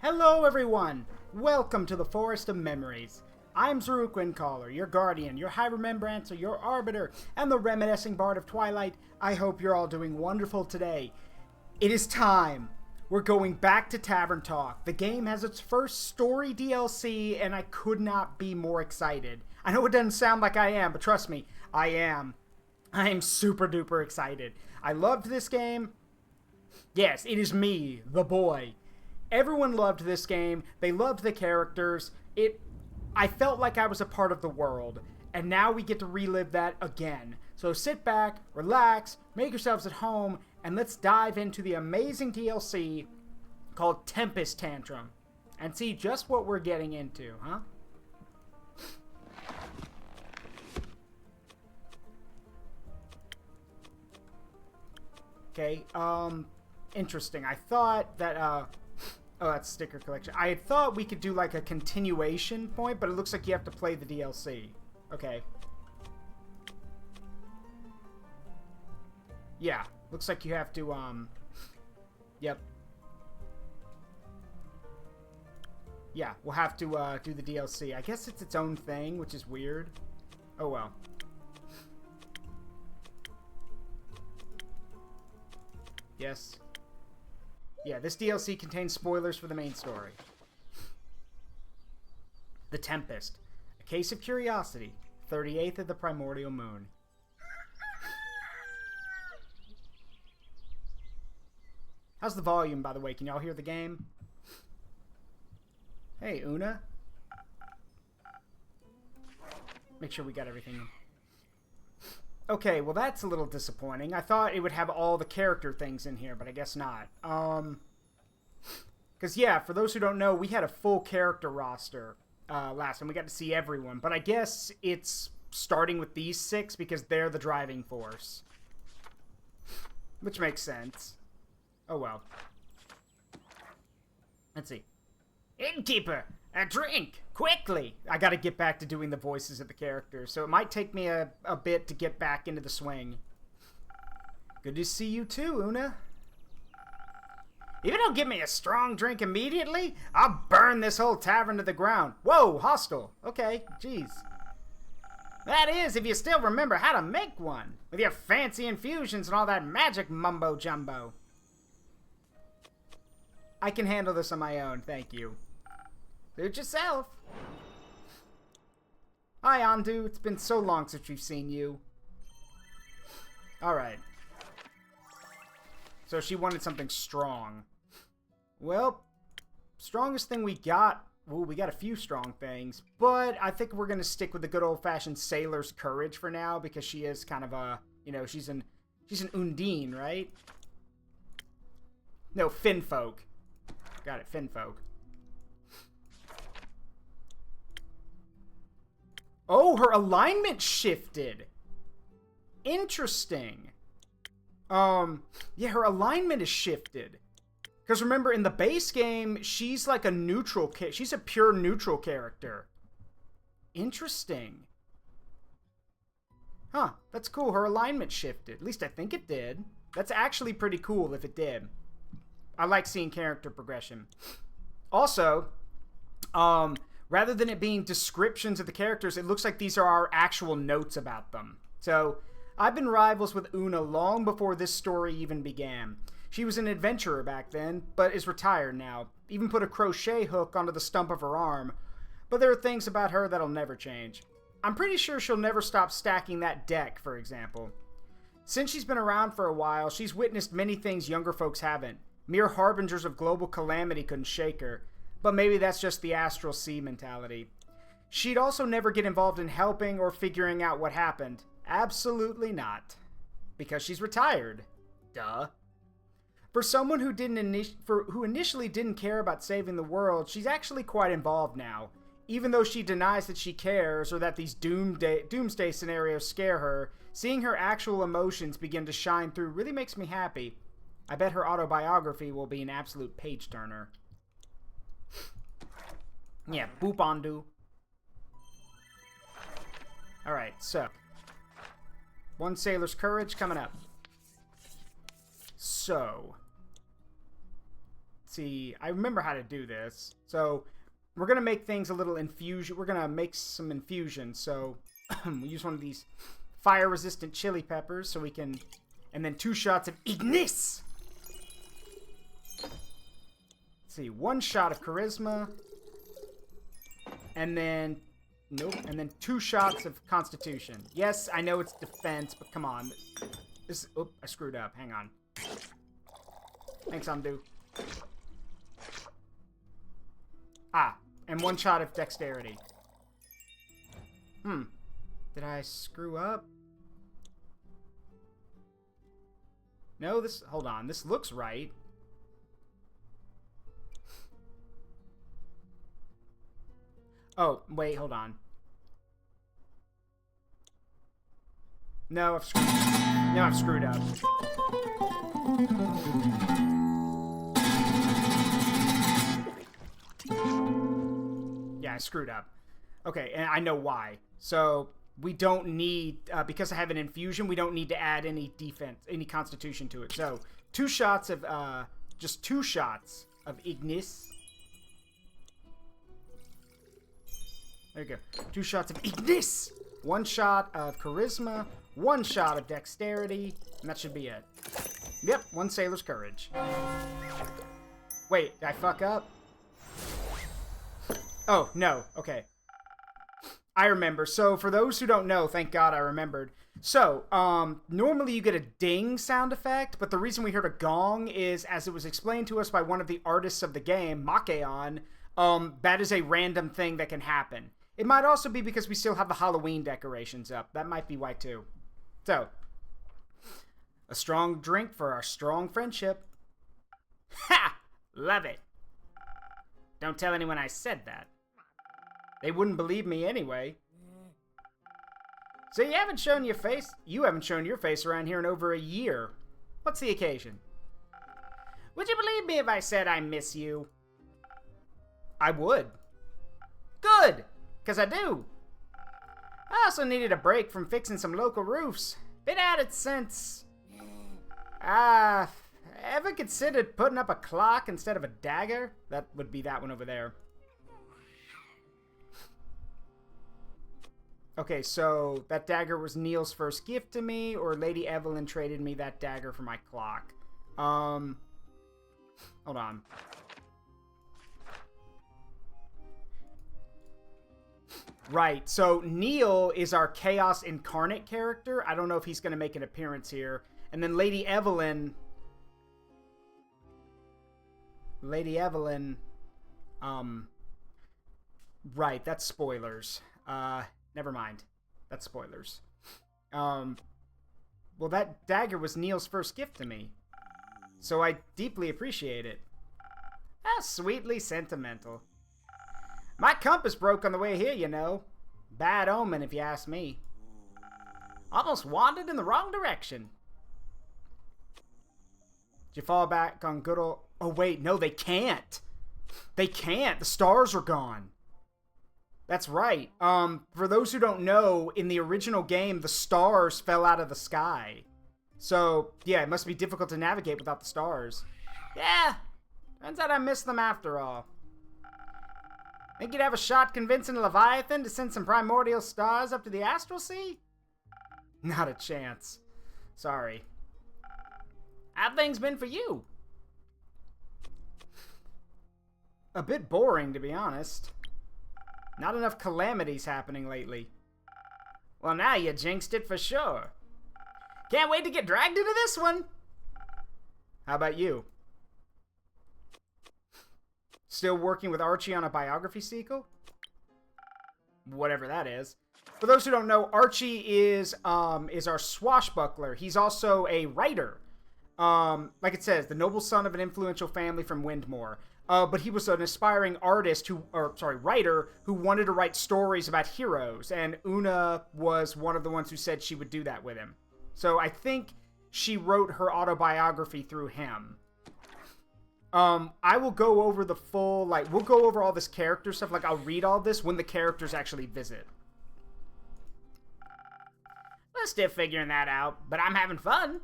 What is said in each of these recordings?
Hello everyone! Welcome to the Forest of Memories. I'm Zeruquin Caller, your guardian, your high remembrancer, your arbiter, and the reminiscing bard of Twilight. I hope you're all doing wonderful today. It is time! We're going back to Tavern Talk. The game has its first story DLC, and I could not be more excited. I know it doesn't sound like I am, but trust me, I am. I am super duper excited. I loved this game. Yes, it is me, the boy. Everyone loved this game. They loved the characters. I felt like I was a part of the world. And now we get to relive that again. So sit back, relax, make yourselves at home, and let's dive into the amazing DLC called Tempest Tantrum. And see just what we're getting into, huh? Okay, interesting. I thought that, oh, that's sticker collection. I thought we could do like a continuation point, but it looks like you have to play the DLC. Okay. Yeah, looks like you have to, yep. Yeah, we'll have to, do the DLC. I guess it's its own thing, which is weird. Oh well. Yes. Yeah, this DLC contains spoilers for the main story. The Tempest. A Case of Curiosity. 38th of the Primordial Moon. How's the volume, by the way? Can y'all hear the game? Hey, Una. Make sure we got everything. Okay, well that's a little disappointing. I thought it would have all the character things in here, but I guess not. Because yeah, for those who don't know, we had a full character roster last time. We got to see everyone, but I guess it's starting with these 6 because they're the driving force. Which makes sense. Oh well. Let's see. Innkeeper! A drink! Quickly! I gotta get back to doing the voices of the characters, so it might take me a bit to get back into the swing. Good to see you too, Una. If you don't give me a strong drink immediately, I'll burn this whole tavern to the ground. Whoa, hostile. Okay, jeez. That is, if you still remember how to make one, with your fancy infusions and all that magic mumbo-jumbo. I can handle this on my own, thank you. Suit yourself. Hi, Andu. It's been so long since we've seen you. Alright. So she wanted something strong. Well, strongest thing we got... Ooh, we got a few strong things. But I think we're going to stick with the good old-fashioned sailor's courage for now. Because she is kind of a... You know, she's an Undine, right? No, Finfolk. Got it, Finfolk. Oh, her alignment shifted. Interesting. Yeah, her alignment is shifted. Because remember, in the base game, she's like a neutral... She's a pure neutral character. Interesting. Huh, that's cool. Her alignment shifted. At least I think it did. That's actually pretty cool if it did. I like seeing character progression. Also, rather than it being descriptions of the characters, it looks like these are our actual notes about them. So, I've been rivals with Una long before this story even began. She was an adventurer back then, but is retired now. Even put a crochet hook onto the stump of her arm. But there are things about her that'll never change. I'm pretty sure she'll never stop stacking that deck, for example. Since she's been around for a while, she's witnessed many things younger folks haven't. Mere harbingers of global calamity couldn't shake her. But maybe that's just the Astral Sea mentality. She'd also never get involved in helping or figuring out what happened. Absolutely not. Because she's retired. Duh. For someone who initially didn't care about saving the world, she's actually quite involved now. Even though she denies that she cares or that these doomsday scenarios scare her, seeing her actual emotions begin to shine through really makes me happy. I bet her autobiography will be an absolute page-turner. Yeah, boop Andu. Alright, so. One sailor's courage coming up. So. see, I remember how to do this. So we're going to make things a little infusion. We're going to make some infusion. So we use one of these fire-resistant chili peppers so we can... And then 2 shots of Ignis. Let's see, 1 shot of charisma. And then... Nope. And then 2 shots of constitution. Yes, I know it's defense, but come on. This... Oop, I screwed up. Hang on. Thanks, Undo. Ah, and 1 shot of dexterity. Did I screw up? No, this... Hold on. This looks right. Oh, wait, hold on. No, I've screwed up. Yeah, I screwed up. Okay, and I know why. So we don't need, because I have an infusion, we don't need to add any defense, any constitution to it. So 2 shots of, just 2 shots of Ignis. There you go. 2 shots of Ignis. 1 shot of charisma. 1 shot of dexterity. And that should be it. Yep, 1 sailor's courage. Wait, did I fuck up? Oh, no. Okay. I remember. So, for those who don't know, thank God I remembered. So, normally you get a ding sound effect, but the reason we heard a gong is, as it was explained to us by one of the artists of the game, Makeon, that is a random thing that can happen. It might also be because we still have the Halloween decorations up. That might be why, too. So, a strong drink for our strong friendship. Ha! Love it. Don't tell anyone I said that. They wouldn't believe me anyway. So you haven't shown your face around here in over a year. What's the occasion? Would you believe me if I said I miss you? I would. Good, because I do. I also needed a break from fixing some local roofs. Been at it since... ever considered putting up a clock instead of a dagger? That would be that one over there. Okay, so that dagger was Neil's first gift to me, or Lady Evelyn traded me that dagger for my clock. Hold on. Right, so Neil is our Chaos Incarnate character. I don't know if he's going to make an appearance here. And then Lady Evelyn... Right, that's spoilers. Never mind. That's spoilers. Well, that dagger was Neil's first gift to me. So I deeply appreciate it. How sweetly sentimental. My compass broke on the way here, you know. Bad omen, if you ask me. Almost wandered in the wrong direction. Did you fall back on good old... Oh, wait, no, they can't. They can't. The stars are gone. That's right. For those who don't know, in the original game, the stars fell out of the sky. So, yeah, it must be difficult to navigate without the stars. Yeah, turns out I missed them after all. Think you'd have a shot convincing Leviathan to send some primordial stars up to the Astral Sea? Not a chance. Sorry. How things been for you? A bit boring, to be honest. Not enough calamities happening lately. Well, now you jinxed it for sure. Can't wait to get dragged into this one. How about you? Still working with Archie on a biography sequel? Whatever that is. For those who don't know, Archie is our swashbuckler. He's also a writer. Like it says, the noble son of an influential family from Windmore. But he was an aspiring writer who wanted to write stories about heroes, and Una was one of the ones who said she would do that with him. So I think she wrote her autobiography through him. I will go over the full, we'll go over all this character stuff, I'll read all this when the characters actually visit. We're still figuring that out, but I'm having fun.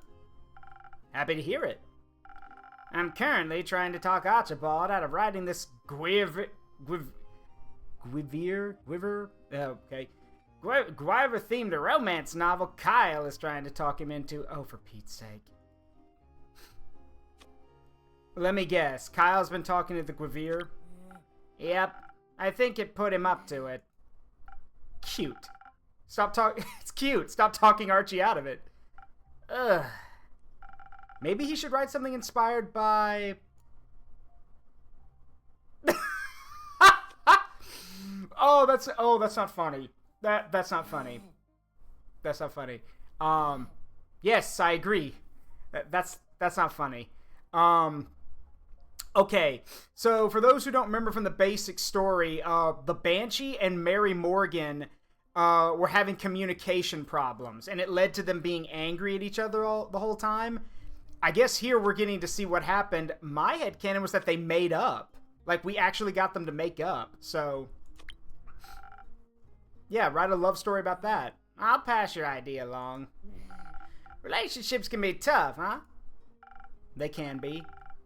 Happy to hear it. I'm currently trying to talk Archibald out of writing this Gwyver-themed romance novel Kyle is trying to talk him into. Oh, for Pete's sake. Let me guess. Kyle's been talking to the Gwyver? Yep. I think it put him up to it. Cute. Stop talking. It's cute. Stop talking Archie out of it. Ugh. Maybe he should write something inspired by... that's not funny. That's not funny. That's not funny. Yes, I agree. That's not funny. Okay, so for those who don't remember from the basic story, the Banshee and Mary Morgan were having communication problems, and it led to them being angry at each other the whole time. I guess here we're getting to see what happened. My headcanon was that they made up. Like, we actually got them to make up, so... yeah, write a love story about that. I'll pass your idea along. Relationships can be tough, huh? They can be.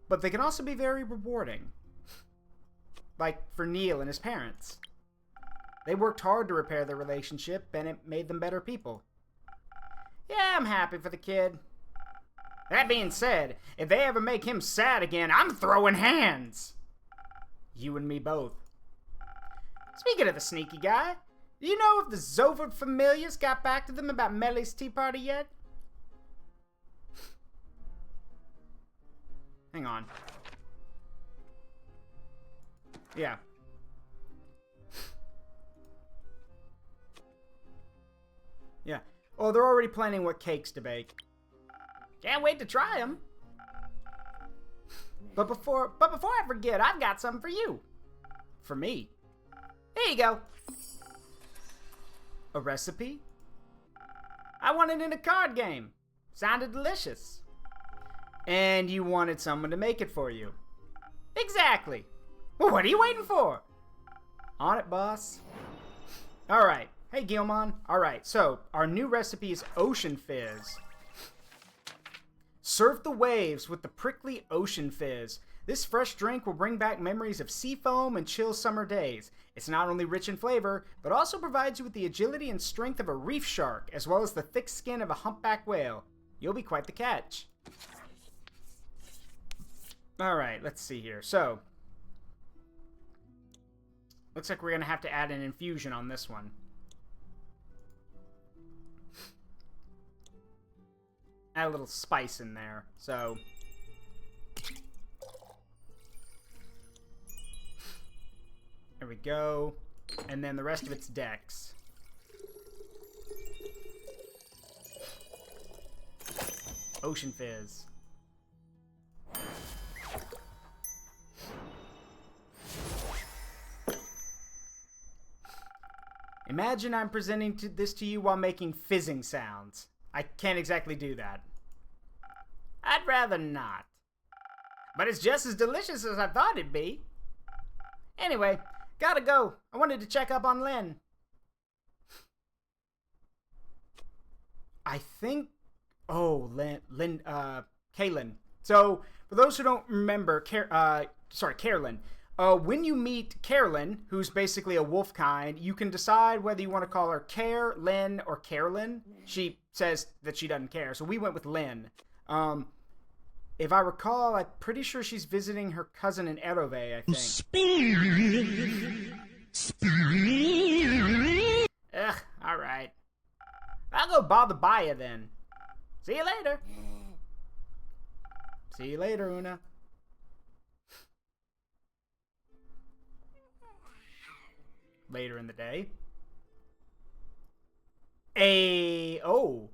But they can also be very rewarding. Like for Neil and his parents. They worked hard to repair their relationship, and it made them better people. Yeah, I'm happy for the kid. That being said, if they ever make him sad again, I'm throwing hands! You and me both. Speaking of the sneaky guy, do you know if the Zovert familiars got back to them about Melly's tea party yet? Hang on. Yeah. Yeah. Oh, they're already planning what cakes to bake. Can't wait to try them. But before I forget, I've got something for you. For me. Here you go. A recipe? I want it in a card game. Sounded delicious. And you wanted someone to make it for you. Exactly. Well, what are you waiting for? On it, boss. Alright. Hey, Gilmon. Alright, so our new recipe is Ocean Fizz. Surf the waves with the prickly Ocean Fizz. This fresh drink will bring back memories of sea foam and chill summer days. It's not only rich in flavor, but also provides you with the agility and strength of a reef shark, as well as the thick skin of a humpback whale. You'll be quite the catch. Alright, let's see here. So, looks like we're going to have to add an infusion on this one. Add a little spice in there. So, there we go. And then the rest of it's Dex. Ocean Fizz. Imagine I'm presenting this to you while making fizzing sounds. I can't exactly do that. I'd rather not. But it's just as delicious as I thought it'd be. Anyway, gotta go. I wanted to check up on Lynn. I think... oh, Kaylin. So, for those who don't remember, Carolyn. When you meet Carolyn, who's basically a wolf kind, you can decide whether you want to call her Care, Lynn, or Carolyn. She says that she doesn't care, so we went with Lynn. If I recall, I'm pretty sure she's visiting her cousin in Erove, I think. Ugh, alright. I'll go bother Baya then. See you later. See you later, Una. Later in the day. Oh.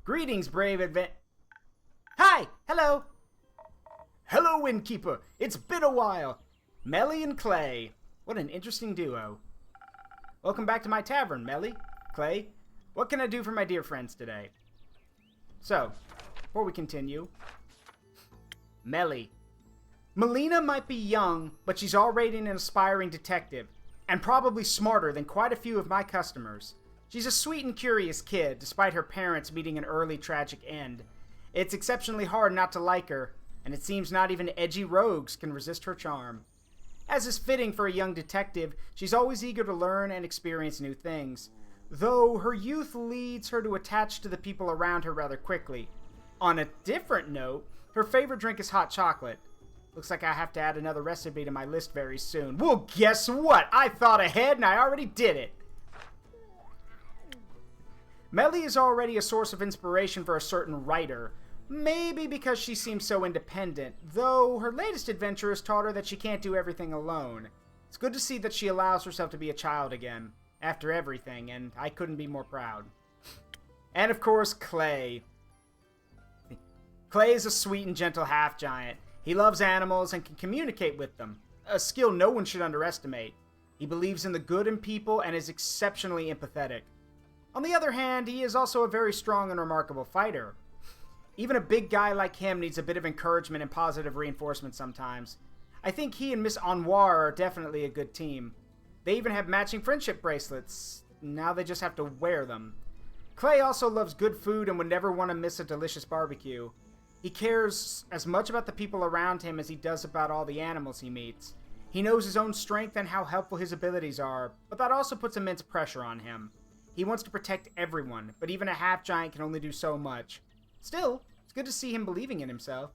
Greetings, brave Hi! Hello! Hello, Innkeeper! It's been a while! Melly and Clay. What an interesting duo. Welcome back to my tavern, Melly. Clay, what can I do for my dear friends today? So, before we continue... Melly. Melina might be young, but she's already an aspiring detective, and probably smarter than quite a few of my customers. She's a sweet and curious kid, despite her parents meeting an early tragic end. It's exceptionally hard not to like her, and it seems not even edgy rogues can resist her charm. As is fitting for a young detective, she's always eager to learn and experience new things, though her youth leads her to attach to the people around her rather quickly. On a different note, her favorite drink is hot chocolate. Looks like I have to add another recipe to my list very soon. Well, guess what? I thought ahead and I already did it. Melly is already a source of inspiration for a certain writer. Maybe because she seems so independent, though her latest adventure has taught her that she can't do everything alone. It's good to see that she allows herself to be a child again, after everything, and I couldn't be more proud. And of course, Clay. Clay is a sweet and gentle half-giant. He loves animals and can communicate with them, a skill no one should underestimate. He believes in the good in people and is exceptionally empathetic. On the other hand, he is also a very strong and remarkable fighter. Even a big guy like him needs a bit of encouragement and positive reinforcement sometimes. I think he and Miss Anwar are definitely a good team. They even have matching friendship bracelets. Now they just have to wear them. Clay also loves good food and would never want to miss a delicious barbecue. He cares as much about the people around him as he does about all the animals he meets. He knows his own strength and how helpful his abilities are, but that also puts immense pressure on him. He wants to protect everyone, but even a half-giant can only do so much. Still, it's good to see him believing in himself.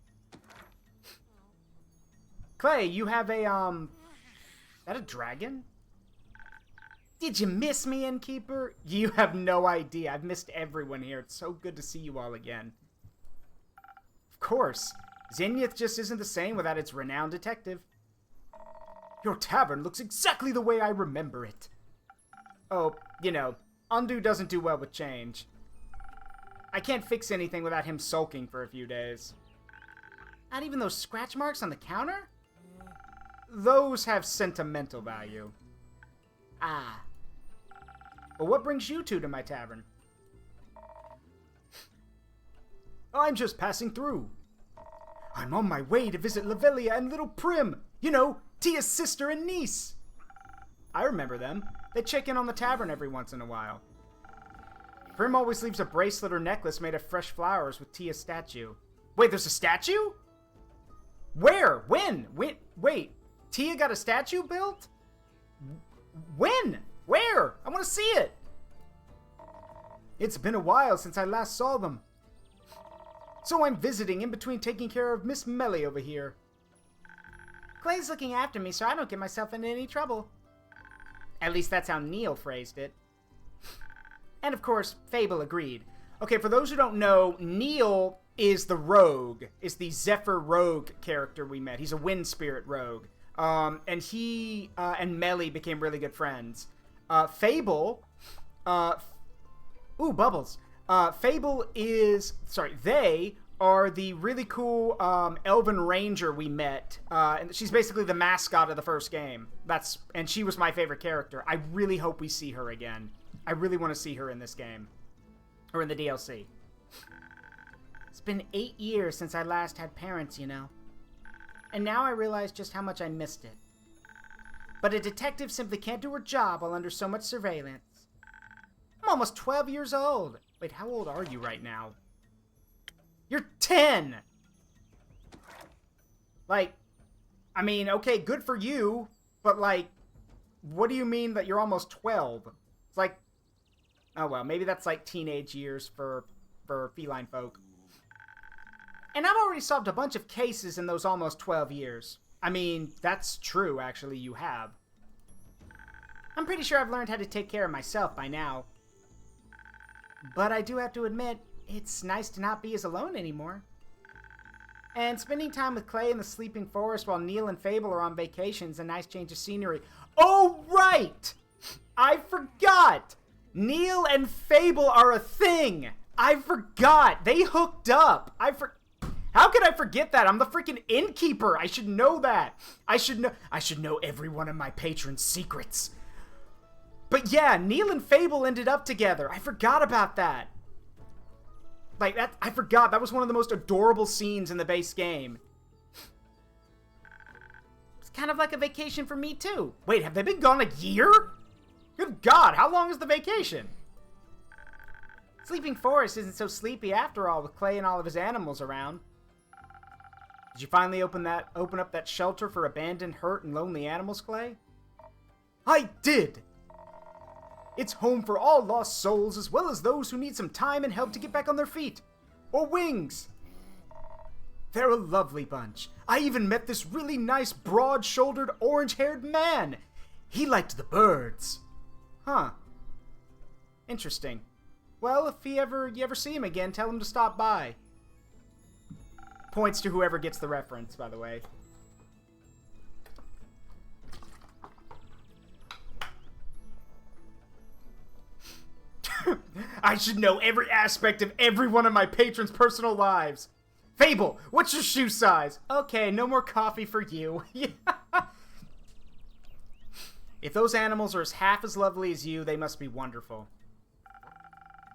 Clay, you have a, that a dragon? Did you miss me, innkeeper? You have no idea. I've missed everyone here. It's so good to see you all again. Of course. Zenith just isn't the same without its renowned detective. Your tavern looks exactly the way I remember it. Oh, you know, Undo doesn't do well with change. I can't fix anything without him sulking for a few days. Not even those scratch marks on the counter? Those have sentimental value. Ah. Well, what brings you two to my tavern? I'm just passing through. I'm on my way to visit Lavelia and little Prim. You know, Tia's sister and niece. I remember them. They check in on the tavern every once in a while. Prim always leaves a bracelet or necklace made of fresh flowers with Tia's statue. Wait, there's a statue? Where? When? Wait, Tia got a statue built? When? Where? I want to see it. It's been a while since I last saw them. So I'm visiting in between taking care of Miss Melly over here. Clay's looking after me so I don't get myself into any trouble. At least that's how Neil phrased it. And of course, Fable agreed. Okay, for those who don't know, Neil is the rogue, is the Zephyr rogue character we met. He's a wind spirit rogue. And he and Melly became really good friends. Fable, Bubbles. Fable is, they are the really cool Elven Ranger we met. And she's basically the mascot of the first game. And she was my favorite character. I really hope we see her again. I really want to see her in this game. Or in the DLC. It's been 8 years since I last had parents, you know. And now I realize just how much I missed it. But a detective simply can't do her job while under so much surveillance. I'm almost 12 years old. Wait, how old are you right now? You're 10! Like, I mean, okay, good for you, but like, what do you mean that you're almost 12? It's like, oh well, maybe that's like teenage years for feline folk. And I've already solved a bunch of cases in those almost 12 years. I mean, that's true, actually, you have. I'm pretty sure I've learned how to take care of myself by now. But I do have to admit, it's nice to not be as alone anymore. And spending time with Clay in the Sleeping Forest while Neil and Fable are on vacation is a nice change of scenery. Oh, right! I forgot! Neil and Fable are a thing! I forgot! They hooked up! How could I forget that? I'm the freaking innkeeper! I should know that! I should know every one of my patrons' secrets. But yeah, Neil and Fable ended up together. I forgot about that. Like, I forgot. That was one of the most adorable scenes in the base game. It's kind of like a vacation for me, too. Wait, have they been gone a year? Good God, how long is the vacation? Sleeping Forest isn't so sleepy after all, with Clay and all of his animals around. Did you finally open up that shelter for abandoned, hurt, and lonely animals, Clay? I did! It's home for all lost souls, as well as those who need some time and help to get back on their feet. Or wings. They're a lovely bunch. I even met this really nice, broad-shouldered, orange-haired man. He liked the birds. Huh. Interesting. Well, if you ever see him again, tell him to stop by. Points to whoever gets the reference, by the way. I should know every aspect of every one of my patrons' personal lives. Fable, what's your shoe size? Okay, no more coffee for you. If those animals are half as lovely as you, they must be wonderful.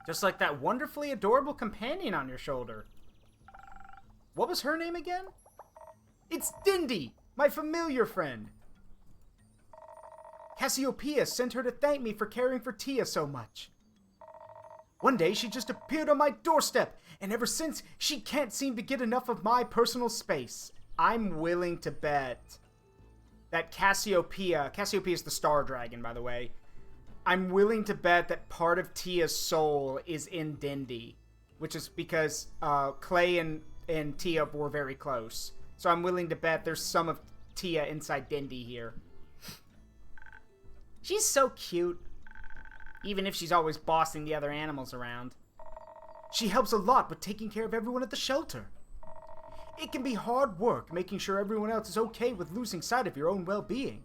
Just like that wonderfully adorable companion on your shoulder. What was her name again? It's Dindy, my familiar friend. Cassiopeia sent her to thank me for caring for Tia so much. One day she just appeared on my doorstep, and ever since she can't seem to get enough of my personal space. I'm willing to bet that Cassiopeia is the star dragon, by the way. I'm willing to bet that part of Tia's soul is in Dindy, which is because Clay and Tia were very close. So I'm willing to bet there's some of Tia inside Dindy here. She's so cute, even if she's always bossing the other animals around. She helps a lot with taking care of everyone at the shelter. It can be hard work making sure everyone else is okay with losing sight of your own well-being.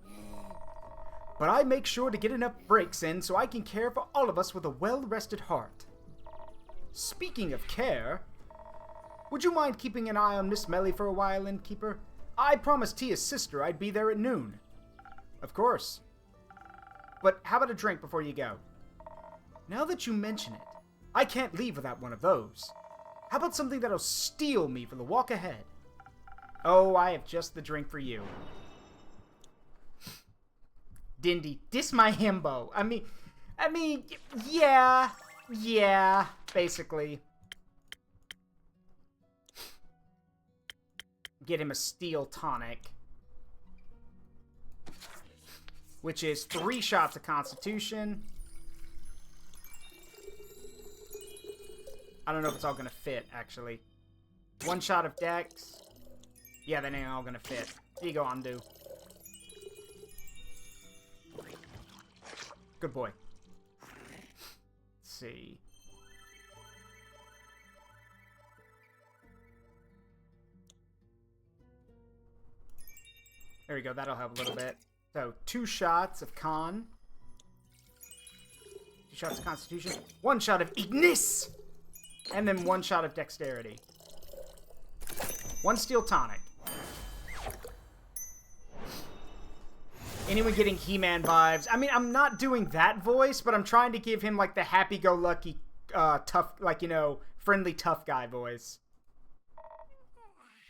But I make sure to get enough breaks in so I can care for all of us with a well-rested heart. Speaking of care, would you mind keeping an eye on Miss Melly for a while, Innkeeper? I promised Tia's sister I'd be there at noon. Of course. But how about a drink before you go? Now that you mention it, I can't leave without one of those. How about something that'll steel me for the walk ahead? Oh, I have just the drink for you. Dindy, diss my himbo. I mean, yeah, basically. Get him a steel tonic. Which is 3 shots of Constitution. I don't know if it's all gonna fit, actually. 1 shot of Dex. Yeah, that ain't all gonna fit. Here you go, Andu. Good boy. Let's see. There we go, that'll help a little bit. So, 2 shots of Con. 2 shots of Constitution. 1 shot of Ignis! And then 1 shot of Dexterity. 1 Steel Tonic. Anyone getting He-Man vibes? I mean, I'm not doing that voice, but I'm trying to give him, like, the happy-go-lucky, tough, like, you know, friendly tough guy voice.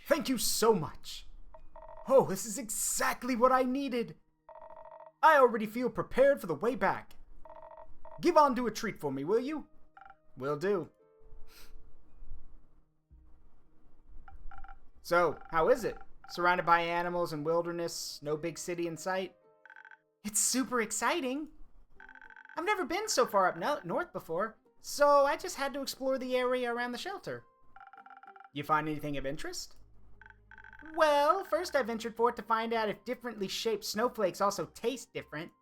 Thank you so much. Oh, this is exactly what I needed. I already feel prepared for the way back. Give Andu a treat for me, will you? Will do. So, how is it? Surrounded by animals and wilderness, no big city in sight? It's super exciting. I've never been so far up north before, so I just had to explore the area around the shelter. You find anything of interest? Well, first I ventured forth to find out if differently shaped snowflakes also taste different.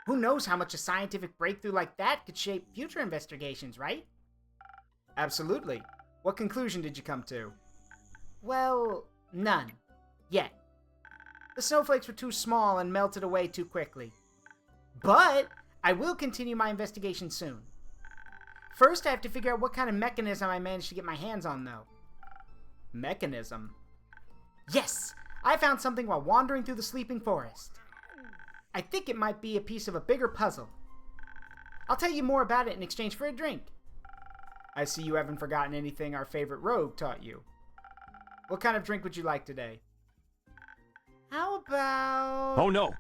Who knows how much a scientific breakthrough like that could shape future investigations, right? Absolutely. What conclusion did you come to? Well, none. Yet. The snowflakes were too small and melted away too quickly. But I will continue my investigation soon. First, I have to figure out what kind of mechanism I managed to get my hands on, though. Mechanism? Yes! I found something while wandering through the sleeping forest. I think it might be a piece of a bigger puzzle. I'll tell you more about it in exchange for a drink. I see you haven't forgotten anything our favorite rogue taught you. What kind of drink would you like today? How about... Oh no!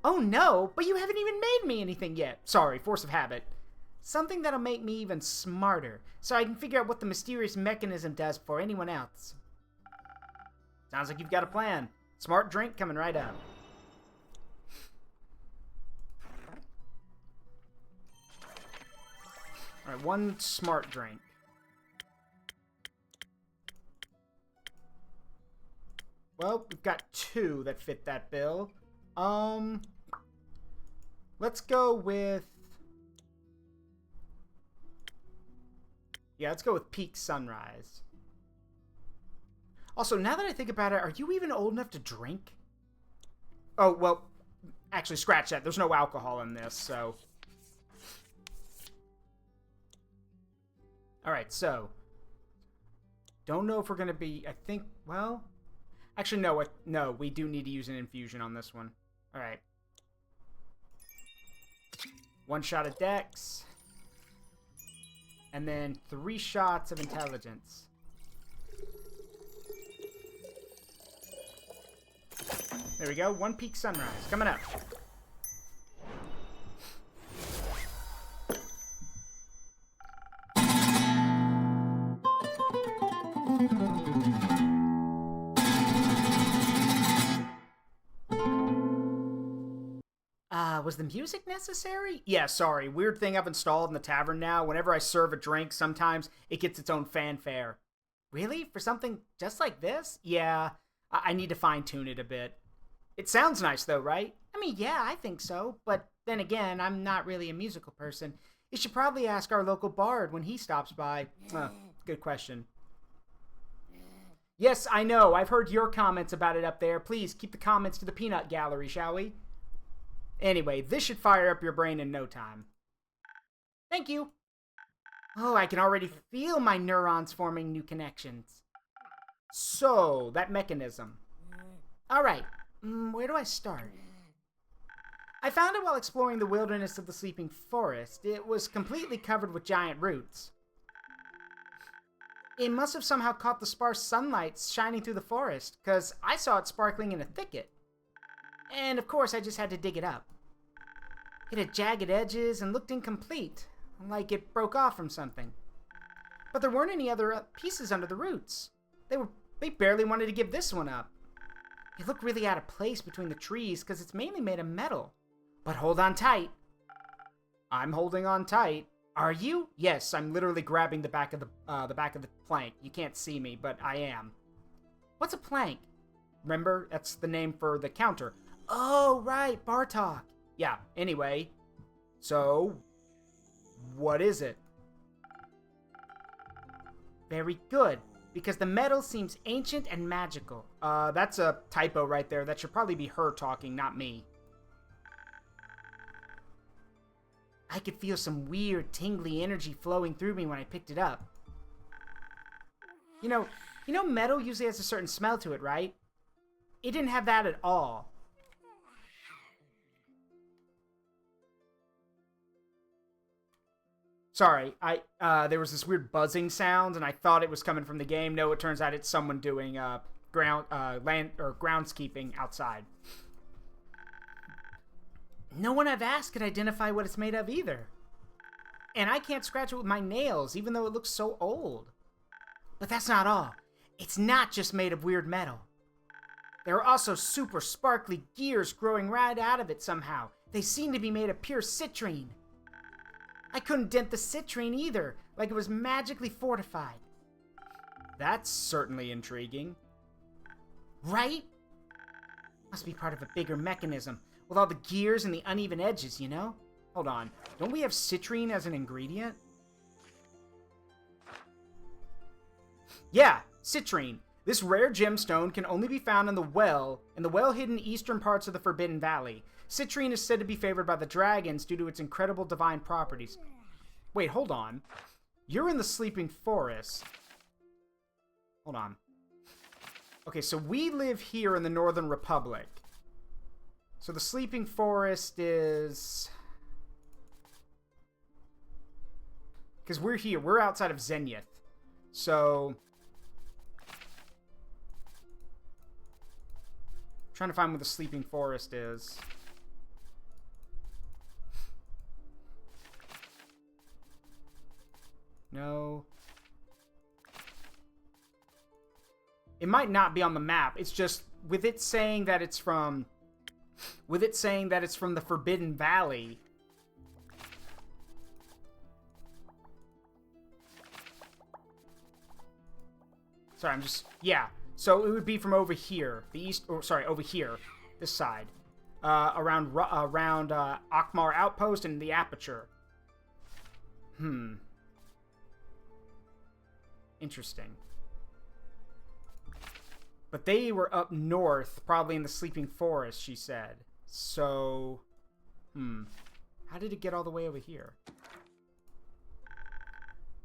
Oh no? But you haven't even made me anything yet. Sorry, force of habit. Something that'll make me even smarter, so I can figure out what the mysterious mechanism does before anyone else. Sounds like you've got a plan. Smart drink coming right up. Alright, one smart drink. Well, we've got two that fit that bill. Let's go with... Yeah, let's go with Peak Sunrise. Also, now that I think about it, are you even old enough to drink? Oh, well, actually, scratch that. There's no alcohol in this, so... Alright, so... Don't know if we're going to be... I think, well... Actually, no, we do need to use an infusion on this one. Alright. One shot of Dex. And then 3 shots of Intelligence. There we go. 1 Peak Sunrise. Coming up. Was the music necessary? Yeah, sorry. Weird thing I've installed in the tavern now. Whenever I serve a drink, sometimes it gets its own fanfare. Really? For something just like this? Yeah, I need to fine-tune it a bit. It sounds nice, though, right? I mean, yeah, I think so. But then again, I'm not really a musical person. You should probably ask our local bard when he stops by. Good question. Yes, I know. I've heard your comments about it up there. Please keep the comments to the peanut gallery, shall we? Anyway, this should fire up your brain in no time. Thank you. Oh, I can already feel my neurons forming new connections. So, that mechanism. Alright, where do I start? I found it while exploring the wilderness of the Sleeping Forest. It was completely covered with giant roots. It must have somehow caught the sparse sunlight shining through the forest, because I saw it sparkling in a thicket. And of course, I just had to dig it up. It had jagged edges and looked incomplete, like it broke off from something. But there weren't any other pieces under the roots. They barely wanted to give this one up. It looked really out of place between the trees because it's mainly made of metal. But hold on tight. I'm holding on tight. Are you? Yes, I'm literally grabbing the back of the plank. You can't see me, but I am. What's a plank? Remember, that's the name for the counter. Oh, right, bar talk. Yeah, anyway. So, what is it? Very good, because the metal seems ancient and magical. That's a typo right there. That should probably be her talking, not me. I could feel some weird, tingly energy flowing through me when I picked it up. You know, metal usually has a certain smell to it, right? It didn't have that at all. Sorry, there was this weird buzzing sound, and I thought it was coming from the game. No, it turns out it's someone doing groundskeeping outside. No one I've asked could identify what it's made of either. And I can't scratch it with my nails, even though it looks so old. But that's not all. It's not just made of weird metal. There are also super sparkly gears growing right out of it somehow. They seem to be made of pure citrine. I couldn't dent the citrine either, like it was magically fortified. That's certainly intriguing. Right? Must be part of a bigger mechanism, with all the gears and the uneven edges, you know? Hold on, don't we have citrine as an ingredient? Yeah, citrine. This rare gemstone can only be found in the well-hidden eastern parts of the Forbidden Valley. Citrine is said to be favored by the dragons due to its incredible divine properties. Wait, hold on. You're in the Sleeping Forest. Hold on. Okay, so we live here in the Northern Republic. So the Sleeping Forest is... Because we're here. We're outside of Zenith. So... trying to find where the Sleeping Forest is. No. It might not be on the map. It's just with it saying that it's from the Forbidden Valley. Sorry, yeah. So it would be from over here, over here, this side, around Akmar Outpost and the Aperture. Interesting. But they were up north, probably in the Sleeping Forest, she said. So, how did it get all the way over here? There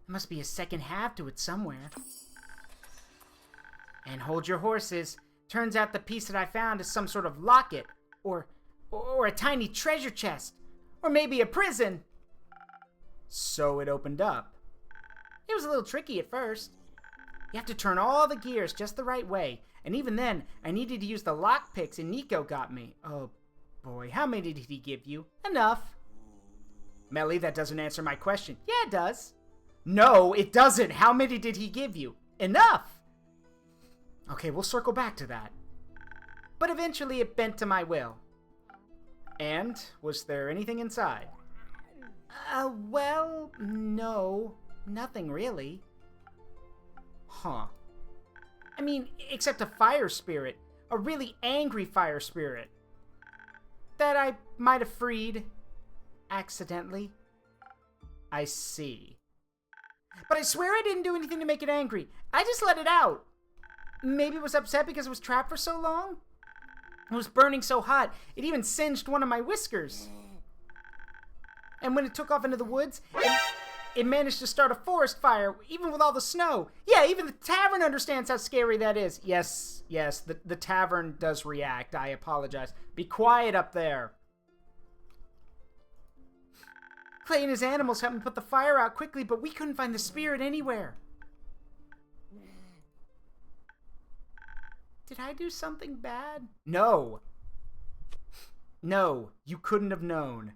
must be a second half to it somewhere. And hold your horses. Turns out the piece that I found is some sort of locket, or a tiny treasure chest, or maybe a prison. So it opened up. It was a little tricky at first. You have to turn all the gears just the right way, and even then, I needed to use the lockpicks and Nico got me. Oh boy, how many did he give you? Enough. Melly, that doesn't answer my question. Yeah, it does. No, it doesn't. How many did he give you? Enough. Okay, we'll circle back to that. But eventually it bent to my will. And was there anything inside? Well, no. Nothing really. Huh. I mean, except a fire spirit. A really angry fire spirit. That I might have freed. Accidentally. I see. But I swear I didn't do anything to make it angry. I just let it out. Maybe it was upset because it was trapped for so long? It was burning so hot, it even singed one of my whiskers. And when it took off into the woods, it managed to start a forest fire, even with all the snow. Yeah, even the tavern understands how scary that is. Yes, the tavern does react. I apologize. Be quiet up there. Clay and his animals helped me put the fire out quickly, but we couldn't find the spirit anywhere. Did I do something bad? No. No, you couldn't have known.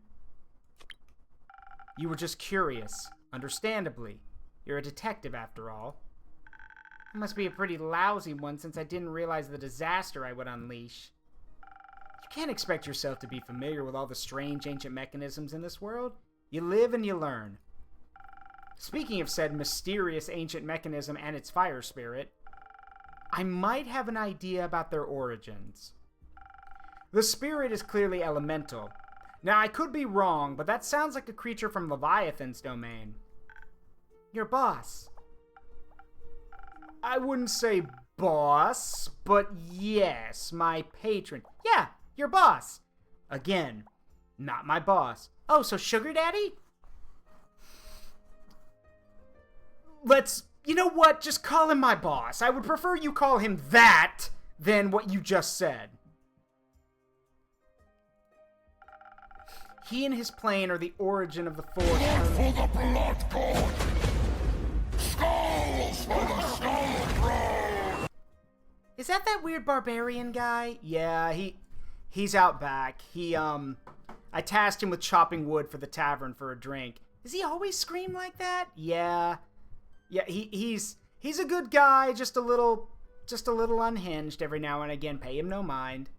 You were just curious. Understandably. You're a detective, after all. I must be a pretty lousy one since I didn't realize the disaster I would unleash. You can't expect yourself to be familiar with all the strange ancient mechanisms in this world. You live and you learn. Speaking of said mysterious ancient mechanism and its fire spirit, I might have an idea about their origins. The spirit is clearly elemental. Now, I could be wrong, but that sounds like a creature from Leviathan's domain. Your boss. I wouldn't say boss, but yes, my patron. Yeah, your boss. Again, not my boss. Oh, so Sugar Daddy? You know what? Just call him my boss. I would prefer you call him that than what you just said. He and his plane are the origin of the force. Blood for the blood god! Skulls for the skull throne! Is that weird barbarian guy? Yeah, he's out back. I tasked him with chopping wood for the tavern for a drink. Does he always scream like that? Yeah. Yeah, he's a good guy, just a little unhinged every now and again. Pay him no mind.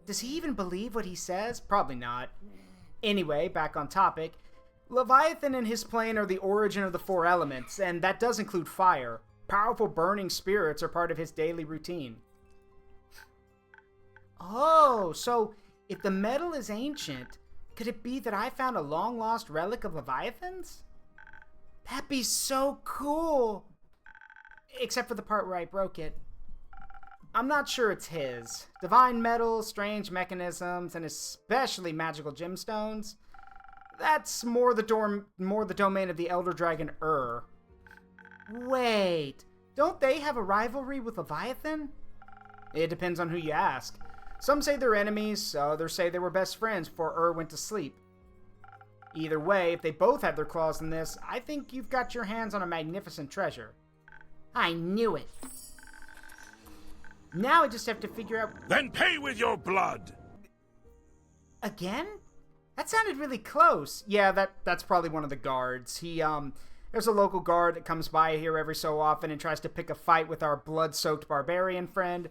Does he even believe what he says? Probably not. Anyway, back on topic. Leviathan and his plane are the origin of the four elements, and that does include fire. Powerful burning spirits are part of his daily routine. Oh, so if the metal is ancient, could it be that I found a long-lost relic of Leviathan's? That'd be so cool! Except for the part where I broke it. I'm not sure it's his. Divine metals, strange mechanisms, and especially magical gemstones. That's more the domain of the Elder Dragon Wait, don't they have a rivalry with Leviathan? It depends on who you ask. Some say they're enemies, others say they were best friends before went to sleep. Either way, if they both have their claws in this, I think you've got your hands on a magnificent treasure. I knew it. Now I just have to figure out... Then pay with your blood! Again? That sounded really close. Yeah, that's probably one of the guards. There's a local guard that comes by here every so often and tries to pick a fight with our blood-soaked barbarian friend.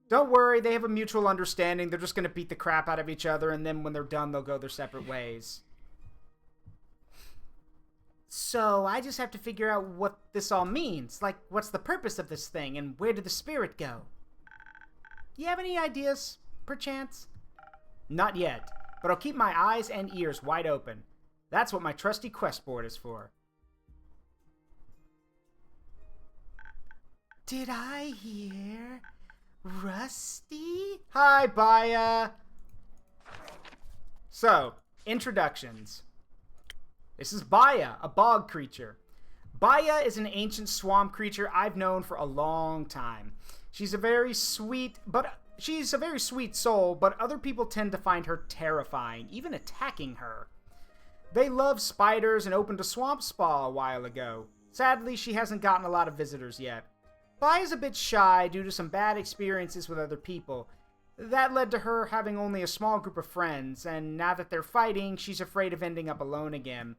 Don't worry, they have a mutual understanding. They're just going to beat the crap out of each other, and then when they're done, they'll go their separate ways. So, I just have to figure out what this all means. Like, what's the purpose of this thing, and where did the spirit go? You have any ideas, perchance? Not yet, but I'll keep my eyes and ears wide open. That's what my trusty quest board is for. Did I hear Rusty? Hi, Baya. So, introductions. This is Baya, a bog creature. Baya is an ancient swamp creature I've known for a long time. She's a very sweet soul, but other people tend to find her terrifying, even attacking her. They love spiders and opened a swamp spa a while ago. Sadly, she hasn't gotten a lot of visitors yet. Baya's a bit shy due to some bad experiences with other people. That led to her having only a small group of friends, and now that they're fighting, she's afraid of ending up alone again.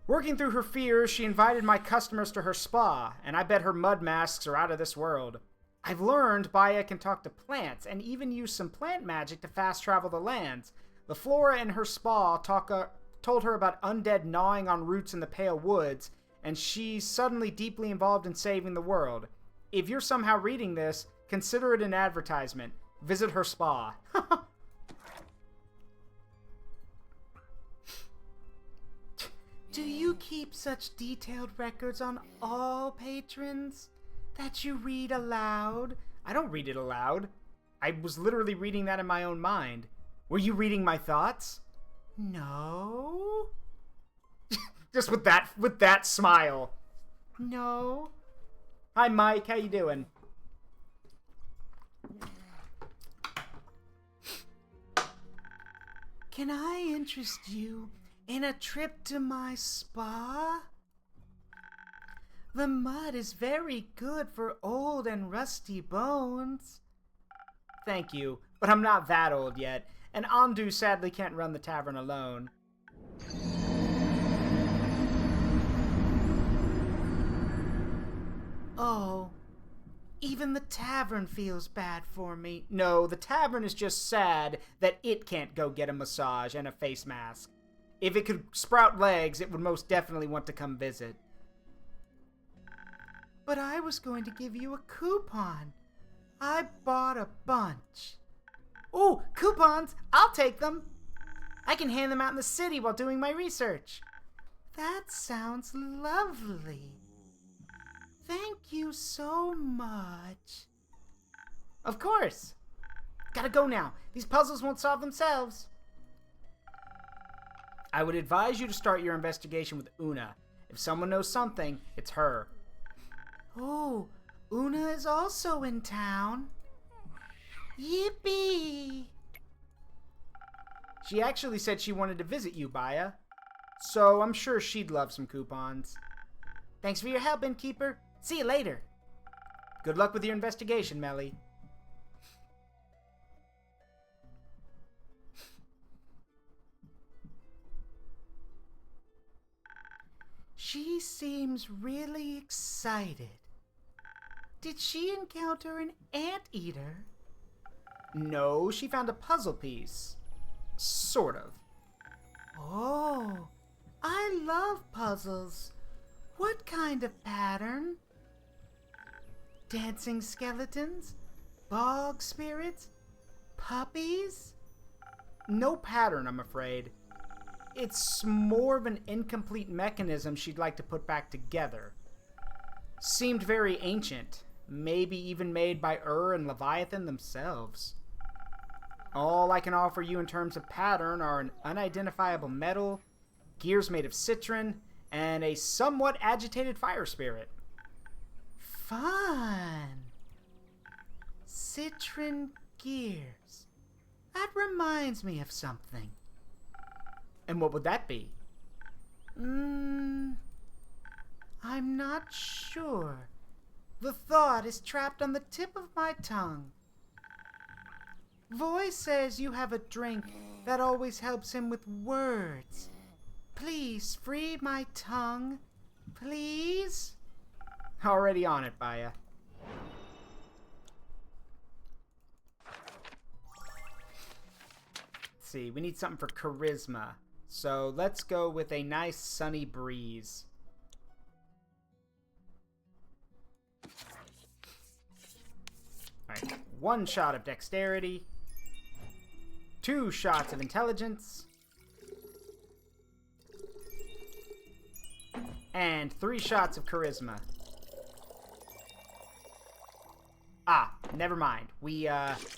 Working through her fears, she invited my customers to her spa, and I bet her mud masks are out of this world. I've learned Baya can talk to plants, and even use some plant magic to fast travel the lands. The flora in her spa told her about undead gnawing on roots in the Pale Woods, and she's suddenly deeply involved in saving the world. If you're somehow reading this, consider it an advertisement. Visit her spa. Do you keep such detailed records on all patrons that you read aloud? I don't read it aloud. I was literally reading that in my own mind. Were you reading my thoughts? No. Just with that smile. No. Hi, Mike. How you doing? Can I interest you in a trip to my spa? The mud is very good for old and rusty bones. Thank you, but I'm not that old yet, and Andu sadly can't run the tavern alone. Oh, even the tavern feels bad for me. No, the tavern is just sad that it can't go get a massage and a face mask. If it could sprout legs, it would most definitely want to come visit. But I was going to give you a coupon. I bought a bunch. Oh, coupons! I'll take them. I can hand them out in the city while doing my research. That sounds lovely. Thank you so much. Of course. Gotta go now. These puzzles won't solve themselves. I would advise you to start your investigation with Una. If someone knows something, it's her. Oh, Una is also in town. Yippee! She actually said she wanted to visit you, Baya. So I'm sure she'd love some coupons. Thanks for your help, Innkeeper. See you later. Good luck with your investigation, Melly. She seems really excited. Did she encounter an anteater? No, she found a puzzle piece. Sort of. Oh, I love puzzles. What kind of pattern? Dancing skeletons? Bog spirits? Puppies? No pattern, I'm afraid. It's more of an incomplete mechanism she'd like to put back together. Seemed very ancient, maybe even made by and Leviathan themselves. All I can offer you in terms of pattern are an unidentifiable metal, gears made of citron, and a somewhat agitated fire spirit. Fun! Citron gears. That reminds me of something. And what would that be? I'm not sure. The thought is trapped on the tip of my tongue. Voy says you have a drink that always helps him with words. Please free my tongue. please? Already on it, Baya. Let's see, we need something for charisma. So let's go with a nice sunny breeze. Alright, 1 shot of dexterity. 2 shots of intelligence. And 3 shots of charisma. Ah, never mind. We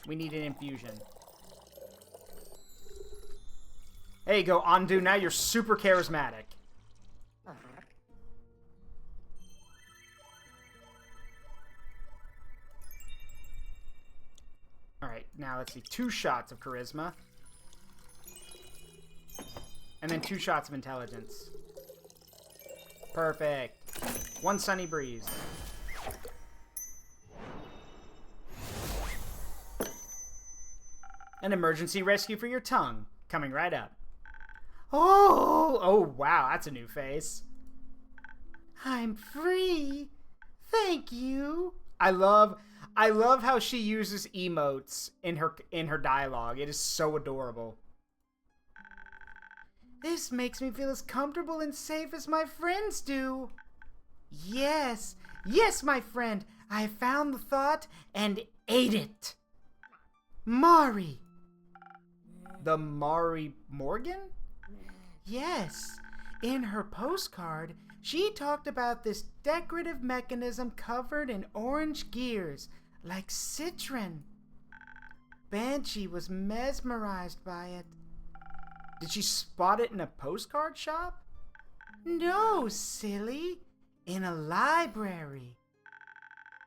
need an infusion. There you go, Andu. Now you're super charismatic. Alright, now let's see. 2 shots of charisma. And then 2 shots of intelligence. Perfect. 1 sunny breeze. An emergency rescue for your tongue. Coming right up. Oh, wow, that's a new face. I'm free. Thank you. I love how she uses emotes in her dialogue. It is so adorable. This makes me feel as comfortable and safe as my friends do. Yes, my friend. I found the thought and ate it. Mari. The Mari Morgan? Yes. In her postcard, she talked about this decorative mechanism covered in orange gears, like citron. Banshee was mesmerized by it. Did she spot it in a postcard shop? No, silly. In a library.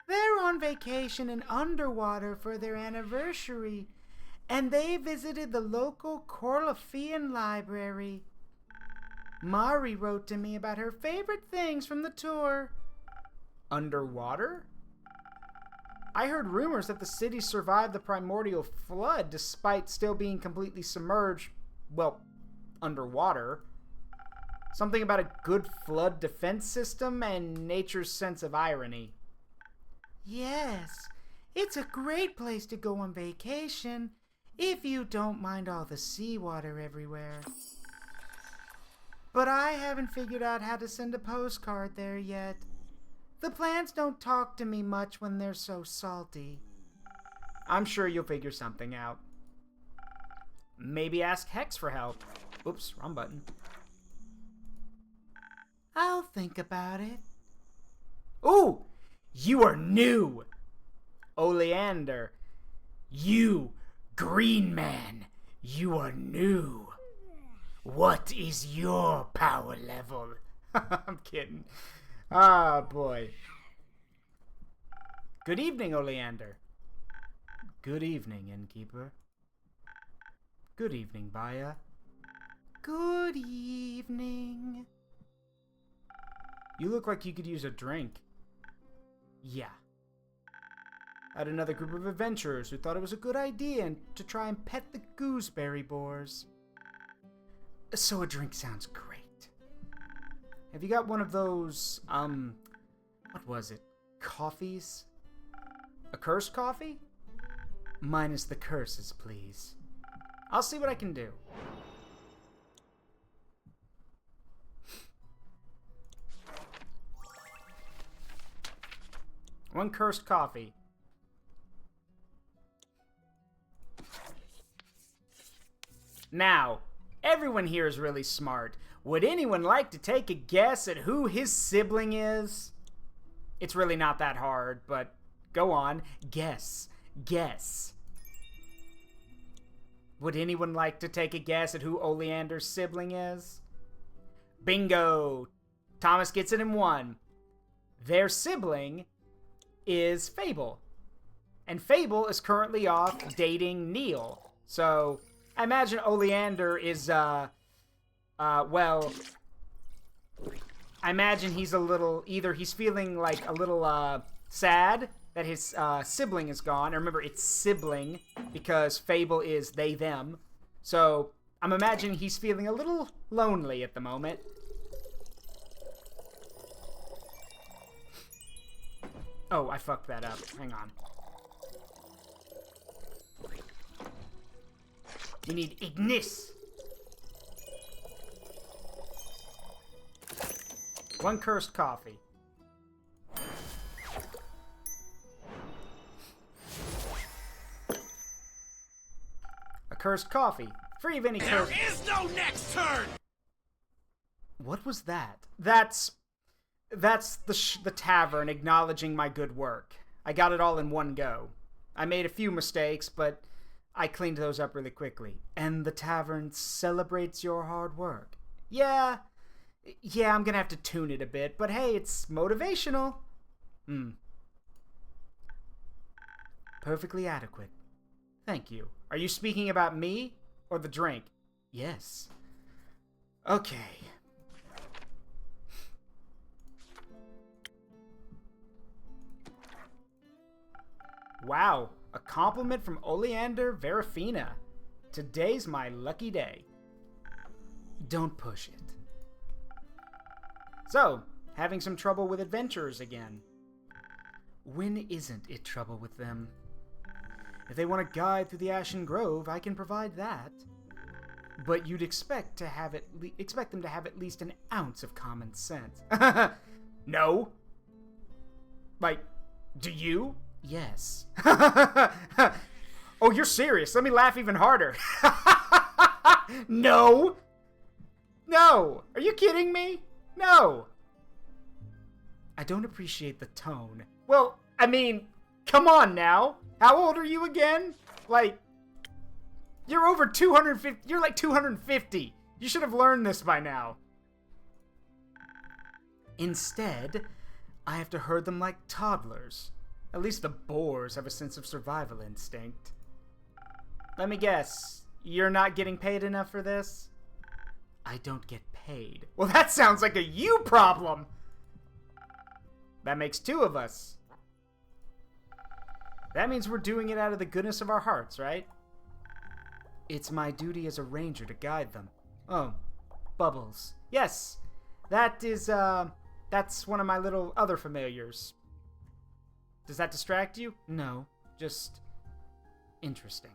They're on vacation in Underwater for their anniversary, and they visited the local Corlefian library. Mari wrote to me about her favorite things from the tour. Underwater? I heard rumors that the city survived the primordial flood despite still being completely submerged, well, underwater. Something about a good flood defense system and nature's sense of irony. Yes, it's a great place to go on vacation if you don't mind all the seawater everywhere. But I haven't figured out how to send a postcard there yet. The plants don't talk to me much when they're so salty. I'm sure you'll figure something out. Maybe ask Hex for help. Oops, wrong button. I'll think about it. Ooh! You are new! Oleander. You, Green Man. You are new. What is your power level? I'm kidding. Ah, boy. Good evening, Oleander. Good evening, Innkeeper. Good evening, Baya. Good evening. You look like you could use a drink. Yeah. I had another group of adventurers who thought it was a good idea to try and pet the gooseberry boars. So a drink sounds great. Have you got one of those, what was it? Coffees? A cursed coffee? Minus the curses, please. I'll see what I can do. One cursed coffee. Now, everyone here is really smart. Would anyone like to take a guess at who his sibling is? It's really not that hard, but go on. Guess. Guess. Would anyone like to take a guess at who Oleander's sibling is? Bingo! Thomas gets it in 1. Their sibling is Fable. And Fable is currently off dating Neil. So, I imagine Oleander is, well, I imagine he's a little, either he's feeling like a little, sad that his, sibling is gone. And remember, it's sibling because Fable is they, them. So, I'm imagining he's feeling a little lonely at the moment. Oh, I fucked that up. Hang on. We need Ignis. 1 cursed coffee. A cursed coffee. Free of any cursed... There is no next turn! What was that? That's the tavern acknowledging my good work. I got it all in one go. I made a few mistakes, but I cleaned those up really quickly. And the tavern celebrates your hard work. Yeah, I'm gonna have to tune it a bit, but hey, it's motivational. Perfectly adequate. Thank you. Are you speaking about me or the drink? Yes. Okay. Wow, a compliment from Oleander Verafina. Today's my lucky day. Don't push it. So, having some trouble with adventurers again. When isn't it trouble with them? If they want a guide through the Ashen Grove, I can provide that. But you'd expect them to have at least an ounce of common sense. No. Like, do you? Yes. Oh, you're serious. Let me laugh even harder. No. No. Are you kidding me? No. I don't appreciate the tone. Well, I mean, come on now. How old are you again? Like, you're over 250. You're like 250. You should have learned this by now. Instead, I have to herd them like toddlers. At least the boars have a sense of survival instinct. Let me guess. You're not getting paid enough for this? I don't get paid. Well, that sounds like a you problem. That makes 2 of us. That means we're doing it out of the goodness of our hearts, right? It's my duty as a ranger to guide them. Oh, Bubbles. Yes, that's one of my little other familiars. Does that distract you? No, just interesting.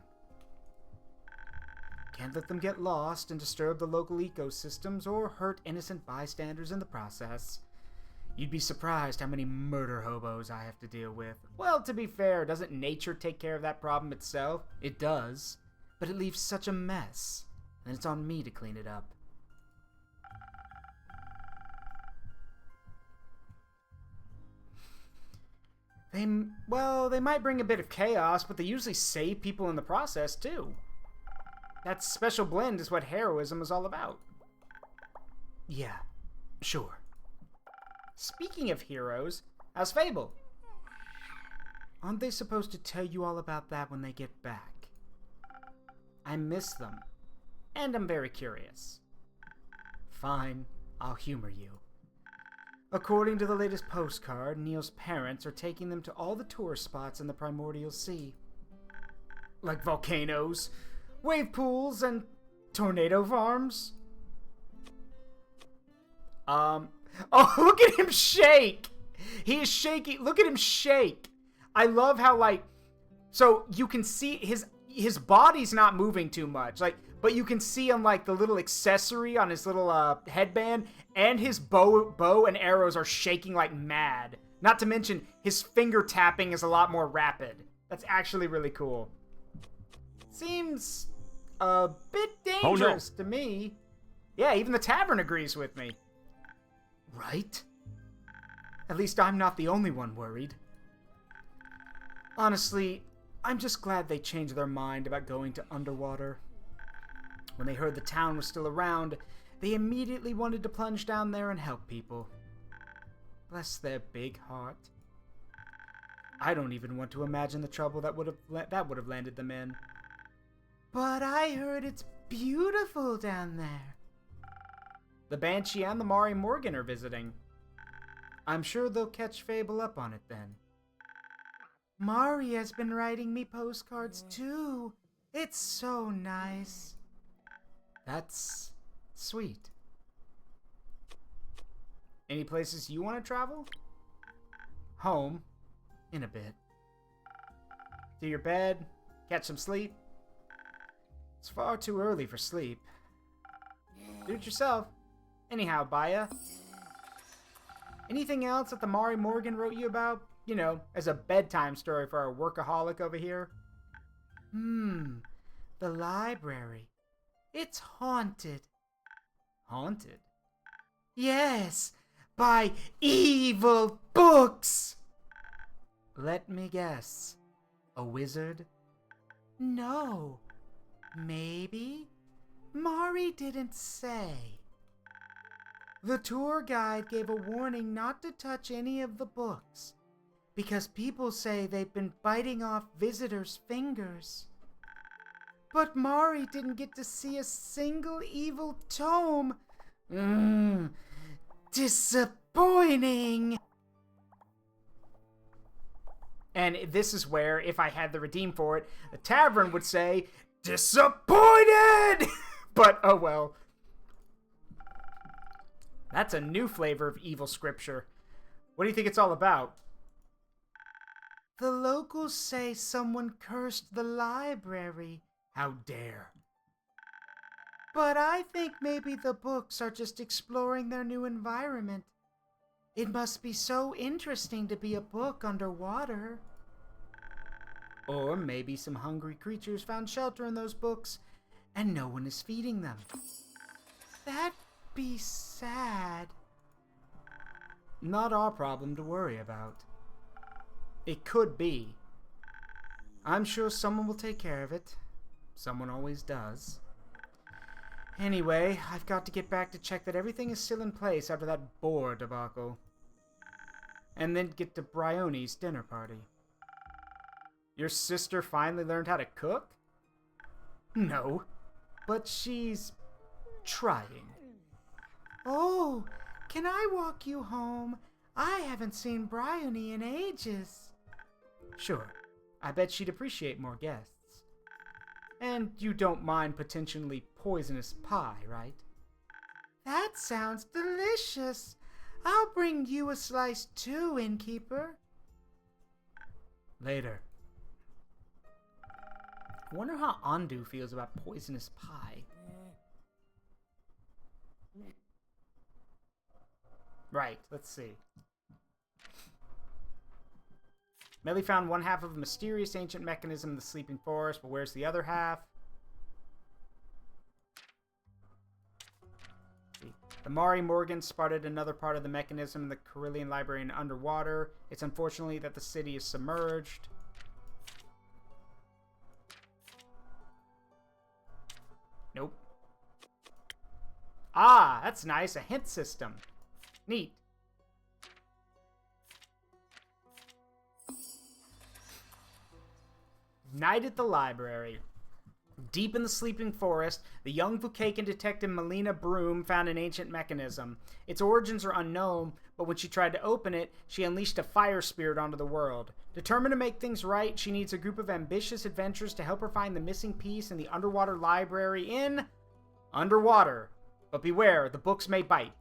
Can't let them get lost and disturb the local ecosystems or hurt innocent bystanders in the process. You'd be surprised how many murder hobos I have to deal with. Well, to be fair, doesn't nature take care of that problem itself? It does, but it leaves such a mess, and it's on me to clean it up. They might bring a bit of chaos, but they usually save people in the process, too. That special blend is what heroism is all about. Yeah, sure. Speaking of heroes, how's Fable? Aren't they supposed to tell you all about that when they get back? I miss them, and I'm very curious. Fine, I'll humor you. According to the latest postcard, Neil's parents are taking them to all the tourist spots in the Primordial Sea. Like volcanoes, wave pools, and tornado farms. Oh, look at him shake! He is shaking. Look at him shake. I love how, like, so you can see his body's not moving too much, like, but you can see on, like, the little accessory on his little headband, and his bow and arrows are shaking like mad. Not to mention, his finger tapping is a lot more rapid. That's actually really cool. Seems a bit dangerous to me. Yeah, even the tavern agrees with me. Right? At least I'm not the only one worried. Honestly, I'm just glad they changed their mind about going to underwater. When they heard the town was still around, they immediately wanted to plunge down there and help people. Bless their big heart. I don't even want to imagine the trouble that would have landed them in. But I heard it's beautiful down there. The Banshee and the Mari Morgan are visiting. I'm sure they'll catch Fable up on it then. Mari has been writing me postcards too. It's so nice. That's sweet. Any places you want to travel? Home. In a bit. To your bed, catch some sleep. It's far too early for sleep. Do it yourself. Anyhow, Baya. Anything else that the Mari Morgan wrote you about? You know, as a bedtime story for our workaholic over here? The library. It's haunted. Haunted? Yes, by evil books! Let me guess. A wizard? No. Maybe? Mari didn't say. The tour guide gave a warning not to touch any of the books, because people say they've been biting off visitors' fingers. But Mari didn't get to see a single evil tome. Disappointing! And this is where, if I had the redeem for it, the tavern would say, disappointed! But, oh well. That's a new flavor of evil scripture. What do you think it's all about? The locals say someone cursed the library. How dare. But I think maybe the books are just exploring their new environment. It must be so interesting to be a book underwater. Or maybe some hungry creatures found shelter in those books, and no one is feeding them. That'd be sad. Not our problem to worry about. It could be. I'm sure someone will take care of it. Someone always does. Anyway, I've got to get back to check that everything is still in place after that boar debacle. And then get to Brione's dinner party. Your sister finally learned how to cook? No, but she's trying. Oh, can I walk you home? I haven't seen Brione in ages. Sure, I bet she'd appreciate more guests. And you don't mind potentially poisonous pie, right? That sounds delicious. I'll bring you a slice too, innkeeper. Later. I wonder how Andu feels about poisonous pie. Right, let's see. Melly found one half of a mysterious ancient mechanism in the sleeping forest, but where's the other half? The Mari Morgan spotted another part of the mechanism in the Carillion Library underwater. It's unfortunately that the city is submerged. Nope. Ah, that's nice. A hint system. Neat. Night at the library. Deep in the sleeping forest, the young Vukakan detective Melina Broom found an ancient mechanism. Its origins are unknown, but when she tried to open it, she unleashed a fire spirit onto the world. Determined to make things right, she needs a group of ambitious adventurers to help her find the missing piece in the underwater library in... underwater. But beware, the books may bite.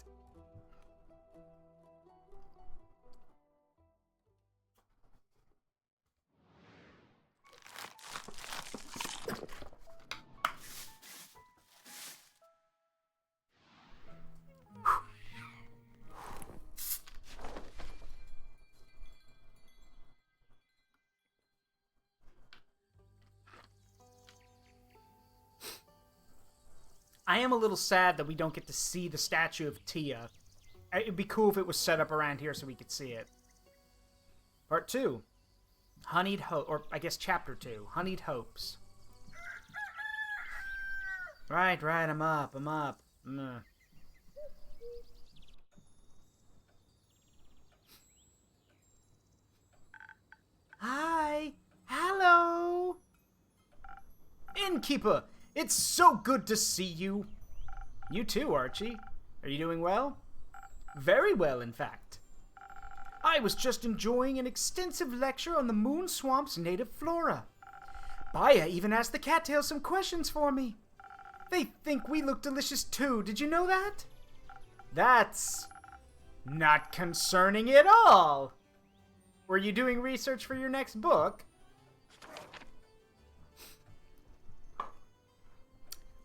I am a little sad that we don't get to see the statue of Tia. It'd be cool if it was set up around here so we could see it. Part 2. Honeyed Hope, or I guess Chapter 2. Honeyed Hopes. Right, I'm up. Hi! Hello! Innkeeper! It's so good to see you! You too, Archie. Are you doing well? Very well, in fact. I was just enjoying an extensive lecture on the Moon Swamp's native flora. Baya even asked the cattails some questions for me. They think we look delicious too, did you know that? That's... not concerning at all! Were you doing research for your next book?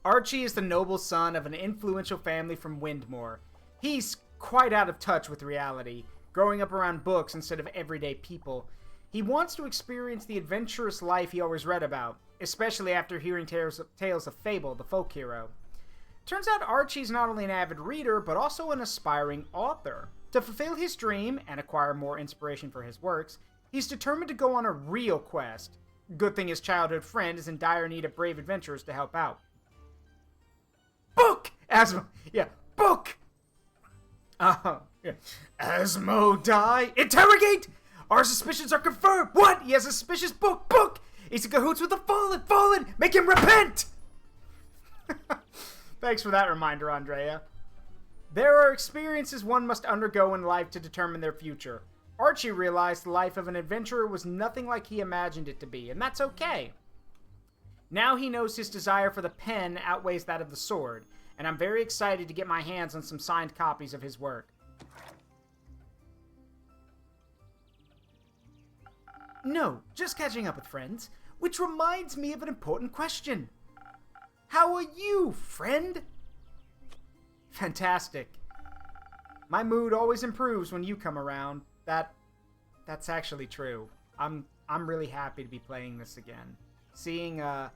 Archie is the noble son of an influential family from Windmore. He's quite out of touch with reality, growing up around books instead of everyday people. He wants to experience the adventurous life he always read about, especially after hearing tales of Fable, the folk hero. Turns out Archie's not only an avid reader, but also an aspiring author. To fulfill his dream and acquire more inspiration for his works, he's determined to go on a real quest. Good thing his childhood friend is in dire need of brave adventurers to help out. Book! Book! Asmodai! Interrogate! Our suspicions are confirmed! What? He has a suspicious book! Book! He's in cahoots with the fallen! Fallen! Make him repent! Thanks for that reminder, Andrea. There are experiences one must undergo in life to determine their future. Archie realized the life of an adventurer was nothing like he imagined it to be, and that's okay. Now he knows his desire for the pen outweighs that of the sword, and I'm very excited to get my hands on some signed copies of his work. No, just catching up with friends, which reminds me of an important question. How are you, friend? Fantastic. My mood always improves when you come around. That's actually true. I'm really happy to be playing this again. Seeing all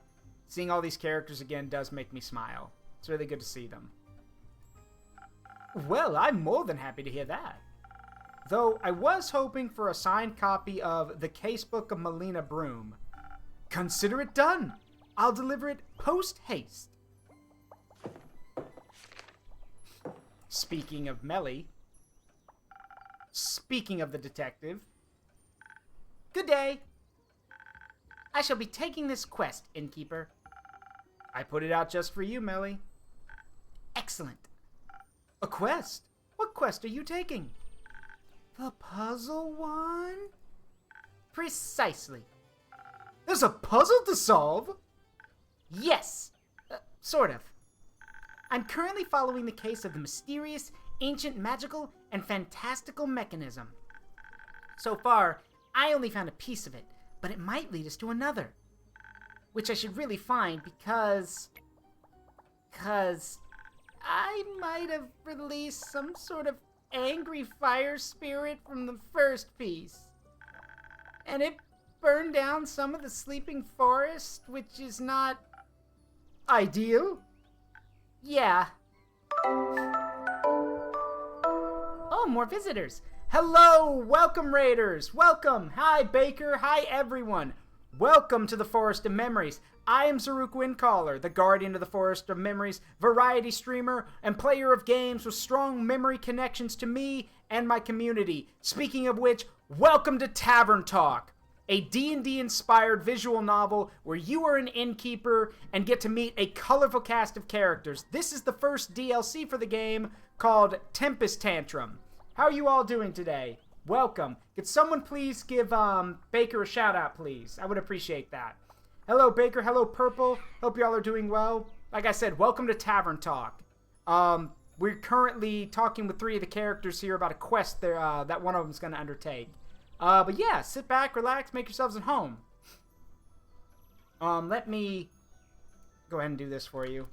these characters again does make me smile. It's really good to see them. Well, I'm more than happy to hear that. Though I was hoping for a signed copy of The Casebook of Melina Broom. Consider it done. I'll deliver it post-haste. Speaking of Melly. Speaking of the detective. Good day. I shall be taking this quest, innkeeper. I put it out just for you, Melly. Excellent. A quest? What quest are you taking? The puzzle one? Precisely. There's a puzzle to solve? Yes. Sort of. I'm currently following the case of the mysterious, ancient, magical, and fantastical mechanism. So far, I only found a piece of it, but it might lead us to another. Which I should really find because I might have released some sort of angry fire spirit from the first piece. And it burned down some of the sleeping forest, which is not ideal. Yeah. Oh, more visitors. Hello, welcome raiders. Welcome. Hi, Baker. Hi, everyone. Welcome to the Forest of Memories. I am Zaruk Windcaller, the guardian of the Forest of Memories, variety streamer, and player of games with strong memory connections to me and my community. Speaking of which, welcome to Tavern Talk, a D&D inspired visual novel where you are an innkeeper and get to meet a colorful cast of characters. This is the first DLC for the game called Tempest Tantrum. How are you all doing today? Welcome. Could someone please give Baker a shout out, please? I would appreciate that. Hello, Baker. Hello, Purple. Hope y'all are doing well. Like I said, welcome to Tavern Talk. We're currently talking with 3 of the characters here about a quest that one of them's going to undertake. But yeah, sit back, relax, make yourselves at home. Let me go ahead and do this for you.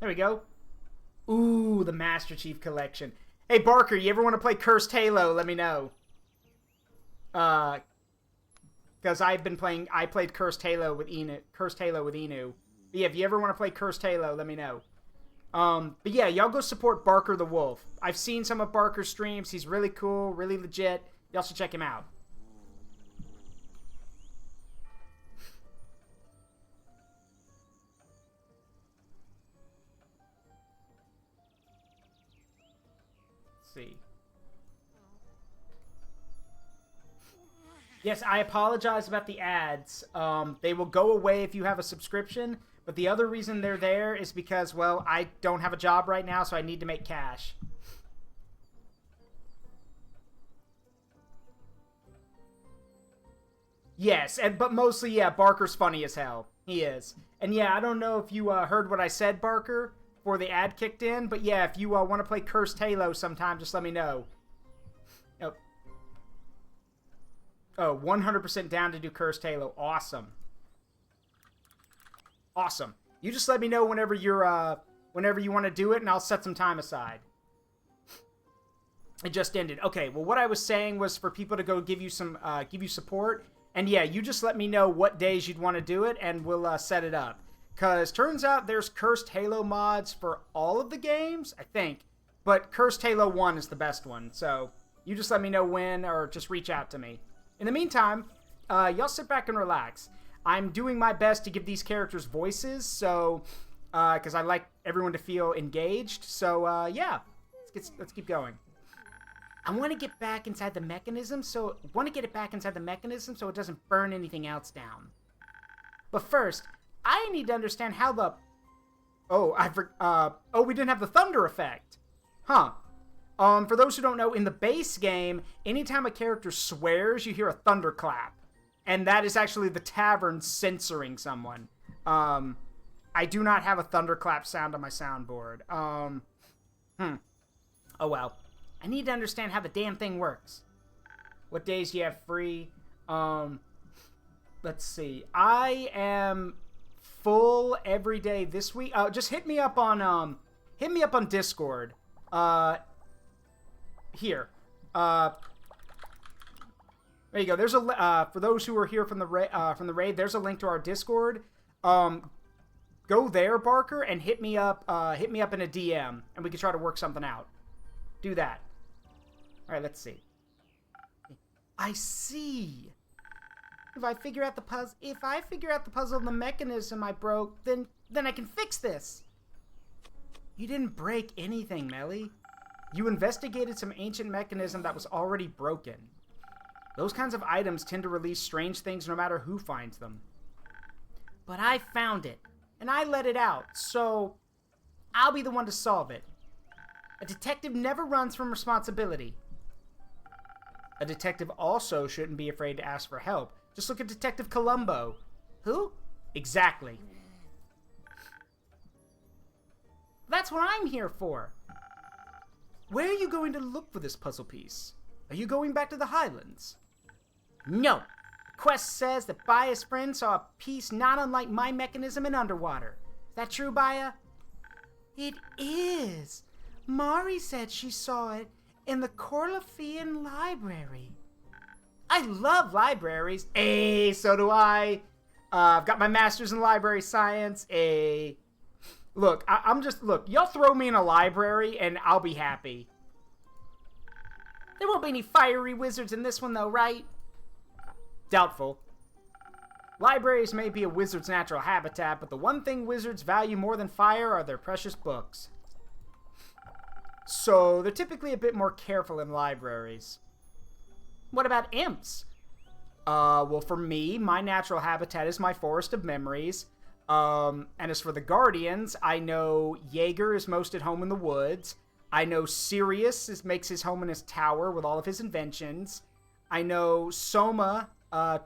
There we go. Ooh, the Master Chief Collection. Hey, Barker, you ever want to play Cursed Halo? Let me know. Because I played Cursed Halo with Enu. But yeah, if you ever want to play Cursed Halo, let me know. But yeah, y'all go support Barker the Wolf. I've seen some of Barker's streams. He's really cool, really legit. Y'all should check him out. See. Yes, I apologize about the ads. They will go away if you have a subscription, but the other reason they're there is because, well, I don't have a job right now, so I need to make cash. Yes, but mostly, yeah, Barker's funny as hell. He is. And yeah, I don't know if you heard what I said, Barker, before the ad kicked in. But yeah, if you want to play Cursed Halo sometime, just let me know. Oh, 100% down to do Cursed Halo. Awesome. Awesome. You just let me know whenever whenever you want to do it, and I'll set some time aside. It just ended. Okay, well, what I was saying was for people to go give you support. And yeah, you just let me know what days you'd want to do it, and we'll set it up. Because turns out there's Cursed Halo mods for all of the games, I think. But Cursed Halo 1 is the best one. So you just let me know when, or just reach out to me. In the meantime, y'all sit back and relax. I'm doing my best to give these characters voices, so because I like everyone to feel engaged. So yeah, let's keep going. I want to get back inside the mechanism, so it doesn't burn anything else down. But first, I need to understand how the... we didn't have the thunder effect. Huh. For those who don't know, in the base game, anytime a character swears, you hear a thunderclap. And that is actually the tavern censoring someone. I do not have a thunderclap sound on my soundboard. Oh well. I need to understand how the damn thing works. What days do you have free? Let's see. I am full every day this week. Just hit me up on Discord. Here. There you go. There's a for those who are here from the raid. There's a link to our Discord. Go there, Barker, and hit me up in a DM, and we can try to work something out. Do that. All right, let's see. I see. If I figure out the puzzle and the mechanism I broke, then I can fix this. You didn't break anything, Melly. You investigated some ancient mechanism that was already broken. Those kinds of items tend to release strange things no matter who finds them. But I found it, and I let it out, so I'll be the one to solve it. A detective never runs from responsibility. A detective also shouldn't be afraid to ask for help. Just look at Detective Columbo. Who? Exactly. That's what I'm here for. Where are you going to look for this puzzle piece? Are you going back to the Highlands? No. The quest says that Baya's friend saw a piece not unlike my mechanism in underwater. Is that true, Baya? It is. Mari said she saw it in the Corlefian library. I love libraries. So do I. I've got my master's in library science. Look, look, y'all throw me in a library and I'll be happy. There won't be any fiery wizards in this one though, right? Doubtful. Libraries may be a wizard's natural habitat, but the one thing wizards value more than fire are their precious books. So, they're typically a bit more careful in libraries. What about imps? Well, for me, my natural habitat is my forest of memories. And as for the guardians, I know Jaeger is most at home in the woods. I know Sirius makes his home in his tower with all of his inventions. I know Soma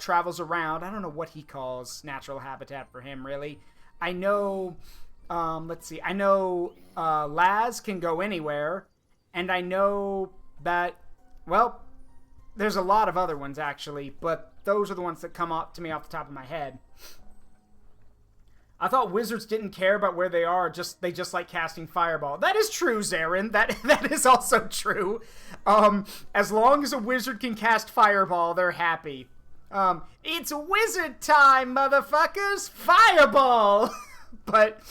travels around. I don't know what he calls natural habitat for him, really. I know... let's see. I know Laz can go anywhere, and I know that, well, there's a lot of other ones, actually, but those are the ones that come up to me off the top of my head. I thought wizards didn't care about where they are, they just like casting fireball. That is true, Zarin. That is also true. As long as a wizard can cast fireball, they're happy. It's wizard time, motherfuckers! Fireball! But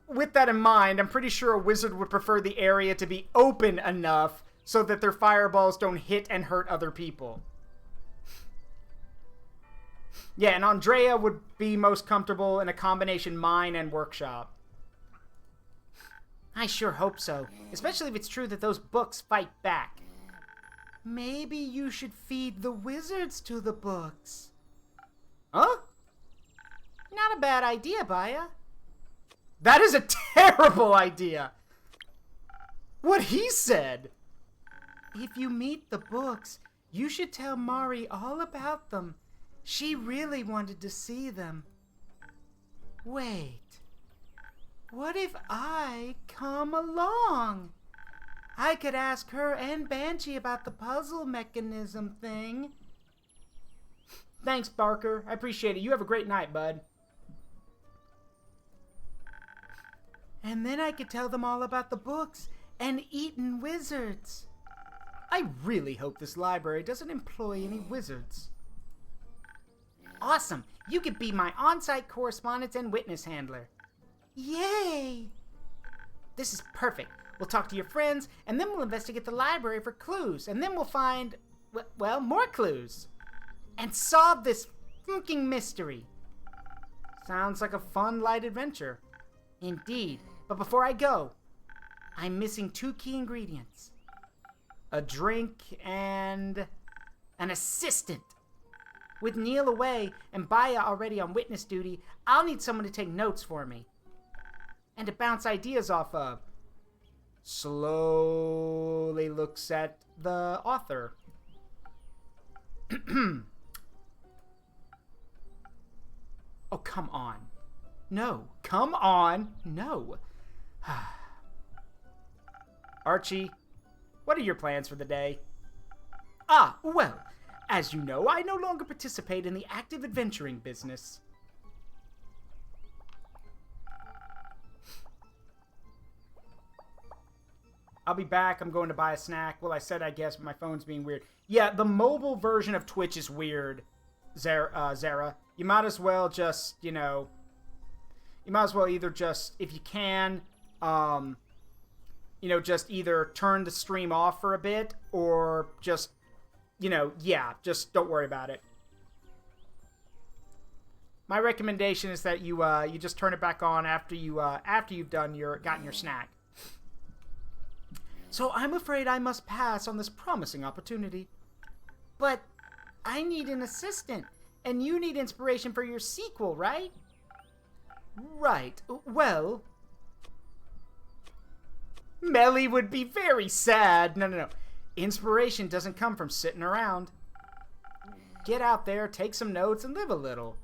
with that in mind, I'm pretty sure a wizard would prefer the area to be open enough so that their fireballs don't hit and hurt other people. Yeah, and Andrea would be most comfortable in a combination mine and workshop. I sure hope so, especially if it's true that those books fight back. Maybe you should feed the wizards to the books. Huh? Not a bad idea, Baya. That is a terrible idea. What he said. If you meet the books, you should tell Mari all about them. She really wanted to see them. Wait. What if I come along? I could ask her and Banshee about the puzzle mechanism thing. Thanks, Barker. I appreciate it. You have a great night, bud. And then I could tell them all about the books and eaten wizards. I really hope this library doesn't employ any wizards. Awesome. You could be my on-site correspondent and witness handler. Yay! This is perfect. We'll talk to your friends, and then we'll investigate the library for clues, and then we'll find, well, more clues. And solve this fucking mystery. Sounds like a fun, light adventure. Indeed. But before I go, I'm missing 2 key ingredients. A drink and an assistant. With Neil away and Baya already on witness duty, I'll need someone to take notes for me. And to bounce ideas off of. Slowly looks at the author. Oh, come on. No. Come on. No. Archie, what are your plans for the day? Ah, well, as you know, I no longer participate in the active adventuring business. I'll be back. I'm going to buy a snack. Well, I said I guess, but my phone's being weird. Yeah, the mobile version of Twitch is weird, Zara. You might as well just, you know... You might as well either just, if you can, you know, just either turn the stream off for a bit, or just, you know, yeah, just don't worry about it. My recommendation is that you you just turn it back on after you've gotten your snack. So I'm afraid I must pass on this promising opportunity. But I need an assistant, and you need inspiration for your sequel, right? Right. Well, Melly would be very sad. No. Inspiration doesn't come from sitting around. Get out there, take some notes, and live a little.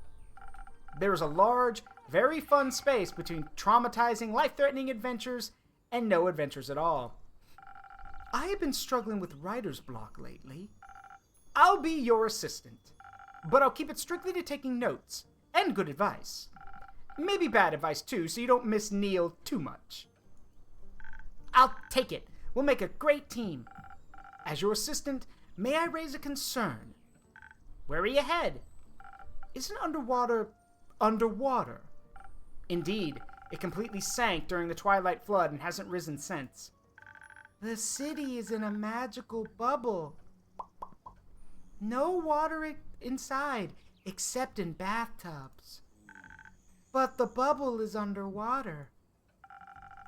There's a large, very fun space between traumatizing, life-threatening adventures and no adventures at all. I have been struggling with writer's block lately. I'll be your assistant, but I'll keep it strictly to taking notes and good advice. Maybe bad advice too, so you don't miss Neil too much. I'll take it. We'll make a great team. As your assistant, may I raise a concern? Where are you head? Isn't underwater underwater? Indeed, it completely sank during the Twilight Flood and hasn't risen since. The city is in a magical bubble. No water inside, except in bathtubs. But the bubble is underwater.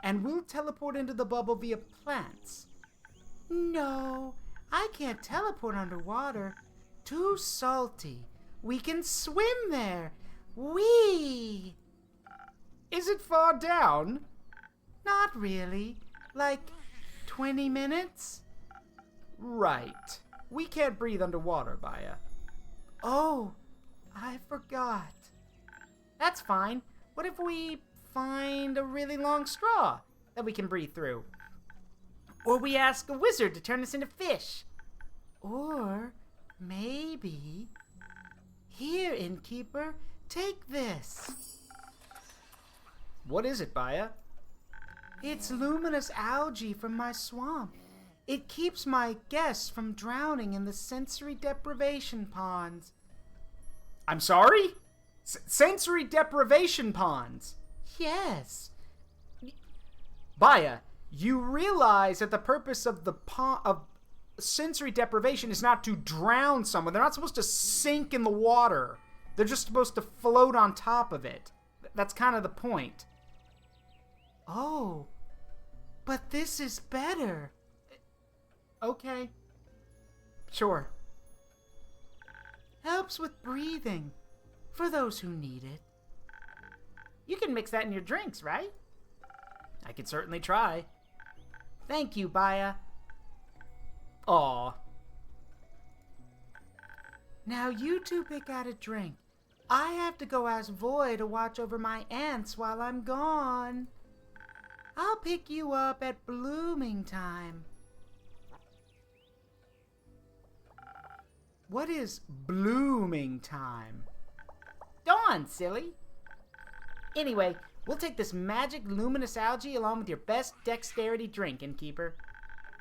And we'll teleport into the bubble via plants. No, I can't teleport underwater. Too salty. We can swim there. Whee! Is it far down? Not really. Like 20 minutes? Right. We can't breathe underwater, Baya. Oh, I forgot. That's fine. What if we find a really long straw that we can breathe through? Or we ask a wizard to turn us into fish? Or maybe... Here, innkeeper, take this. What is it, Baya? It's luminous algae from my swamp. It keeps my guests from drowning in the sensory deprivation ponds. I'm sorry? Sensory deprivation ponds? Yes. Baya, you realize that the purpose of sensory deprivation is not to drown someone. They're not supposed to sink in the water. They're just supposed to float on top of it. That's kind of the point. Oh, but this is better. Okay. Sure. Helps with breathing, for those who need it. You can mix that in your drinks, right? I could certainly try. Thank you, Baya. Aw. Now you two pick out a drink. I have to go ask Void to watch over my ants while I'm gone. I'll pick you up at blooming time. What is blooming time? Dawn, silly. Anyway, we'll take this magic luminous algae along with your best dexterity drink, Innkeeper.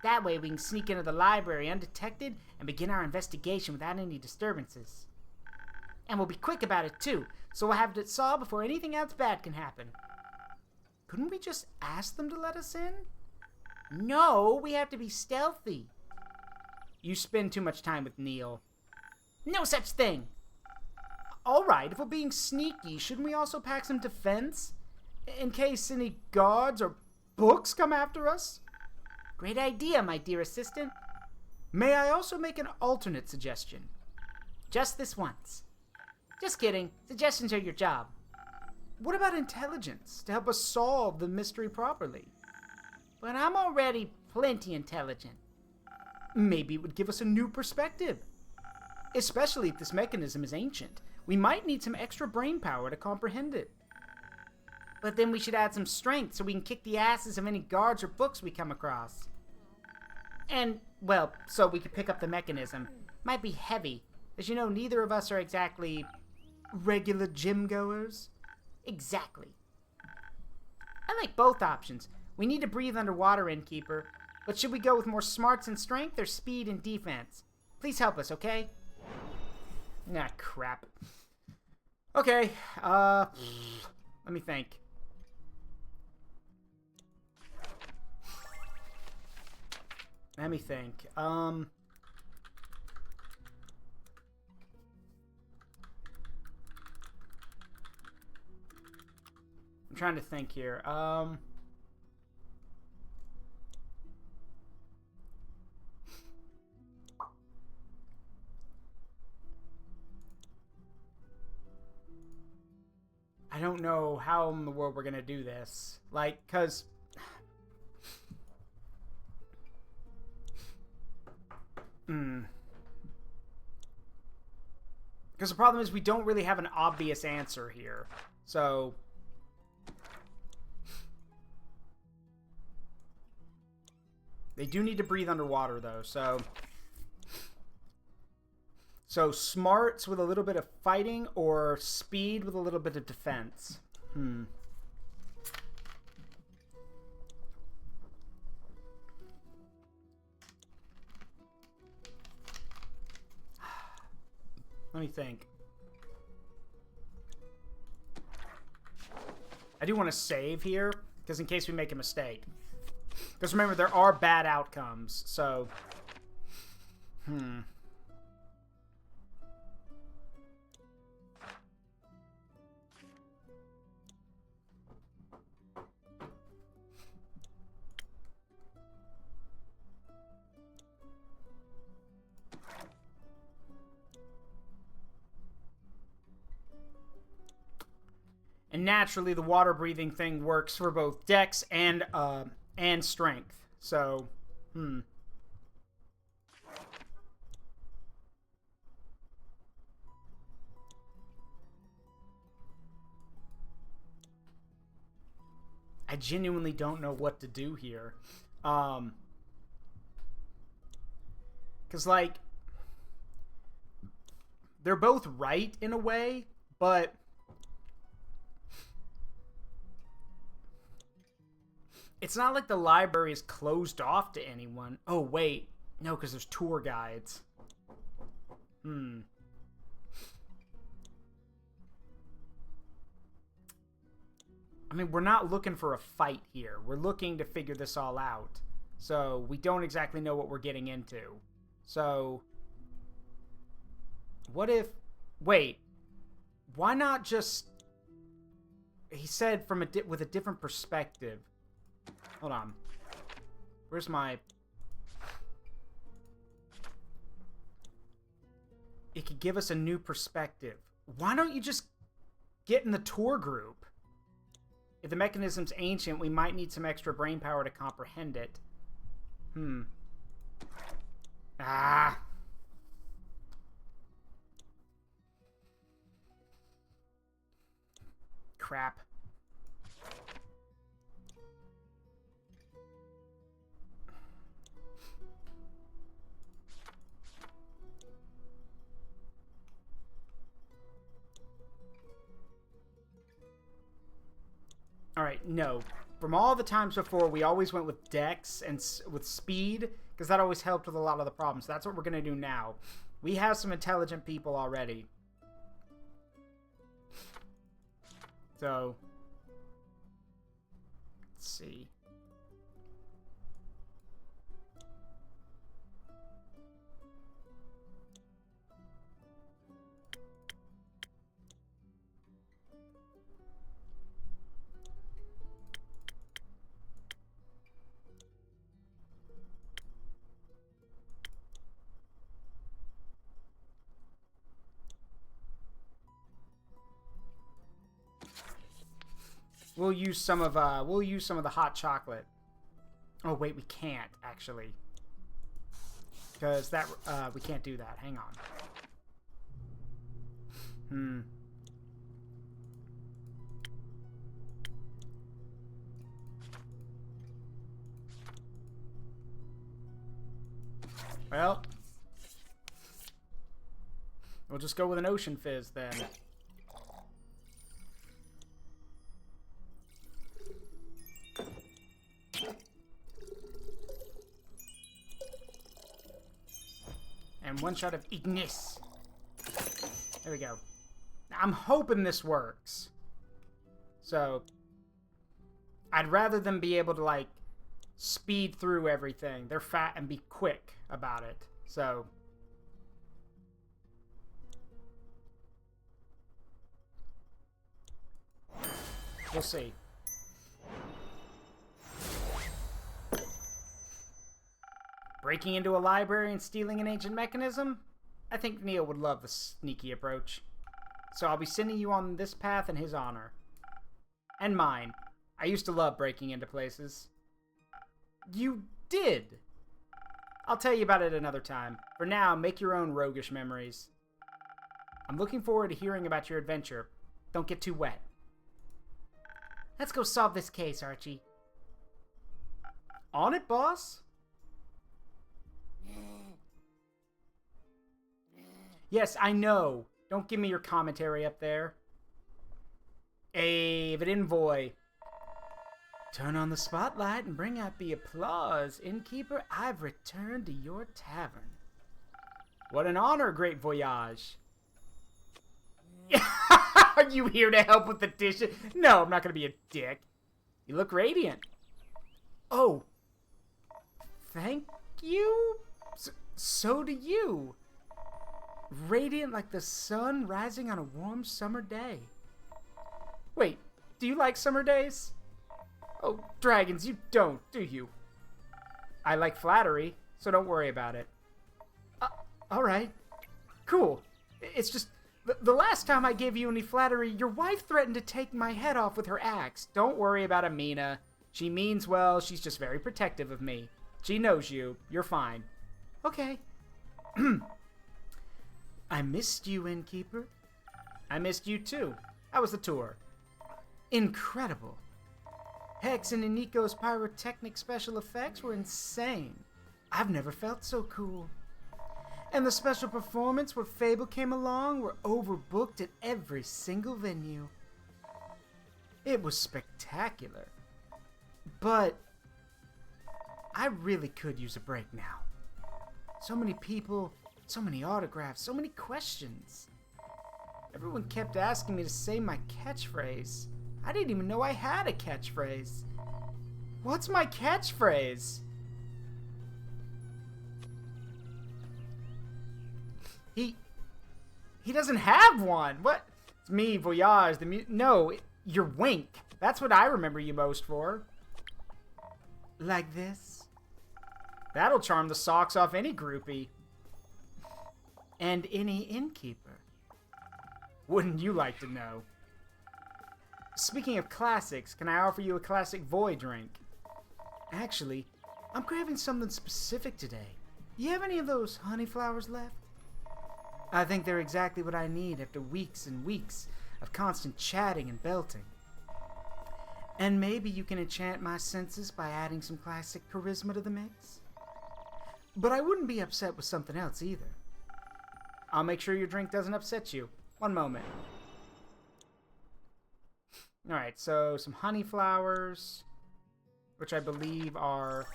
That way we can sneak into the library undetected and begin our investigation without any disturbances. And we'll be quick about it too, so we'll have it solved before anything else bad can happen. Couldn't we just ask them to let us in? No, we have to be stealthy. You spend too much time with Neil. No such thing. Alright, if we're being sneaky, shouldn't we also pack some defense? In case any guards or books come after us? Great idea, my dear assistant. May I also make an alternate suggestion? Just this once. Just kidding. Suggestions are your job. What about intelligence to help us solve the mystery properly? But I'm already plenty intelligent. Maybe it would give us a new perspective. Especially if this mechanism is ancient. We might need some extra brain power to comprehend it. But then we should add some strength so we can kick the asses of any guards or books we come across. And, well, so we could pick up the mechanism. Might be heavy. As you know, neither of us are exactly regular gym goers. Exactly. I like both options. We need to breathe underwater, Innkeeper. But should we go with more smarts and strength or speed and defense? Please help us, okay? Nah, crap. Okay, let me think. I'm trying to think here. I don't know how in the world we're gonna do this. Like, cause because the problem is we don't really have an obvious answer here. So they do need to breathe underwater though, so smarts with a little bit of fighting or speed with a little bit of defense. Let me think. I do want to save here, because in case we make a mistake. Because remember, there are bad outcomes, so... And naturally, the water breathing thing works for both dex and strength. So, I genuinely don't know what to do here. 'Cause like, they're both right in a way, but it's not like the library is closed off to anyone. Oh, wait. No, because there's tour guides. I mean, we're not looking for a fight here. We're looking to figure this all out. So, we don't exactly know what we're getting into. So, what if... Wait. Why not just... He said from with a different perspective. Hold on. Where's my... It could give us a new perspective. Why don't you just get in the tour group? If the mechanism's ancient, we might need some extra brain power to comprehend it. crap. Alright, no. From all the times before, we always went with dex and with speed, because that always helped with a lot of the problems. That's what we're going to do now. We have some intelligent people already. So, let's see. We'll use some of the hot chocolate. Oh wait, we can't actually, because that we can't do that. Hang on. Well, we'll just go with an ocean fizz then. And one shot of Ignis. There we go. Now, I'm hoping this works. So, I'd rather them be able to, like, speed through everything. They're fat and be quick about it. So, we'll see. Breaking into a library and stealing an ancient mechanism? I think Neil would love the sneaky approach. So I'll be sending you on this path in his honor. And mine. I used to love breaking into places. You did! I'll tell you about it another time. For now, make your own roguish memories. I'm looking forward to hearing about your adventure. Don't get too wet. Let's go solve this case, Archie. On it, boss? Yes, I know. Don't give me your commentary up there. Ave it envoy. Turn on the spotlight and bring out the applause. Innkeeper, I've returned to your tavern. What an honor, great voyage. Are you here to help with the dishes? No, I'm not going to be a dick. You look radiant. Oh. Thank you? So do you. Radiant like the sun rising on a warm summer day. Wait, do you like summer days? Oh, dragons, you don't, do you? I like flattery, so don't worry about it. Alright. Cool. It's just, the last time I gave you any flattery, your wife threatened to take my head off with her axe. Don't worry about Amina. She means well, she's just very protective of me. She knows you. You're fine. Okay. I missed you, Innkeeper. I missed you too. How was the tour? Incredible. Hex and Iniko's pyrotechnic special effects were insane. I've never felt so cool. And the special performance where Fable came along were overbooked at every single venue. It was spectacular. But I really could use a break now. So many people, so many autographs, so many questions. Everyone kept asking me to say my catchphrase. I didn't even know I had a catchphrase. What's my catchphrase? He doesn't have one. What? It's me, Voyage, no, you're Wink. That's what I remember you most for. Like this? That'll charm the socks off any groupie. And any innkeeper. Wouldn't you like to know? Speaking of classics, can I offer you a classic Void drink? Actually, I'm craving something specific today. You have any of those honey flowers left? I think they're exactly what I need after weeks and weeks of constant chatting and belting. And maybe you can enchant my senses by adding some classic charisma to the mix. But I wouldn't be upset with something else either. I'll make sure your drink doesn't upset you. One moment. Alright, so some honey flowers, which I believe are...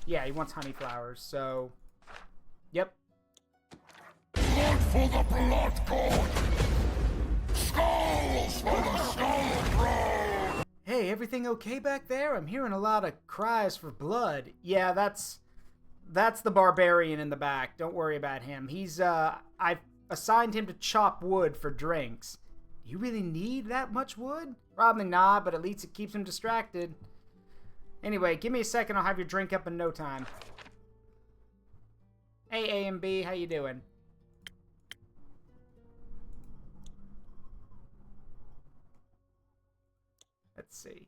Yeah, he wants honey flowers, so... Yep. Blood for the blood god! Skulls for the skull throne! Hey, everything okay back there? I'm hearing a lot of cries for blood. Yeah, that's the barbarian in the back. Don't worry about him. He's, I've assigned him to chop wood for drinks. You really need that much wood? Probably not, but at least it keeps him distracted. Anyway, give me a second. I'll have your drink up in no time. Hey, A and B, how you doing? Let's see.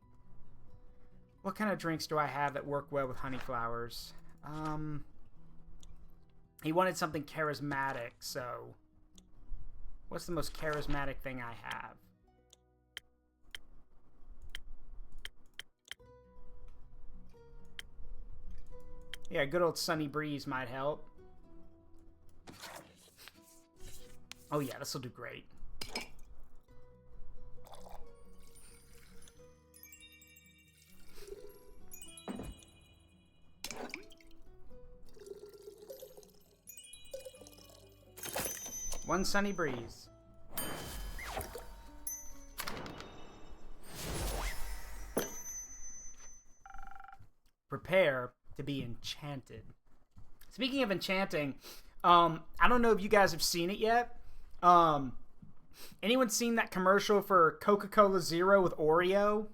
What kind of drinks do I have that work well with honey flowers? He wanted something charismatic, so... What's the most charismatic thing I have? Yeah, good old Sunny Breeze might help. Oh yeah, this'll do great. One Sunny Breeze. Prepare to be enchanted. Speaking of enchanting, I don't know if you guys have seen it yet. Anyone seen that commercial for Coca-Cola Zero with Oreo?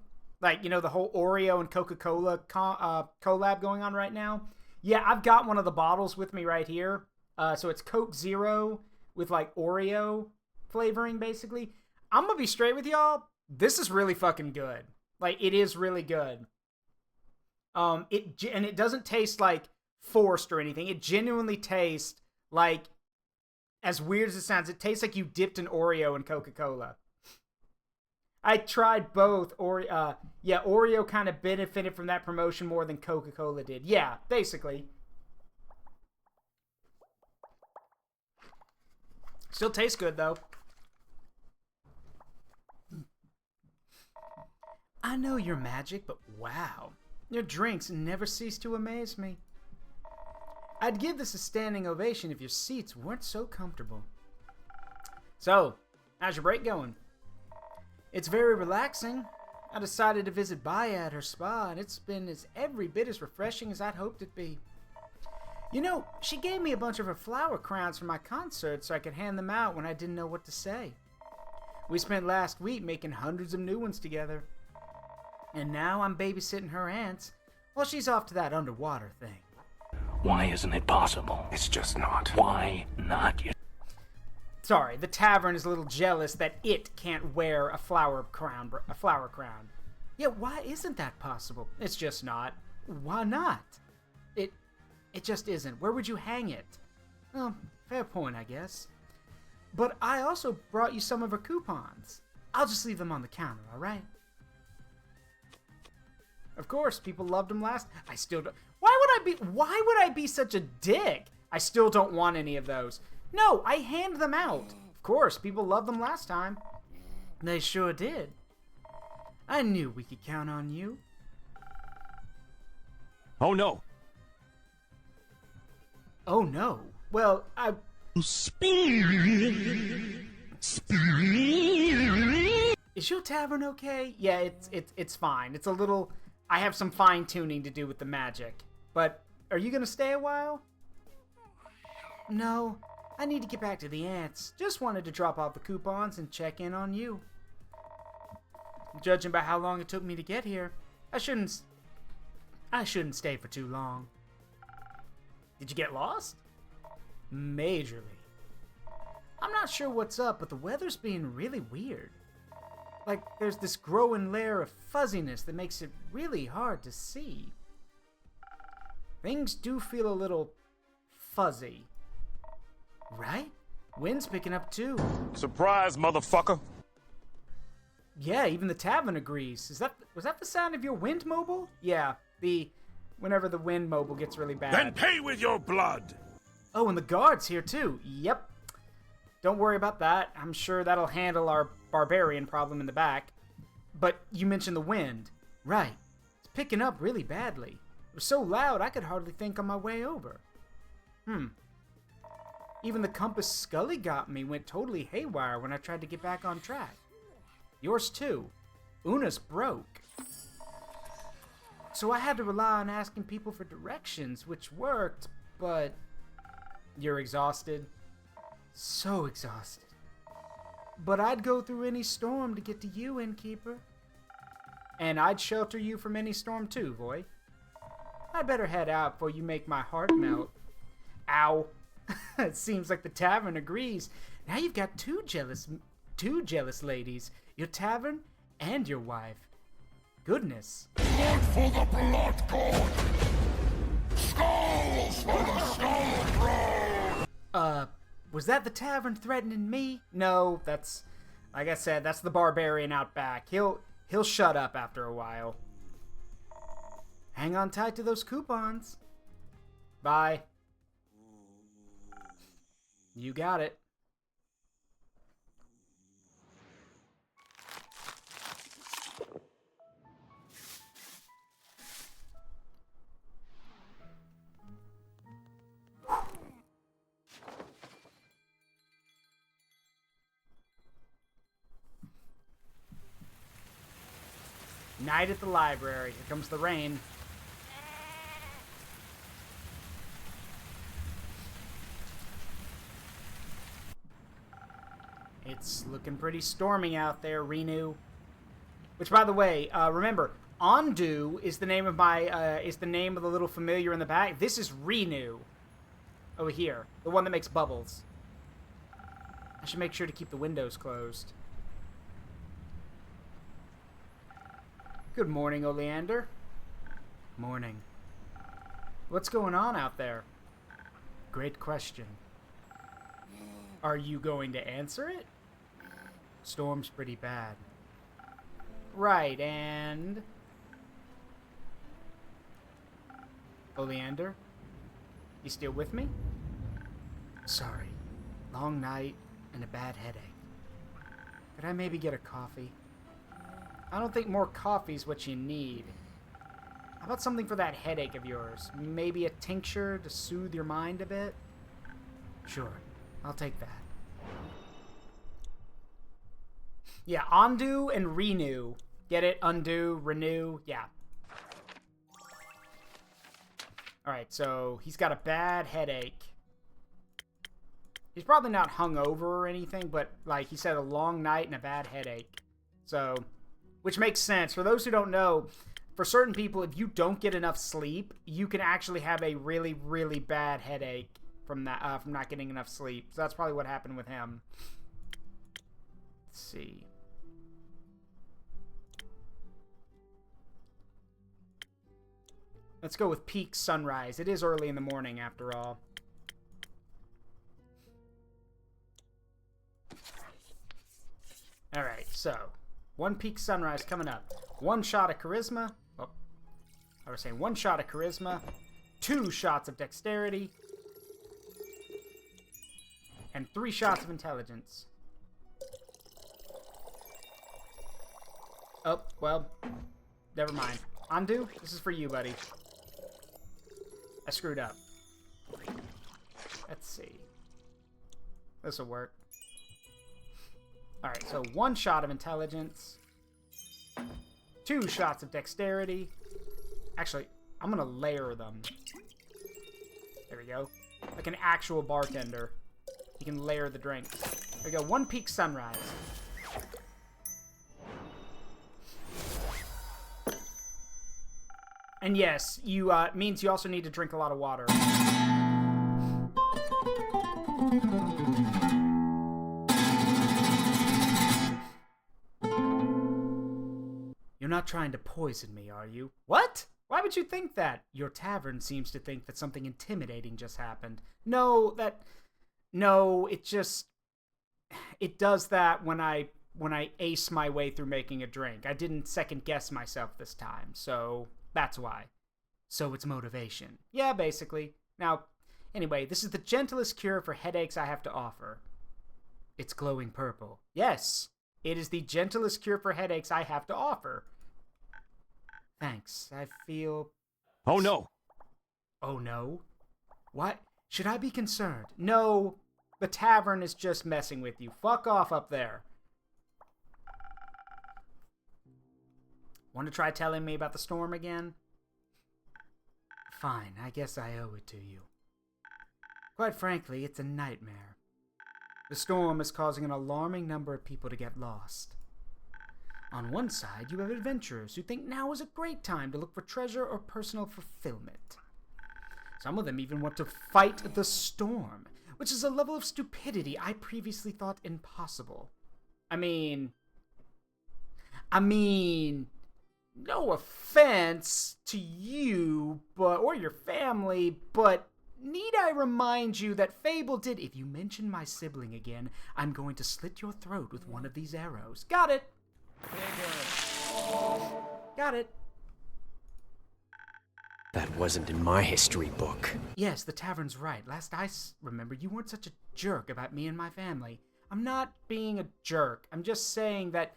Like, you know, the whole Oreo and Coca-Cola collab going on right now? Yeah, I've got one of the bottles with me right here. So it's Coke Zero with, like, Oreo flavoring, basically. I'm gonna be straight with y'all. This is really fucking good. Like, it is really good. And it doesn't taste, like, forced or anything. It genuinely tastes like, as weird as it sounds, it tastes like you dipped an Oreo in Coca-Cola. I tried both. Oreo kind of benefited from that promotion more than Coca-Cola did. Yeah, basically. Still tastes good, though. I know you're magic, but wow. Your drinks never cease to amaze me. I'd give this a standing ovation if your seats weren't so comfortable. So, how's your break going? It's very relaxing. I decided to visit Baya at her spa, and it's been every bit as refreshing as I'd hoped it'd be. You know, she gave me a bunch of her flower crowns for my concert so I could hand them out when I didn't know what to say. We spent last week making hundreds of new ones together. And now I'm babysitting her aunts while she's off to that underwater thing. Why isn't it possible? It's just not. Why not? Sorry, the tavern is a little jealous that it can't wear a flower crown. Yeah, why isn't that possible? It's just not. Why not? It just isn't. Where would you hang it? Well, fair point, I guess. But I also brought you some of her coupons. I'll just leave them on the counter, all right? Of course, people loved them last. I still don't. Why would I be such a dick? I still don't want any of those. No, I hand them out. Of course, people loved them last time. They sure did. I knew we could count on you. Oh no. Oh no. Well, Is your tavern okay? Yeah, it's fine. It's a little... I have some fine-tuning to do with the magic. But, are you gonna stay a while? No, I need to get back to the ants. Just wanted to drop off the coupons and check in on you. Judging by how long it took me to get here, I shouldn't stay for too long. Did you get lost? Majorly. I'm not sure what's up, but the weather's being really weird. Like, there's this growing layer of fuzziness that makes it really hard to see. Things do feel a little fuzzy. Right? Wind's picking up too. Surprise, motherfucker! Yeah, even the tavern agrees. Was that the sound of your wind mobile? Yeah, whenever the wind mobile gets really bad. Then pay with your blood! Oh, and the guard's here too. Yep. Don't worry about that. I'm sure that'll handle our barbarian problem in the back. But you mentioned the wind. Right. It's picking up really badly. It was so loud I could hardly think on my way over. Even the compass Scully got me went totally haywire when I tried to get back on track. Yours too. Una's broke. So I had to rely on asking people for directions, which worked, but... You're exhausted? So exhausted. But I'd go through any storm to get to you, Innkeeper. And I'd shelter you from any storm too, boy. I'd better head out before you make my heart melt. Ow. It seems like the tavern agrees. Now you've got two jealous ladies. Your tavern and your wife. Goodness. Blood for the blood god! Skulls for the skull throne! Was that the tavern threatening me? No, that's, like I said, that's the barbarian out back. He'll shut up after a while. Hang on tight to those coupons. Bye. You got it. Night at the library. Here comes the rain. It's looking pretty stormy out there, Renu. Which, by the way, remember, Ondu is the name of the little familiar in the back. This is Renu. Over here. The one that makes bubbles. I should make sure to keep the windows closed. Good morning, Oleander. Morning. What's going on out there? Great question. Are you going to answer it? Storm's pretty bad. Right, and... Oleander? You still with me? Sorry. Long night and a bad headache. Could I maybe get a coffee? I don't think more coffee's what you need. How about something for that headache of yours? Maybe a tincture to soothe your mind a bit? Sure, I'll take that. Yeah, Ondu and Renew. Get it? Undo, renew, yeah. Alright, so he's got a bad headache. He's probably not hungover or anything, but like he said, a long night and a bad headache. So... which makes sense. For those who don't know, for certain people, if you don't get enough sleep, you can actually have a really, really bad headache from that from not getting enough sleep. So that's probably what happened with him. Let's see. Let's go with peak sunrise. It is early in the morning, after all. All right, so... one peak sunrise coming up. One shot of charisma. Oh, I was saying 1 shot of charisma. 2 shots of dexterity. And 3 shots of intelligence. Oh, well. Never mind. Ondu, this is for you, buddy. I screwed up. Let's see. This'll work. Alright, so 1 shot of intelligence. 2 shots of dexterity. Actually, I'm gonna layer them. There we go. Like an actual bartender. You can layer the drinks. There we go, 1 peak sunrise. And yes, you means you also need to drink a lot of water. You're not trying to poison me, are you? What? Why would you think that? Your tavern seems to think that something intimidating just happened. No, it does that when I when I ace my way through making a drink. I didn't second guess myself this time, so that's why. So it's motivation. Yeah, basically. Now, anyway, this is the gentlest cure for headaches I have to offer. It's glowing purple. Yes, it is the gentlest cure for headaches I have to offer. Thanks. I feel... Oh no! Oh no? What? Should I be concerned? No, the tavern is just messing with you. Fuck off up there. Want to try telling me about the storm again? Fine, I guess I owe it to you. Quite frankly, it's a nightmare. The storm is causing an alarming number of people to get lost. On one side, you have adventurers who think now is a great time to look for treasure or personal fulfillment. Some of them even want to fight the storm, which is a level of stupidity I previously thought impossible. I mean, no offense to you, or your family, but need I remind you that Fable did, if you mention my sibling again, I'm going to slit your throat with one of these arrows. Got it. Got it. That wasn't in my history book. Yes, the tavern's right. Last I remember, you weren't such a jerk about me and my family. I'm not being a jerk. I'm just saying that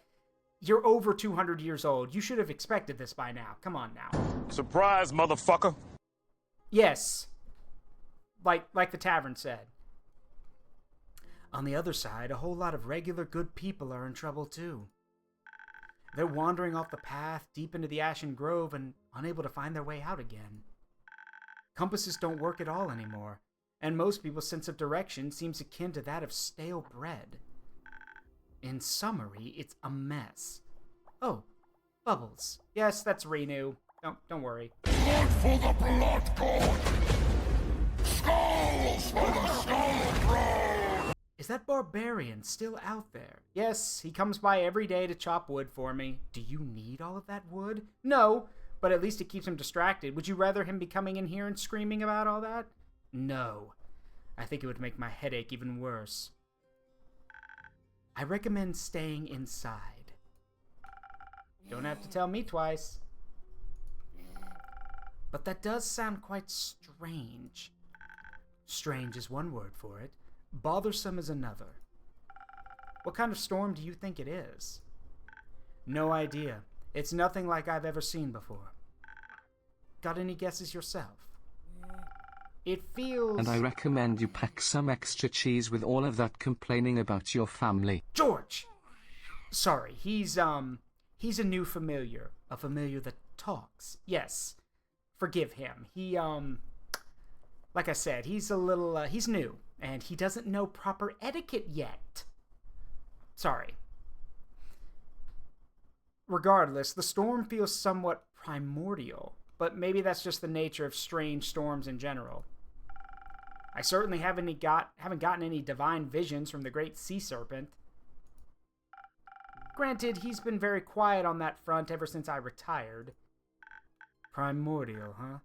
you're over 200 years old. You should have expected this by now. Come on now. Surprise, motherfucker. Yes. Like the tavern said. On the other side, a whole lot of regular good people are in trouble too. They're wandering off the path deep into the Ashen Grove and unable to find their way out again. Compasses don't work at all anymore, and most people's sense of direction seems akin to that of stale bread. In summary, it's a mess. Oh, Bubbles. Yes, that's Renew. Don't worry. Blood for the blood god! Skulls for the skull throne! Is that barbarian still out there? Yes, he comes by every day to chop wood for me. Do you need all of that wood? No, but at least it keeps him distracted. Would you rather him be coming in here and screaming about all that? No. I think it would make my headache even worse. I recommend staying inside. Don't have to tell me twice. But that does sound quite strange. Strange is one word for it. Bothersome is another. What kind of storm do you think it is? No idea. It's nothing like I've ever seen before. Got any guesses yourself? It feels... And I recommend you pack some extra cheese with all of that complaining about your family. George! Sorry, he's a new familiar. A familiar that talks. Yes. Forgive him. He, like I said, he's a little, he's new. And he doesn't know proper etiquette yet. Sorry. Regardless, the storm feels somewhat primordial, but maybe that's just the nature of strange storms in general. I certainly haven't gotten any divine visions from the great sea serpent. Granted, he's been very quiet on that front ever since I retired. Primordial, huh?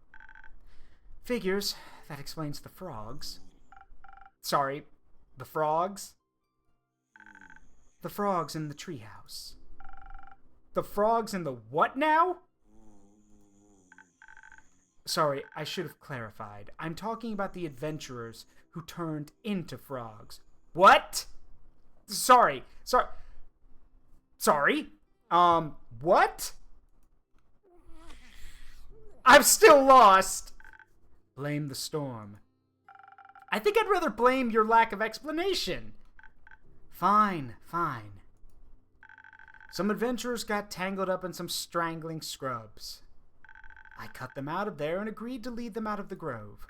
Figures. That explains the frogs. Sorry, the frogs? The frogs in the treehouse. The frogs in the what now? Sorry, I should have clarified. I'm talking about the adventurers who turned into frogs. What? Sorry. What? I'm still lost. Blame the storm. I think I'd rather blame your lack of explanation. Fine. Some adventurers got tangled up in some strangling scrubs. I cut them out of there and agreed to lead them out of the grove.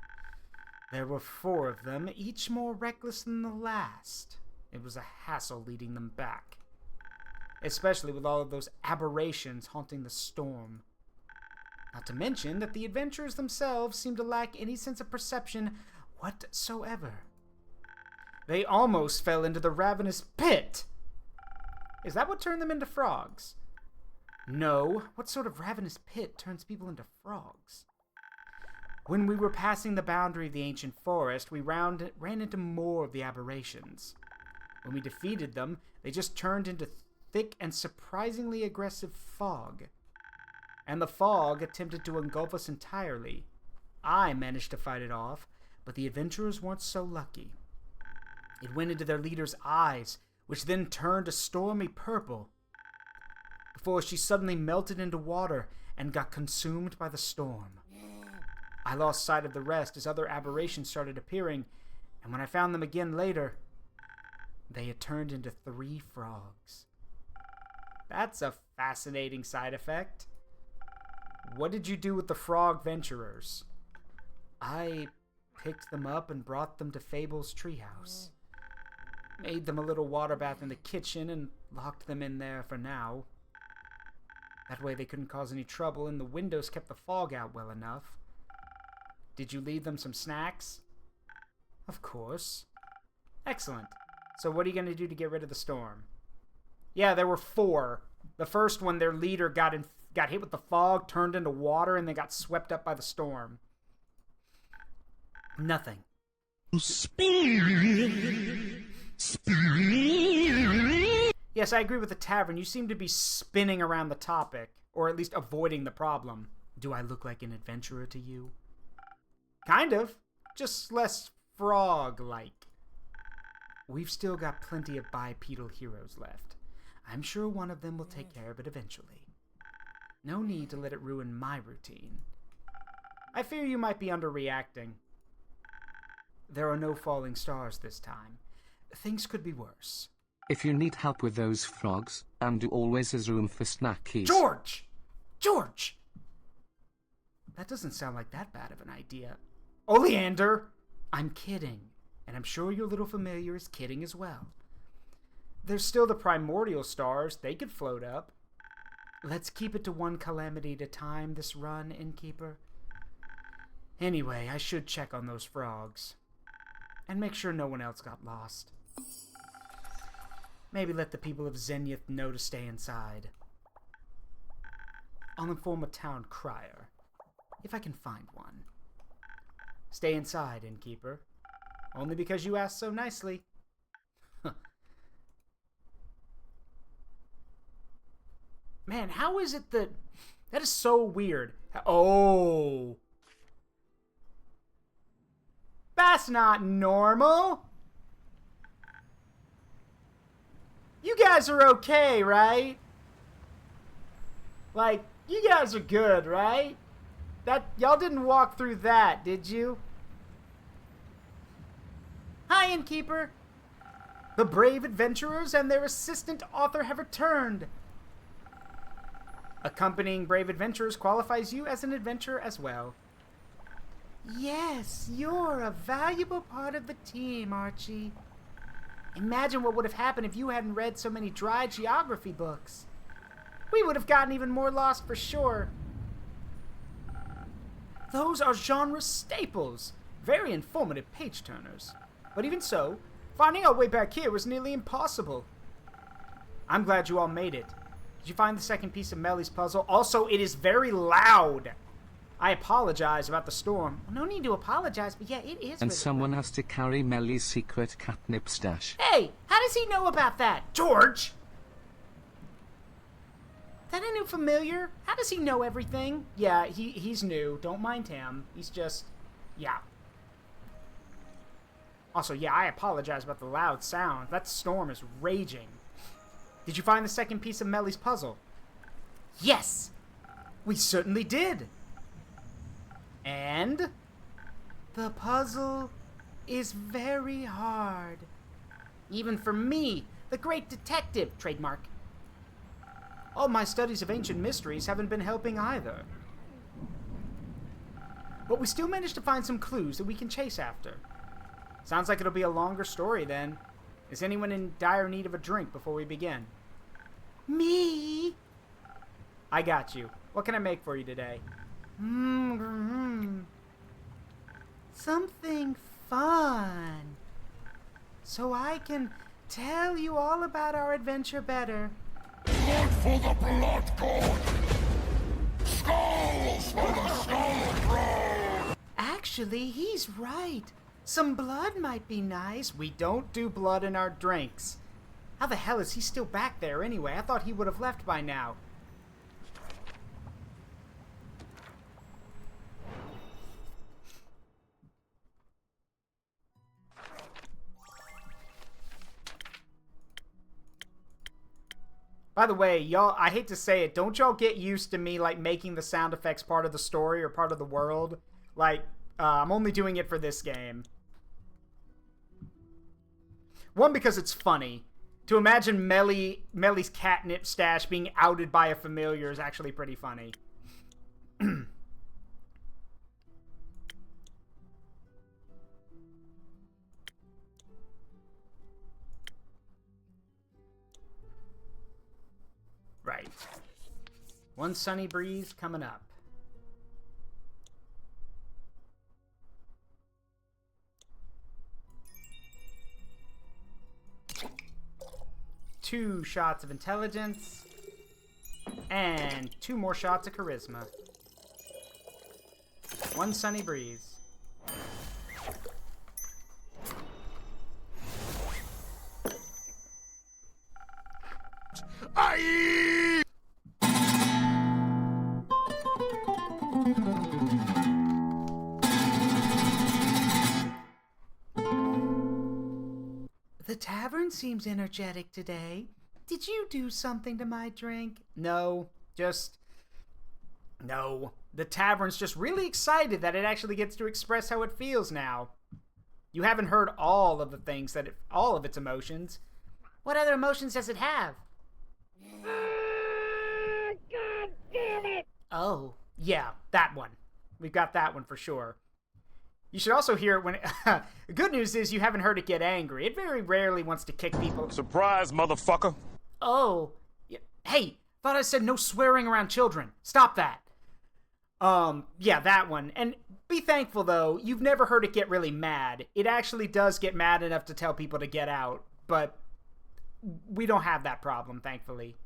There were 4 of them, each more reckless than the last. It was a hassle leading them back, especially with all of those aberrations haunting the storm. Not to mention that the adventurers themselves seemed to lack any sense of perception whatsoever. They almost fell into the ravenous pit. Is that what turned them into frogs? No. What sort of ravenous pit turns people into frogs? When we were passing the boundary of the ancient forest, we ran into more of the aberrations. When we defeated them, they just turned into thick and surprisingly aggressive fog. And the fog attempted to engulf us entirely. I managed to fight it off, but the adventurers weren't so lucky. It went into their leader's eyes, which then turned a stormy purple, before she suddenly melted into water and got consumed by the storm. I lost sight of the rest as other aberrations started appearing, and when I found them again later, they had turned into 3 frogs. That's a fascinating side effect. What did you do with the frog venturers? I picked them up and brought them to Fable's treehouse. Made them a little water bath in the kitchen and locked them in there for now. That way they couldn't cause any trouble and the windows kept the fog out well enough. Did you leave them some snacks? Of course. Excellent. So what are you going to do to get rid of the storm? Yeah, there were 4. The first one, their leader got hit with the fog, turned into water, and then got swept up by the storm. Nothing. Yes, I agree with the tavern. You seem to be spinning around the topic, or at least avoiding the problem. Do I look like an adventurer to you? Kind of. Just less frog-like. We've still got plenty of bipedal heroes left. I'm sure one of them will take care of it eventually. No need to let it ruin my routine. I fear you might be underreacting. There are no falling stars this time. Things could be worse. If you need help with those frogs, and always is room for snackies. George! George! That doesn't sound like that bad of an idea. Oleander! I'm kidding. And I'm sure your little familiar is kidding as well. There's still the primordial stars. They could float up. Let's keep it to one calamity at a time this run, Innkeeper. Anyway, I should check on those frogs. And make sure no one else got lost. Maybe let the people of Zenith know to stay inside. I'll inform a town crier, if I can find one. Stay inside, Innkeeper. Only because you asked so nicely. Man, how is it that... That is so weird. Oh. That's not normal. You guys are okay, right? Like, you guys are good, right? Y'all didn't walk through that, did you? Hi, Innkeeper. The brave adventurers and their assistant author have returned. Accompanying brave adventurers qualifies you as an adventurer as well. Yes, you're a valuable part of the team, Archie. Imagine what would have happened if you hadn't read so many dry geography books. We would have gotten even more lost for sure. Those are genre staples. Very informative page-turners. But even so, finding our way back here was nearly impossible. I'm glad you all made it. Did you find the second piece of Melly's puzzle? Also, it is very loud. I apologize about the storm. No need to apologize, but yeah, it is. And really someone loud. has to carry Melly's secret catnip stash. Hey, how does he know about that? George! That a new familiar? How does he know everything? Yeah, he's new. Don't mind him. He's just... yeah. Also, yeah, I apologize about the loud sound. That storm is raging. Did you find the second piece of Melly's puzzle? Yes! We certainly did! And... the puzzle is very hard. Even for me, the great detective, trademark. All my studies of ancient mysteries haven't been helping either. But we still managed to find some clues that we can chase after. Sounds like it'll be a longer story then. Is anyone in dire need of a drink before we begin? Me? I got you. What can I make for you today? Something fun. So I can tell you all about our adventure better. Blood for the blood god! Skulls for the skull throne! Actually, he's right. Some blood might be nice. We don't do blood in our drinks. How the hell is he still back there anyway? I thought he would have left by now. By the way, y'all, I hate to say it, don't y'all get used to me, like, making the sound effects part of the story or part of the world. Like, I'm only doing it for this game. One, because it's funny. To imagine Melly's catnip stash being outed by a familiar is actually pretty funny. Right. One sunny breeze coming up. Two shots of intelligence. And 2 more shots of charisma. One sunny breeze. Aye! The tavern seems energetic today. Did you do something to my drink? No. The tavern's just really excited that it actually gets to express how it feels now. You haven't heard all of the things all of its emotions. What other emotions does it have? God damn it! Oh, yeah, that one. We've got that one for sure. You should also hear it when... The good news is you haven't heard it get angry. It very rarely wants to kick people. Surprise, motherfucker! Oh. Hey, thought I said no swearing around children. Stop that. Yeah, that one. And be thankful, though, you've never heard it get really mad. It actually does get mad enough to tell people to get out, but we don't have that problem, thankfully.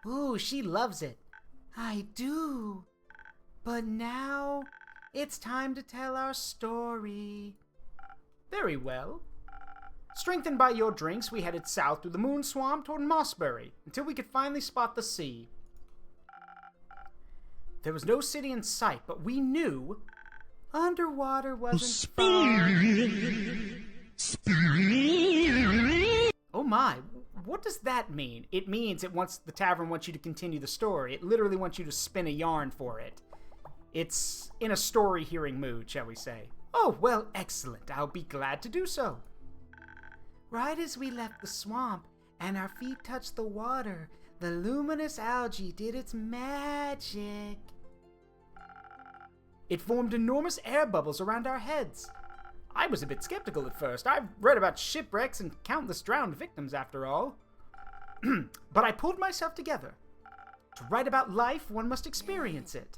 Ooh, she loves it. I do. But now, it's time to tell our story. Very well. Strengthened by your drinks, we headed south through the Moon Swamp toward Mossbury, until we could finally spot the sea. There was no city in sight, but we knew underwater wasn't far. Oh my, what does that mean? It means the tavern wants you to continue the story. It literally wants you to spin a yarn for it. It's in a story-hearing mood, shall we say. Oh, well, excellent. I'll be glad to do so. Right as we left the swamp and our feet touched the water, the luminous algae did its magic. It formed enormous air bubbles around our heads. I was a bit skeptical at first. I've read about shipwrecks and countless drowned victims, after all. But I pulled myself together. To write about life, one must experience it.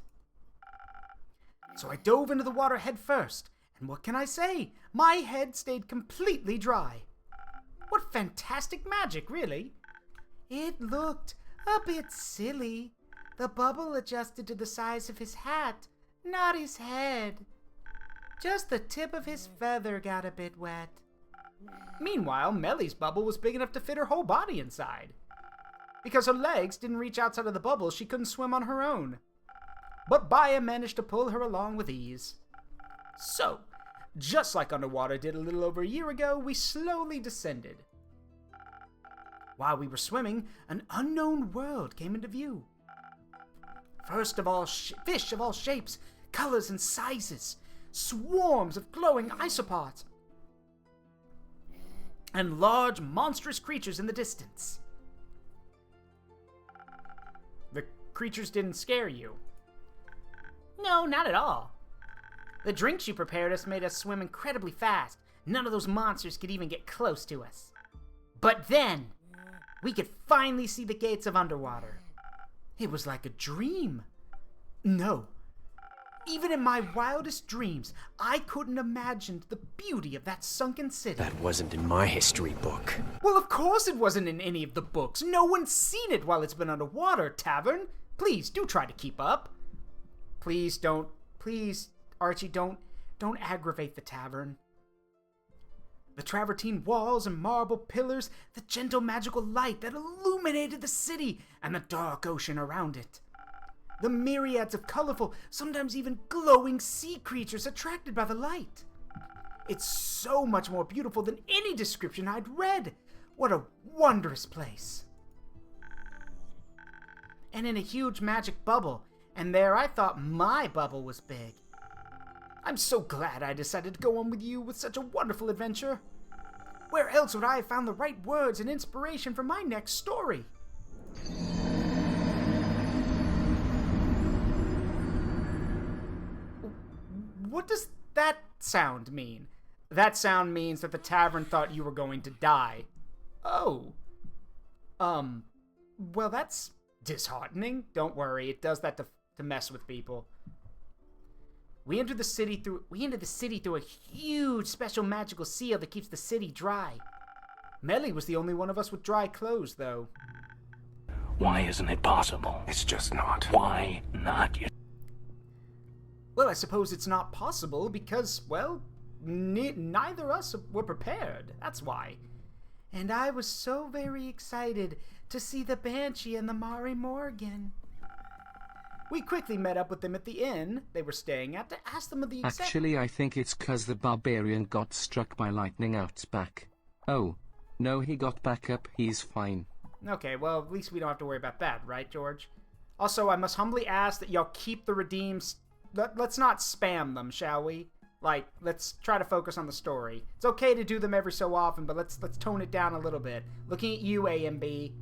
So I dove into the water head first, and what can I say? My head stayed completely dry. What fantastic magic, really. It looked a bit silly. The bubble adjusted to the size of his hat, not his head. Just the tip of his feather got a bit wet. Meanwhile, Melly's bubble was big enough to fit her whole body inside. Because her legs didn't reach outside of the bubble, she couldn't swim on her own. But Baya managed to pull her along with ease. So, just like underwater did a little over a year ago, we slowly descended. While we were swimming, an unknown world came into view. First of all, fish of all shapes, colors, and sizes. Swarms of glowing isopods. And large, monstrous creatures in the distance. The creatures didn't scare you. No, not at all. The drinks you prepared us made us swim incredibly fast. None of those monsters could even get close to us. But then, we could finally see the gates of underwater. It was like a dream. No. Even in my wildest dreams, I couldn't imagine the beauty of that sunken city. That wasn't in my history book. Well, of course it wasn't in any of the books. No one's seen it while it's been underwater, Tavern. Please, do try to keep up. Please don't. Please, Archie, don't. Don't aggravate the tavern. The travertine walls and marble pillars, the gentle magical light that illuminated the city and the dark ocean around it. The myriads of colorful, sometimes even glowing sea creatures attracted by the light. It's so much more beautiful than any description I'd read. What a wondrous place. And in a huge magic bubble, and there I thought my bubble was big. I'm so glad I decided to go on with you with such a wonderful adventure. Where else would I have found the right words and inspiration for my next story? What does that sound mean? That sound means that the tavern thought you were going to die. Oh. Well, that's disheartening. Don't worry, it does that to mess with people. We entered the city through a huge special magical seal that keeps the city dry. Melly was the only one of us with dry clothes, though. Why isn't it possible? It's just not. Why not? Well, I suppose it's not possible because, well, neither of us were prepared. That's why. And I was so very excited to see the Banshee and the Mari Morgan. We quickly met up with them at the inn they were staying at to ask them of the exact... Actually, I think it's 'cause the barbarian got struck by lightning out back. Oh, no, he got back up. He's fine. Okay, well, at least we don't have to worry about that, right, George? Also, I must humbly ask that y'all keep the redeems... Let's not spam them, shall we? Like, let's try to focus on the story. It's okay to do them every so often, but let's tone it down a little bit. Looking at you, A and B.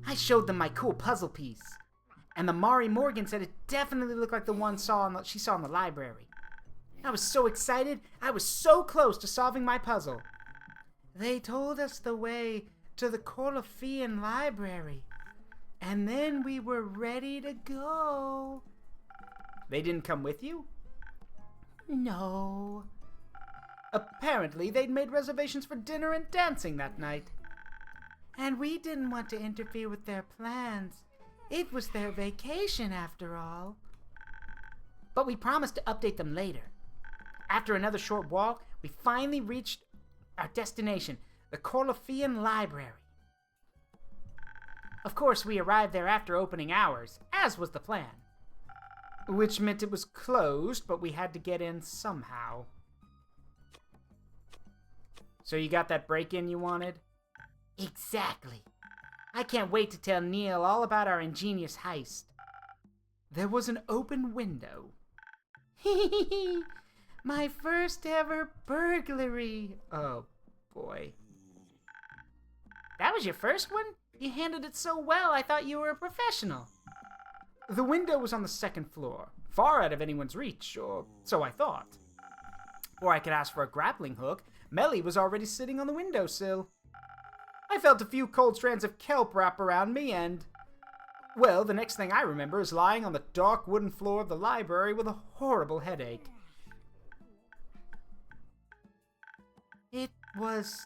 I showed them my cool puzzle piece, and the Mari Morgan said it definitely looked like the one she saw in the library. I was so excited, I was so close to solving my puzzle. They told us the way to the Colophian library, and then we were ready to go. They didn't come with you? No. Apparently, they'd made reservations for dinner and dancing that night. And we didn't want to interfere with their plans. It was their vacation, after all. But we promised to update them later. After another short walk, we finally reached our destination, the Colophian Library. Of course, we arrived there after opening hours, as was the plan. Which meant it was closed, but we had to get in somehow. So you got that break-in you wanted? Exactly. I can't wait to tell Neil all about our ingenious heist. There was an open window. My first ever burglary. Oh, boy. That was your first one? You handled it so well, I thought you were a professional. The window was on the second floor, far out of anyone's reach, or so I thought. Or I could ask for a grappling hook. Melly was already sitting on the windowsill. I felt a few cold strands of kelp wrap around me and... Well, the next thing I remember is lying on the dark wooden floor of the library with a horrible headache. It was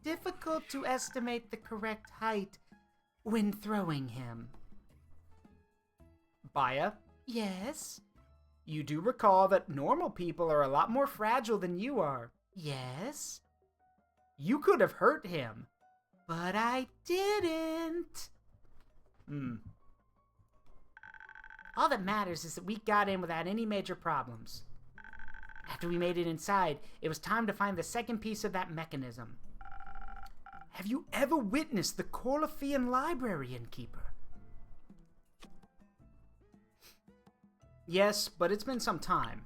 difficult to estimate the correct height when throwing him. Baya? Yes? You do recall that normal people are a lot more fragile than you are. Yes? You could have hurt him. But I didn't. All that matters is that we got in without any major problems. After we made it inside, it was time to find the second piece of that mechanism. Have you ever witnessed the Colophian Library, Innkeeper? Yes, but it's been some time.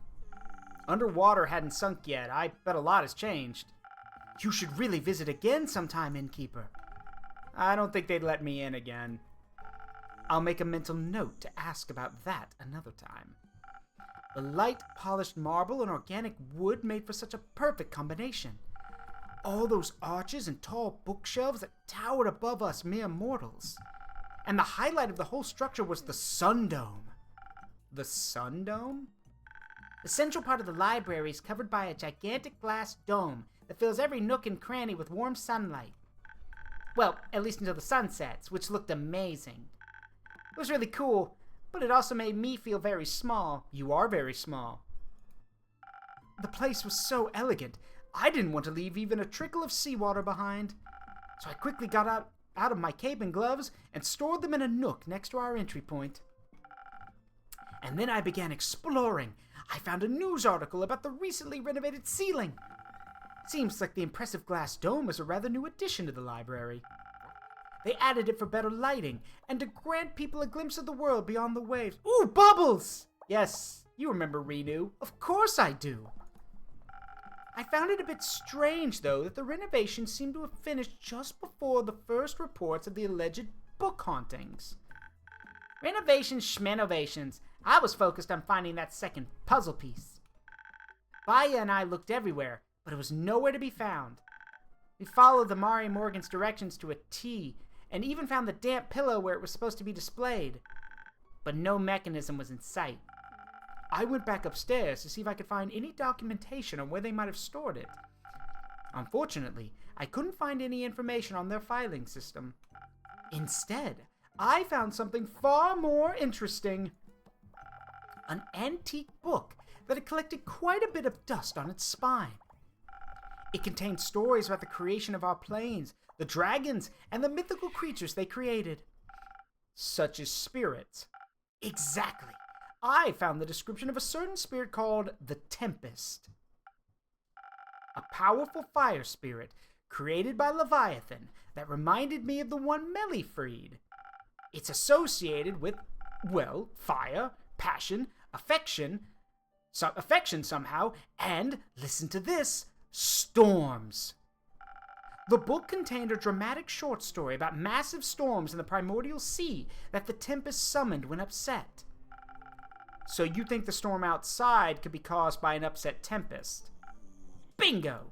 Underwater hadn't sunk yet. I bet a lot has changed. You should really visit again sometime, Innkeeper. I don't think they'd let me in again. I'll make a mental note to ask about that another time. The light, polished marble and organic wood made for such a perfect combination. All those arches and tall bookshelves that towered above us mere mortals. And the highlight of the whole structure was the sun dome. The sun dome? The central part of the library is covered by a gigantic glass dome that fills every nook and cranny with warm sunlight. Well, at least until the sun sets, which looked amazing. It was really cool, but it also made me feel very small. You are very small. The place was so elegant, I didn't want to leave even a trickle of seawater behind. So I quickly got out of my cape and gloves and stored them in a nook next to our entry point. And then I began exploring. I found a news article about the recently renovated ceiling. Seems like the impressive glass dome is a rather new addition to the library. They added it for better lighting and to grant people a glimpse of the world beyond the waves. Ooh, bubbles! Yes, you remember Renew. Of course I do. I found it a bit strange, though, that the renovation seemed to have finished just before the first reports of the alleged book hauntings. Renovations, schmenovations. I was focused on finding that second puzzle piece. Baya and I looked everywhere, but it was nowhere to be found. We followed the Mari Morgan's directions to a T, and even found the damp pillow where it was supposed to be displayed. But no mechanism was in sight. I went back upstairs to see if I could find any documentation on where they might have stored it. Unfortunately, I couldn't find any information on their filing system. Instead, I found something far more interesting. An antique book that had collected quite a bit of dust on its spine. It contained stories about the creation of our planes, the dragons, and the mythical creatures they created. Such as spirits. Exactly. I found the description of a certain spirit called the Tempest. A powerful fire spirit created by Leviathan that reminded me of the one Melly freed. It's associated with, well, fire, passion, affection somehow, and, listen to this, storms. The book contained a dramatic short story about massive storms in the primordial sea that the Tempest summoned when upset. So you think the storm outside could be caused by an upset Tempest? Bingo!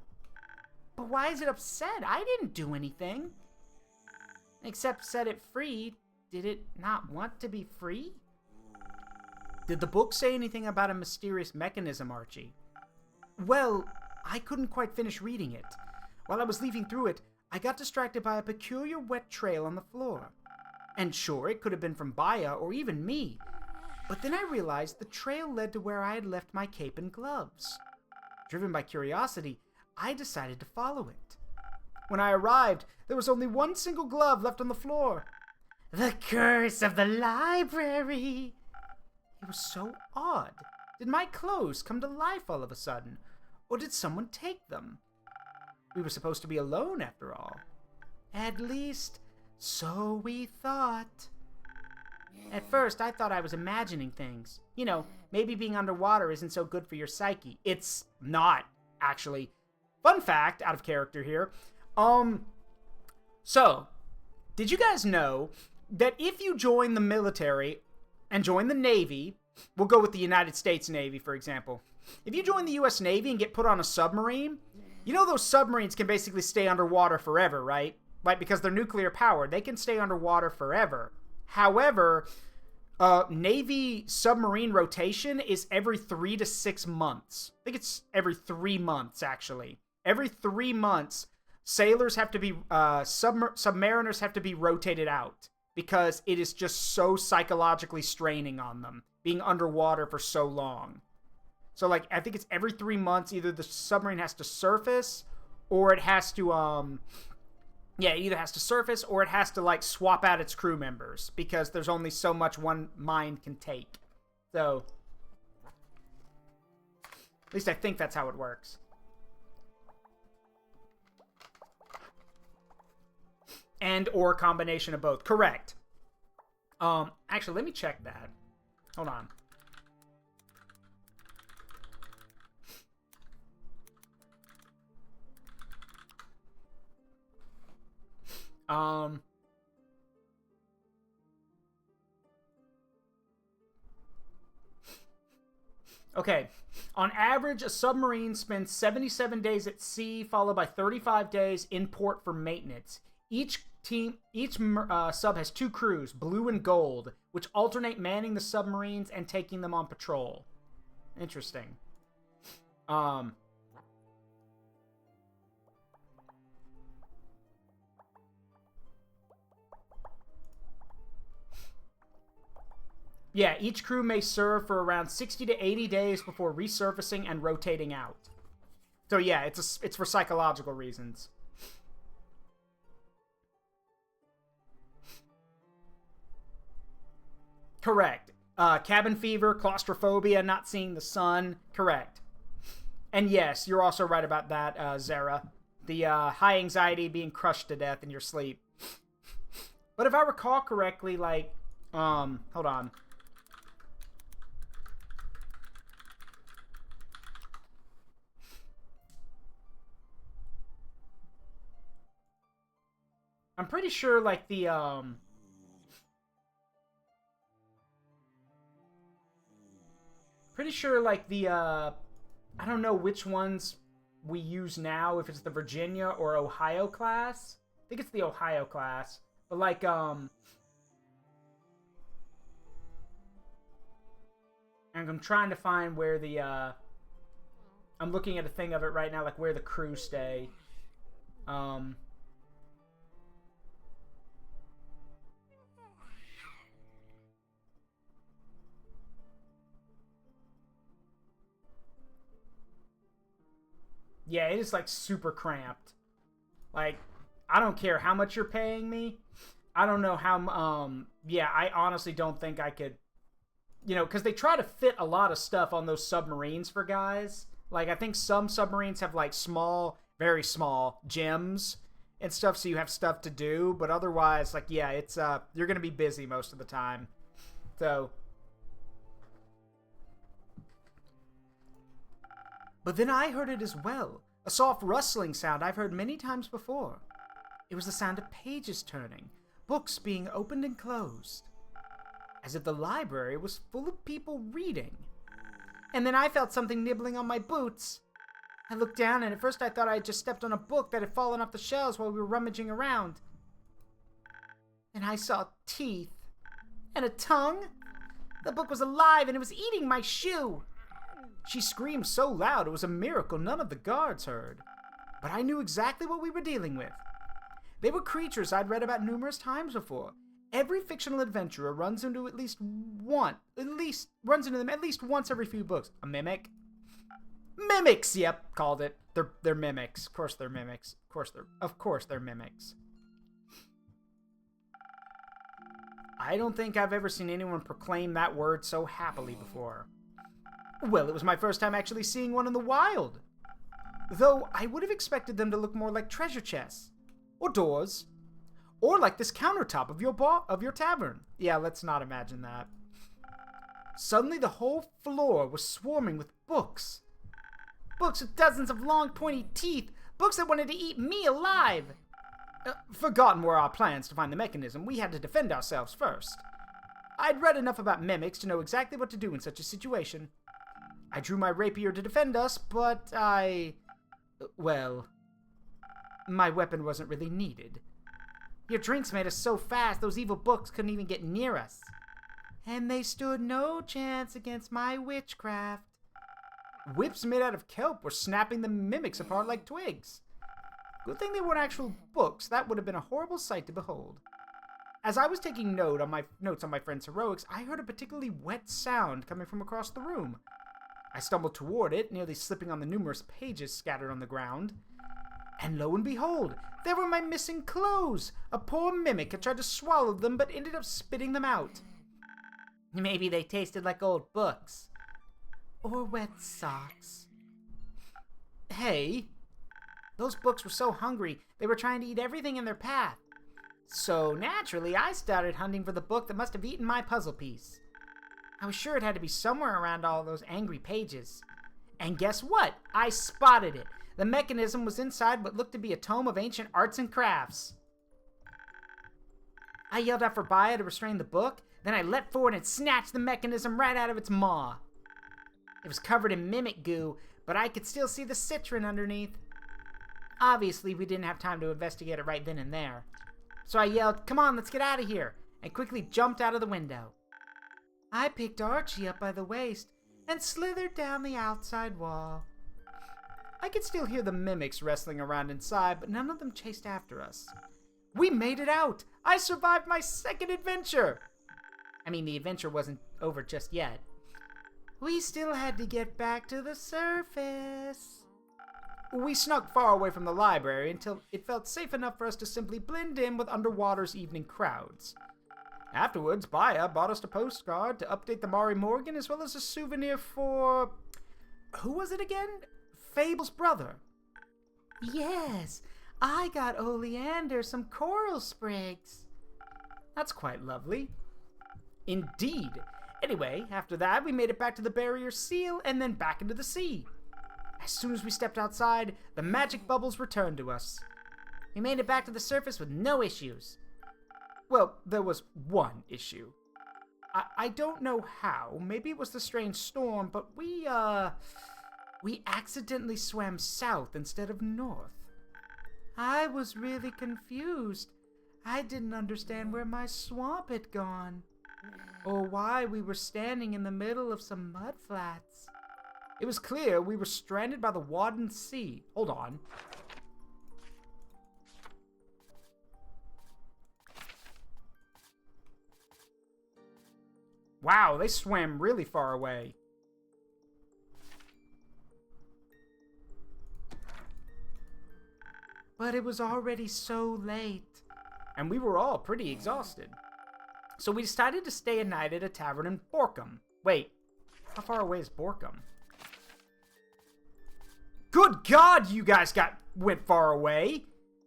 But why is it upset? I didn't do anything. Except set it free. Did it not want to be free? Did the book say anything about a mysterious mechanism, Archie? Well, I couldn't quite finish reading it. While I was leafing through it, I got distracted by a peculiar wet trail on the floor. And sure, it could have been from Baya or even me. But then I realized the trail led to where I had left my cape and gloves. Driven by curiosity, I decided to follow it. When I arrived, there was only one single glove left on the floor. The curse of the library! It was so odd. Did my clothes come to life all of a sudden? Or did someone take them? We were supposed to be alone, after all. At least, so we thought. At first, I thought I was imagining things. You know, maybe being underwater isn't so good for your psyche. It's not, actually. Fun fact, out of character here. So, did you guys know that if you join the military and join the Navy, we'll go with the United States Navy, for example. If you join the U.S. Navy and get put on a submarine, you know those submarines can basically stay underwater forever, right? Like, because they're nuclear powered, they can stay underwater forever. However, Navy submarine rotation is every 3 to 6 months. I think it's every 3 months, actually. Every 3 months, sailors have to be, submariners have to be rotated out because it is just so psychologically straining on them, being underwater for so long. So, like, I think it's every 3 months, either the submarine has to surface or it has to, yeah, it either has to surface or it has to, like, swap out its crew members because there's only so much one mind can take. So, at least I think that's how it works. And or a combination of both. Correct. Actually, let me check that. Hold on. Okay. On average, a submarine spends 77 days at sea, followed by 35 days in port for maintenance. Each sub has 2 crews, blue and gold, which alternate manning the submarines and taking them on patrol. Interesting. Yeah, each crew may serve for around 60 to 80 days before resurfacing and rotating out. So yeah, it's for psychological reasons. Correct. Cabin fever, claustrophobia, not seeing the sun. Correct. And yes, you're also right about that, Zara. The high anxiety, being crushed to death in your sleep. But if I recall correctly, like, hold on. I'm pretty sure, like, I don't know which ones we use now, if it's the Virginia or Ohio class. I think it's the Ohio class. But, like, and I'm trying to find where the, I'm looking at a thing of it right now, like, where the crew stay. Yeah, it is, like, super cramped. Like, I don't care how much you're paying me. I don't know how, yeah, I honestly don't think I could, you know, because they try to fit a lot of stuff on those submarines for guys. Like, I think some submarines have, like, small, very small gyms and stuff, so you have stuff to do. But otherwise, like, yeah, it's, you're going to be busy most of the time. So... But then I heard it as well. A soft rustling sound I've heard many times before. It was the sound of pages turning, books being opened and closed. As if the library was full of people reading. And then I felt something nibbling on my boots. I looked down and at first I thought I had just stepped on a book that had fallen off the shelves while we were rummaging around. And I saw teeth. And a tongue. The book was alive and it was eating my shoe. She screamed so loud it was a miracle none of the guards heard. But I knew exactly what we were dealing with. They were creatures I'd read about numerous times before. Every fictional adventurer runs into them at least once every few books. A mimic? Mimics, yep, called it. They're mimics. Of course they're mimics. Of course they're mimics. I don't think I've ever seen anyone proclaim that word so happily before. Well, it was my first time actually seeing one in the wild. Though I would have expected them to look more like treasure chests. Or doors. Or like this countertop of your tavern. Yeah, let's not imagine that. Suddenly the whole floor was swarming with books. Books with dozens of long pointy teeth. Books that wanted to eat me alive. Forgotten were our plans to find the mechanism. We had to defend ourselves first. I'd read enough about mimics to know exactly what to do in such a situation. I drew my rapier to defend us, but well, my weapon wasn't really needed. Your drinks made us so fast, those evil books couldn't even get near us. And they stood no chance against my witchcraft. Whips made out of kelp were snapping the mimics apart like twigs. Good thing they weren't actual books. That would have been a horrible sight to behold. As I was taking notes on my friend's heroics, I heard a particularly wet sound coming from across the room. I stumbled toward it, nearly slipping on the numerous pages scattered on the ground. And lo and behold, there were my missing clothes! A poor mimic had tried to swallow them, but ended up spitting them out. Maybe they tasted like old books. Or wet socks. Hey, those books were so hungry, they were trying to eat everything in their path. So naturally, I started hunting for the book that must have eaten my puzzle piece. I was sure it had to be somewhere around all those angry pages. And guess what? I spotted it. The mechanism was inside what looked to be a tome of ancient arts and crafts. I yelled out for Baya to restrain the book, then I leapt forward and snatched the mechanism right out of its maw. It was covered in mimic goo, but I could still see the citron underneath. Obviously, we didn't have time to investigate it right then and there. So I yelled, "Come on, let's get out of here," and quickly jumped out of the window. I picked Archie up by the waist and slithered down the outside wall. I could still hear the mimics wrestling around inside, but none of them chased after us. We made it out! I survived my second adventure! I mean, the adventure wasn't over just yet. We still had to get back to the surface. We snuck far away from the library until it felt safe enough for us to simply blend in with underwater's evening crowds. Afterwards, Baya bought us a postcard to update the Mari Morgan as well as a souvenir for... Who was it again? Fable's brother. Yes, I got Oleander some coral sprigs. That's quite lovely. Indeed. Anyway, after that, we made it back to the barrier seal and then back into the sea. As soon as we stepped outside, the magic bubbles returned to us. We made it back to the surface with no issues. Well, there was one issue. I don't know how. Maybe it was the strange storm, but we accidentally swam south instead of north. I was really confused. I didn't understand where my swamp had gone, or why we were standing in the middle of some mud flats. It was clear we were stranded by the Wadden Sea. Hold on. Wow, they swam really far away. But it was already so late, and we were all pretty exhausted. So we decided to stay a night at a tavern in Borkum. Wait, how far away is Borkum? Good God, you guys went far away.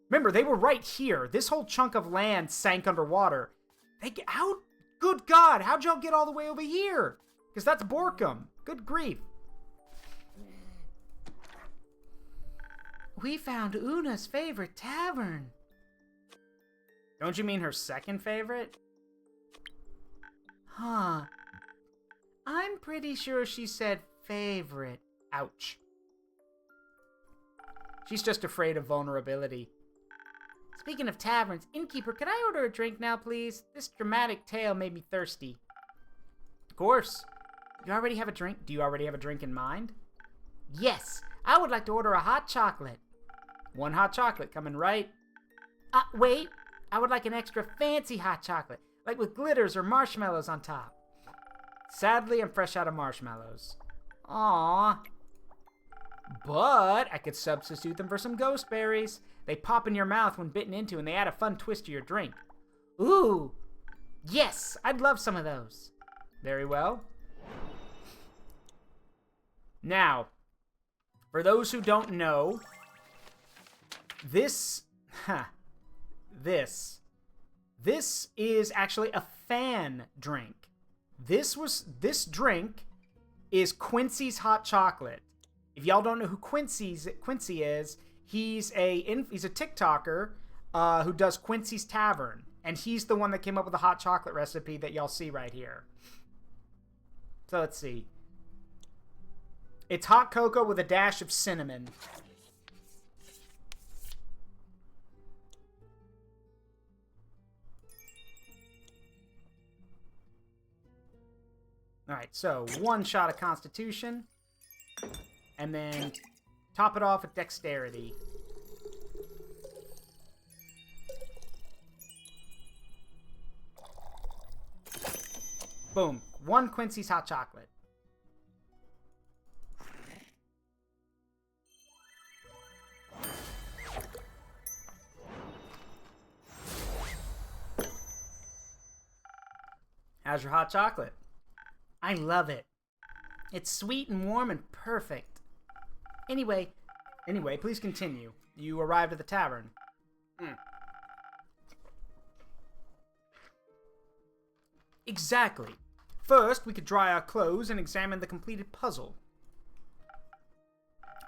Remember, they were right here. This whole chunk of land sank underwater. Good God, how'd y'all get all the way over here? Because that's Borkum. Good grief. We found Una's favorite tavern. Don't you mean her second favorite? Huh. I'm pretty sure she said favorite. Ouch. She's just afraid of vulnerability. Speaking of taverns, innkeeper, could I order a drink now, please? This dramatic tale made me thirsty. Of course. Do you already have a drink in mind? Yes, I would like to order a hot chocolate. One hot chocolate coming right. Wait, I would like an extra fancy hot chocolate, like with glitters or marshmallows on top. Sadly, I'm fresh out of marshmallows. Aww. But I could substitute them for some ghost berries. They pop in your mouth when bitten into, and they add a fun twist to your drink. Ooh, yes, I'd love some of those. Very well. Now, for those who don't know, this is actually a fan drink. This drink is Quincy's hot chocolate. If y'all don't know who Quincy is, he's a TikToker who does Quincy's Tavern, and he's the one that came up with the hot chocolate recipe that y'all see right here. So let's see. It's hot cocoa with a dash of cinnamon. Alright, so 1 shot of Constitution. And then top it off with Dexterity. Boom. 1 Quincy's hot chocolate. How's your hot chocolate? I love it. It's sweet and warm and perfect. Anyway, please continue. You arrived at the tavern. Exactly. First, we could dry our clothes and examine the completed puzzle.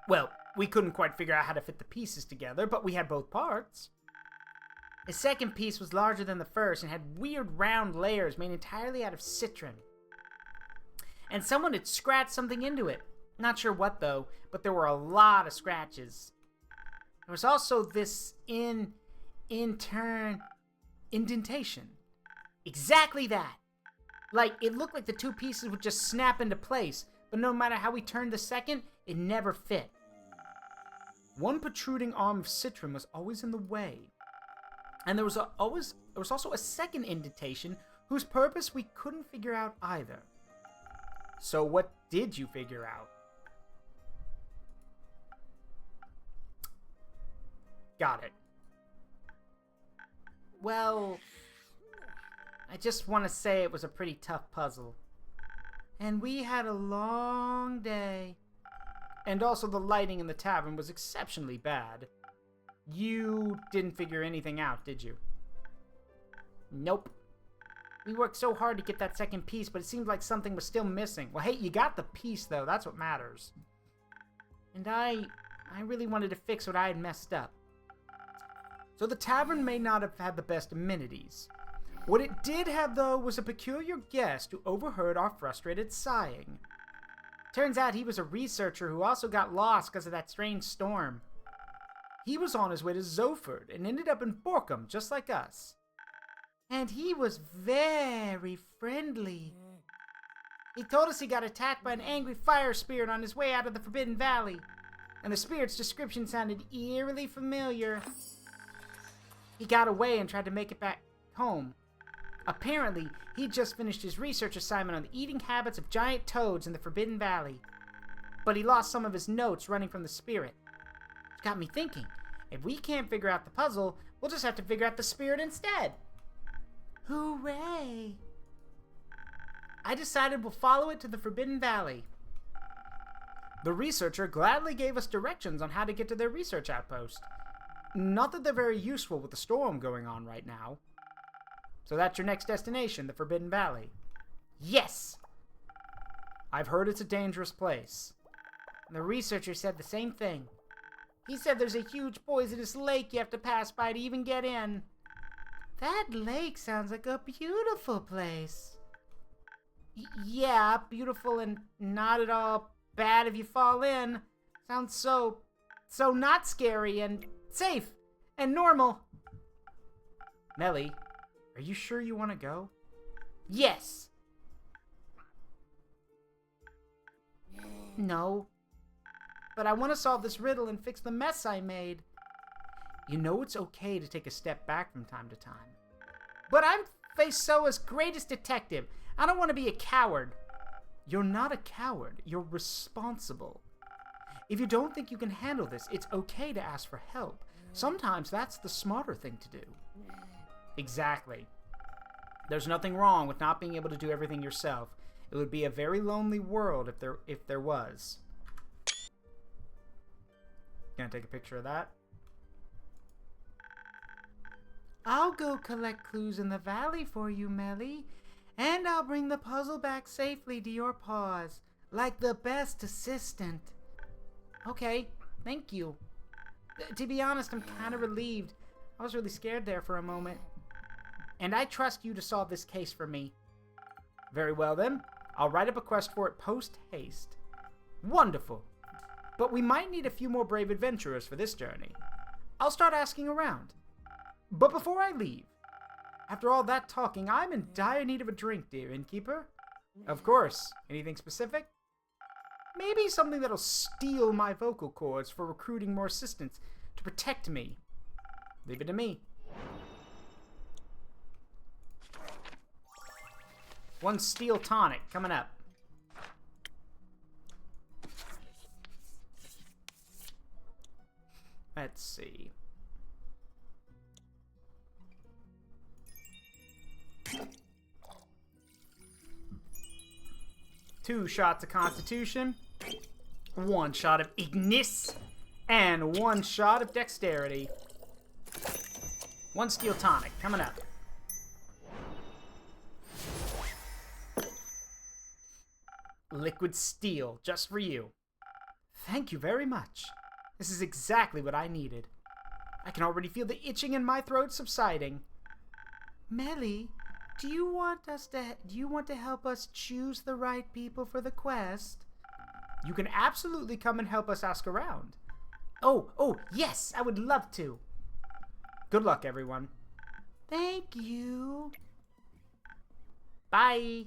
Well, we couldn't quite figure out how to fit the pieces together, but we had both parts. The second piece was larger than the first and had weird round layers made entirely out of citron. And someone had scratched something into it. Not sure what though, but there were a lot of scratches. There was also this indentation. Exactly that. Like, it looked like the 2 pieces would just snap into place, but no matter how we turned the second, it never fit. 1 protruding arm of citron was always in the way. And there was also a second indentation whose purpose we couldn't figure out either. So what did you figure out? Got it. Well, I just want to say it was a pretty tough puzzle. And we had a long day. And also the lighting in the tavern was exceptionally bad. You didn't figure anything out, did you? Nope. We worked so hard to get that second piece, but it seemed like something was still missing. Well, hey, you got the piece, though. That's what matters. And I really wanted to fix what I had messed up. So the tavern may not have had the best amenities. What it did have, though, was a peculiar guest who overheard our frustrated sighing. Turns out he was a researcher who also got lost because of that strange storm. He was on his way to Zoford and ended up in Borkum, just like us. And he was very friendly. He told us he got attacked by an angry fire spirit on his way out of the Forbidden Valley. And the spirit's description sounded eerily familiar. He got away and tried to make it back home. Apparently, he'd just finished his research assignment on the eating habits of giant toads in the Forbidden Valley. But he lost some of his notes running from the spirit. Which got me thinking, if we can't figure out the puzzle, we'll just have to figure out the spirit instead. Hooray! I decided we'll follow it to the Forbidden Valley. The researcher gladly gave us directions on how to get to their research outpost. Not that they're very useful with the storm going on right now. So that's your next destination, the Forbidden Valley. Yes! I've heard it's a dangerous place. The researcher said the same thing. He said there's a huge poisonous lake you have to pass by to even get in. That lake sounds like a beautiful place. Yeah, beautiful and not at all bad if you fall in. Sounds so not scary and safe and normal. Melly, are you sure you want to go? Yes. No. But I want to solve this riddle and fix the mess I made. You know it's okay to take a step back from time to time. But I'm Faceoa's greatest detective. I don't want to be a coward. You're not a coward. You're responsible. If you don't think you can handle this, it's okay to ask for help. Sometimes that's the smarter thing to do. Exactly. There's nothing wrong with not being able to do everything yourself. It would be a very lonely world if there was. Gonna take a picture of that? I'll go collect clues in the valley for you, Melly. And I'll bring the puzzle back safely to your paws, like the best assistant. Okay, thank you. To be honest, I'm kind of relieved. I was really scared there for a moment. And I trust you to solve this case for me. Very well then. I'll write up a quest for it post-haste. Wonderful. But we might need a few more brave adventurers for this journey. I'll start asking around. But before I leave, after all that talking, I'm in dire need of a drink, dear innkeeper. Of course. Anything specific? Maybe something that'll steel my vocal cords for recruiting more assistants to protect me. Leave it to me. One steel tonic coming up. Let's see. Two shots of Constitution, one shot of Ignis, and one shot of Dexterity. One steel tonic coming up. Liquid steel, just for you. Thank you very much. This is exactly what I needed. I can already feel the itching in my throat subsiding. Melly, do you want to help us choose the right people for the quest? You can absolutely come and help us ask around. Oh, yes, I would love to. Good luck, everyone. Thank you. Bye.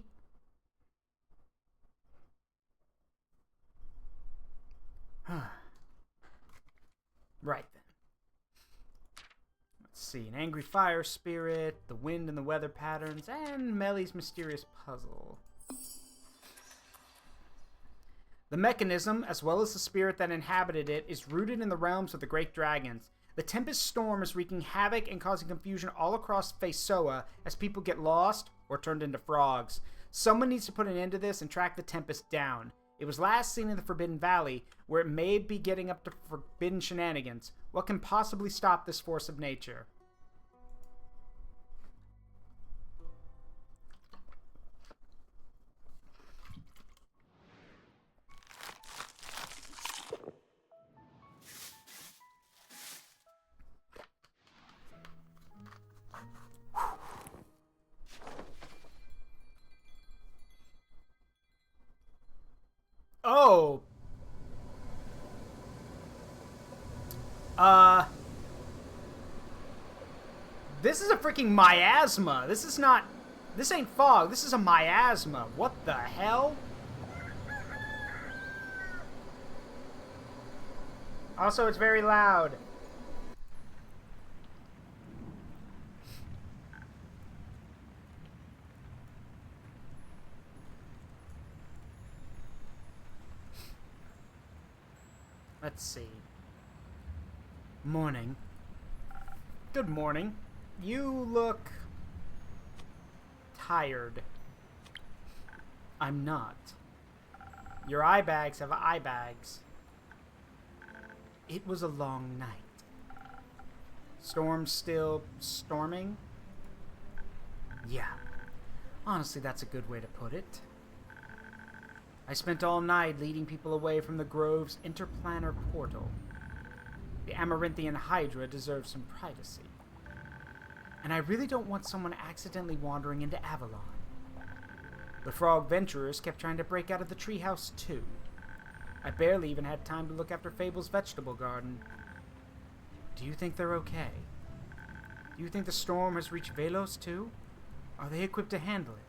Right then. Let's see. An angry fire spirit, the wind and the weather patterns, and Melly's mysterious puzzle. The mechanism, as well as the spirit that inhabited it, is rooted in the realms of the great dragons. The Tempest Storm is wreaking havoc and causing confusion all across Faesoa as people get lost or turned into frogs. Someone needs to put an end to this and track the Tempest down. It was last seen in the Forbidden Valley, where it may be getting up to forbidden shenanigans. What can possibly stop this force of nature? Oh! This is a freaking miasma. This is not... This ain't fog. This is a miasma. What the hell? Also, it's very loud. Let's see. Morning. Good morning. You look... tired. I'm not. Your eye bags have eye bags. It was a long night. Storm's still storming? Yeah. Honestly, that's a good way to put it. I spent all night leading people away from the Grove's interplanar portal. The Amaranthian Hydra deserves some privacy. And I really don't want someone accidentally wandering into Avalon. The Frog Venturers kept trying to break out of the treehouse too. I barely even had time to look after Fable's vegetable garden. Do you think they're okay? Do you think the storm has reached Velos too? Are they equipped to handle it?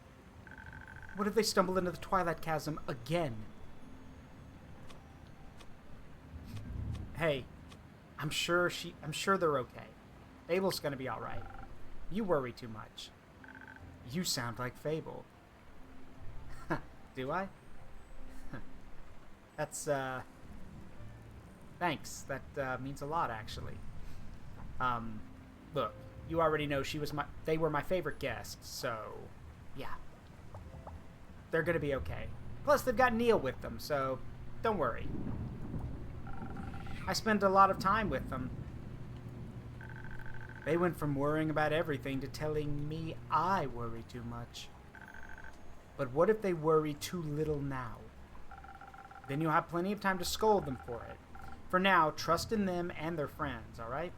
What if they stumble into the Twilight Chasm again? Hey, I'm sure they're okay. Fable's gonna be alright. You worry too much. You sound like Fable. Do I? That's, thanks. That, means a lot, actually. Look, you already know they were my favorite guests, so, yeah. They're gonna be okay. Plus, they've got Neil with them, so don't worry. I spent a lot of time with them. They went from worrying about everything to telling me I worry too much. But what if they worry too little now? Then you'll have plenty of time to scold them for it. For now, trust in them and their friends, alright?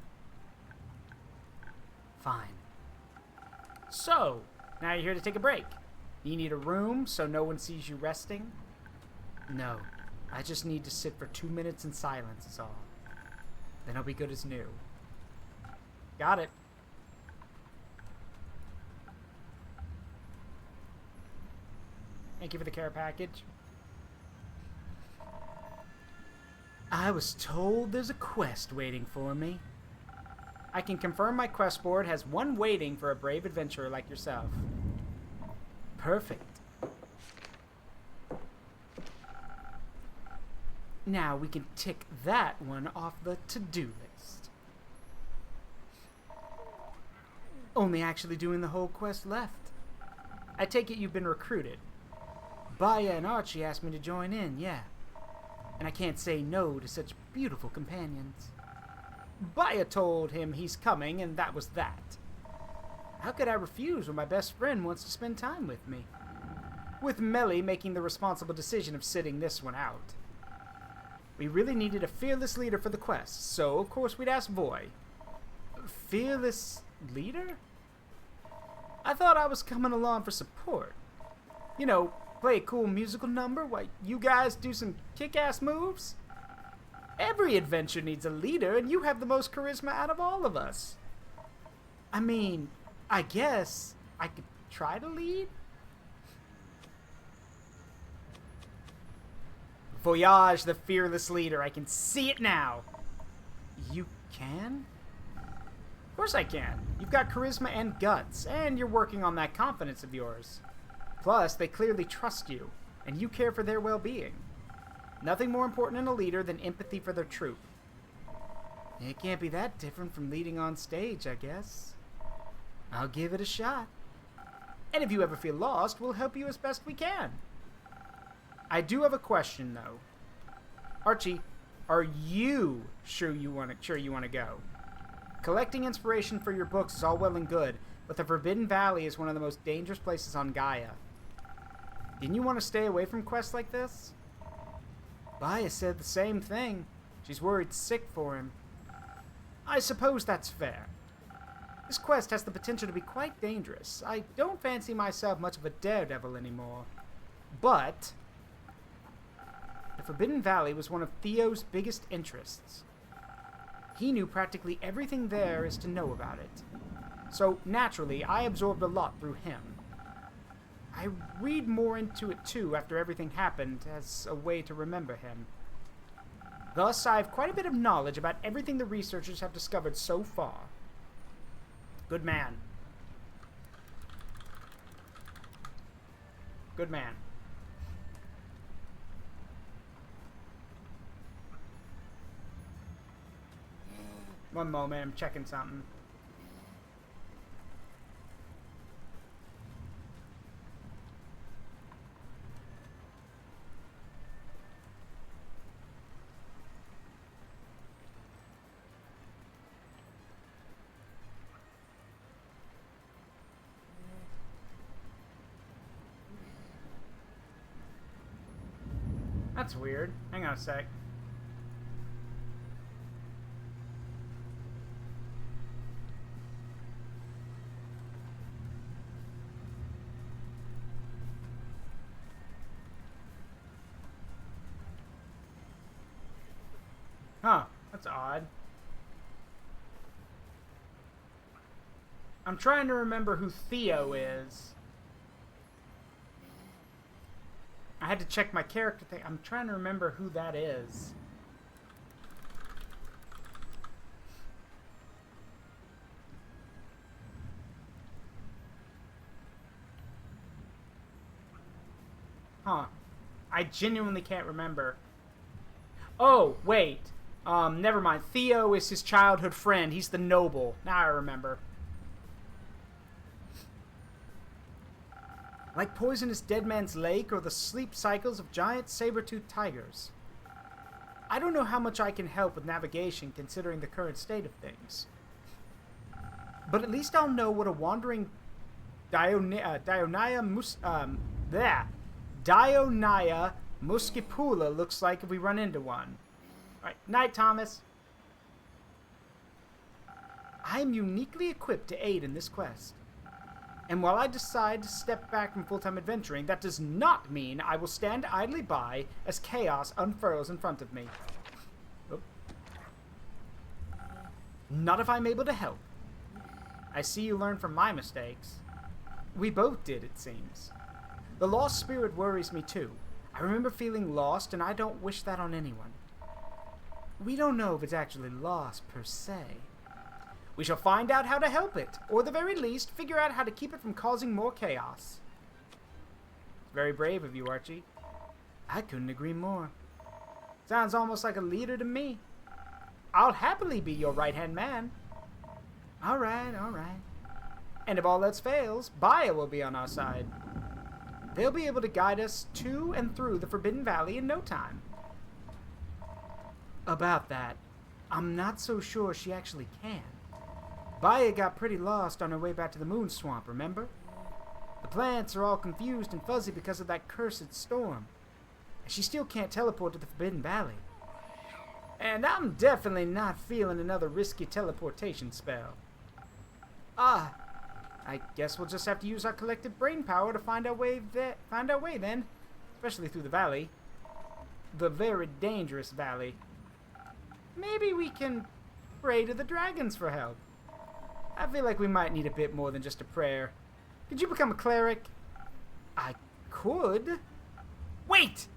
Fine. So, now you're here to take a break. You need a room so no one sees you resting? No, I just need to sit for 2 minutes in silence is all. Then I'll be good as new. Got it. Thank you for the care package. I was told there's a quest waiting for me. I can confirm my quest board has one waiting for a brave adventurer like yourself. Perfect. Now we can tick that one off the to-do list. Only actually doing the whole quest left. I take it you've been recruited. Baya and Archie asked me to join in, yeah. And I can't say no to such beautiful companions. Baya told him he's coming, and that was that. How could I refuse when my best friend wants to spend time with me? With Melly making the responsible decision of sitting this one out. We really needed a fearless leader for the quest, so of course we'd ask Voy. Fearless leader? I thought I was coming along for support. You know, play a cool musical number while you guys do some kick-ass moves? Every adventure needs a leader, and you have the most charisma out of all of us. I mean, I guess I could try to lead? Voyage, the fearless leader. I can see it now. You can? Of course I can. You've got charisma and guts, and you're working on that confidence of yours. Plus, they clearly trust you, and you care for their well-being. Nothing more important in a leader than empathy for their troop. It can't be that different from leading on stage, I guess. I'll give it a shot. And if you ever feel lost, we'll help you as best we can. I do have a question, though. Archie, are you sure you want to go? Collecting inspiration for your books is all well and good, but the Forbidden Valley is one of the most dangerous places on Gaia. Didn't you want to stay away from quests like this? Baya said the same thing. She's worried sick for him. I suppose that's fair. This quest has the potential to be quite dangerous. I don't fancy myself much of a daredevil anymore. But the Forbidden Valley was one of Theo's biggest interests. He knew practically everything there is to know about it. So, naturally, I absorbed a lot through him. I read more into it too after everything happened as a way to remember him. Thus, I have quite a bit of knowledge about everything the researchers have discovered so far. Good man. Good man. One moment, I'm checking something. That's weird. Hang on a sec. Huh, that's odd. I'm trying to remember who Theo is. I had to check my character thing. I'm trying to remember who that is. Huh. I genuinely can't remember. Oh, wait. Never mind. Theo is his childhood friend. He's the noble. Now I remember. Like poisonous Dead Man's Lake or the sleep cycles of giant saber-toothed tigers. I don't know how much I can help with navigation considering the current state of things. But at least I'll know what a wandering Dionaya Muscipula looks like if we run into one. Alright, night, Thomas. I am uniquely equipped to aid in this quest. And while I decide to step back from full-time adventuring, that does not mean I will stand idly by as chaos unfurls in front of me. Oop. Not if I'm able to help. I see you learn from my mistakes. We both did, it seems. The lost spirit worries me too. I remember feeling lost, and I don't wish that on anyone. We don't know if it's actually lost, per se. We shall find out how to help it, or at the very least, figure out how to keep it from causing more chaos. Very brave of you, Archie. I couldn't agree more. Sounds almost like a leader to me. I'll happily be your right-hand man. All right, all right. And if all else fails, Baya will be on our side. They'll be able to guide us to and through the Forbidden Valley in no time. About that, I'm not so sure she actually can. Baya got pretty lost on her way back to the Moon Swamp, remember? The plants are all confused and fuzzy because of that cursed storm. And she still can't teleport to the Forbidden Valley. And I'm definitely not feeling another risky teleportation spell. I guess we'll just have to use our collective brain power to find our way then. Especially through the valley. The very dangerous valley. Maybe we can pray to the dragons for help. I feel like we might need a bit more than just a prayer. Could you become a cleric? I could. Wait!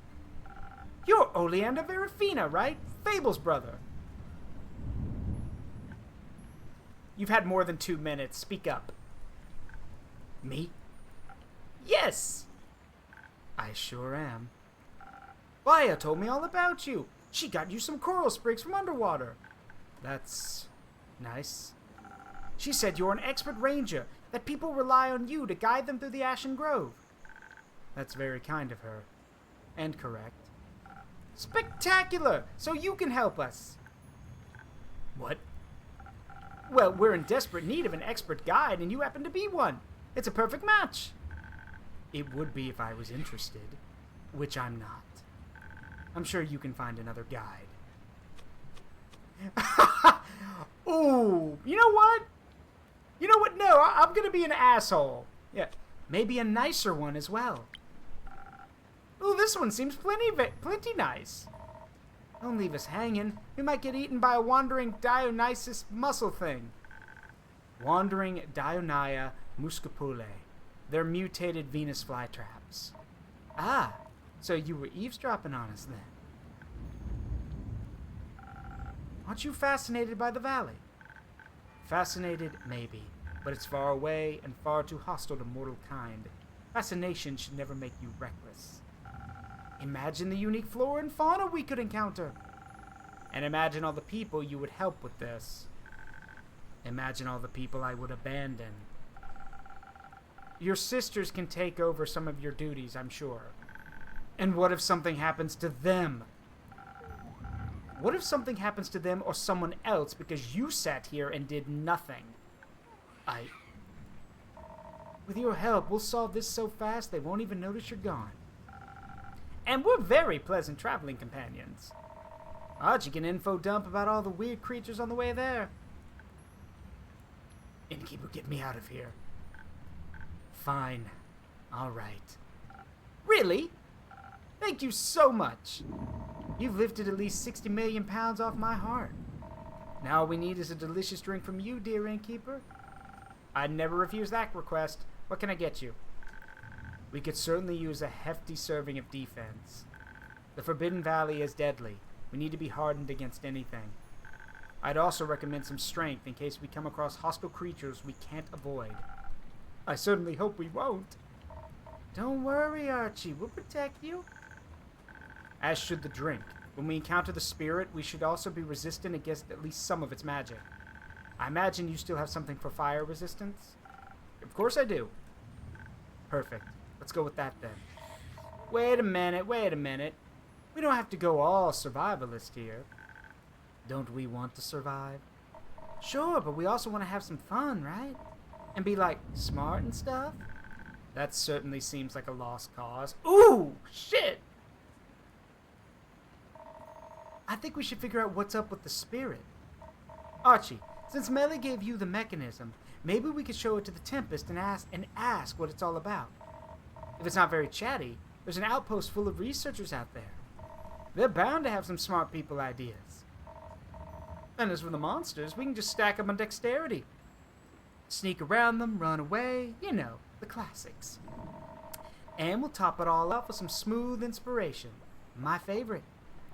You're Oleander Verafina, right? Fable's brother. You've had more than 2 minutes. Speak up. Me? Yes! I sure am. Vaya told me all about you. She got you some coral sprigs from underwater. That's nice. She said you're an expert ranger, that people rely on you to guide them through the Ashen Grove. That's very kind of her. And correct. Spectacular! So you can help us. What? Well, we're in desperate need of an expert guide, and you happen to be one. It's a perfect match. It would be if I was interested, which I'm not. I'm sure you can find another guide. Ooh, you know what? You know what? No, I'm gonna be an asshole. Yeah, maybe a nicer one as well. Ooh, this one seems plenty nice. Don't leave us hanging. We might get eaten by a wandering Dionysus muscle thing. Wandering Dionia muscipulae. They're mutated Venus flytraps. Ah, so you were eavesdropping on us then. Aren't you fascinated by the valley? Fascinated, maybe, but it's far away and far too hostile to mortal kind. Fascination should never make you reckless. Imagine the unique flora and fauna we could encounter. And imagine all the people you would help with this. Imagine all the people I would abandon. Your sisters can take over some of your duties, I'm sure. And what if something happens to them? What if something happens to them or someone else because you sat here and did nothing? With your help, we'll solve this so fast they won't even notice you're gone. And we're very pleasant traveling companions. Archie can info dump about all the weird creatures on the way there. Innkeeper, get me out of here. Fine. All right. Really? Thank you so much. You've lifted at least 60 million pounds off my heart. Now all we need is a delicious drink from you, dear innkeeper. I'd never refuse that request. What can I get you? We could certainly use a hefty serving of defense. The Forbidden Valley is deadly. We need to be hardened against anything. I'd also recommend some strength in case we come across hostile creatures we can't avoid. I certainly hope we won't. Don't worry, Archie. We'll protect you. As should the drink. When we encounter the spirit, we should also be resistant against at least some of its magic. I imagine you still have something for fire resistance? Of course I do. Perfect. Let's go with that then. Wait a minute. We don't have to go all survivalist here. Don't we want to survive? Sure, but we also want to have some fun, right? And be, like, smart and stuff? That certainly seems like a lost cause. Ooh, shit! I think we should figure out what's up with the spirit. Archie, since Melly gave you the mechanism, maybe we could show it to the Tempest and ask what it's all about. If it's not very chatty, there's an outpost full of researchers out there. They're bound to have some smart people ideas. And as for the monsters, we can just stack them on dexterity. Sneak around them, run away, you know, the classics. And we'll top it all off with some smooth inspiration. My favorite.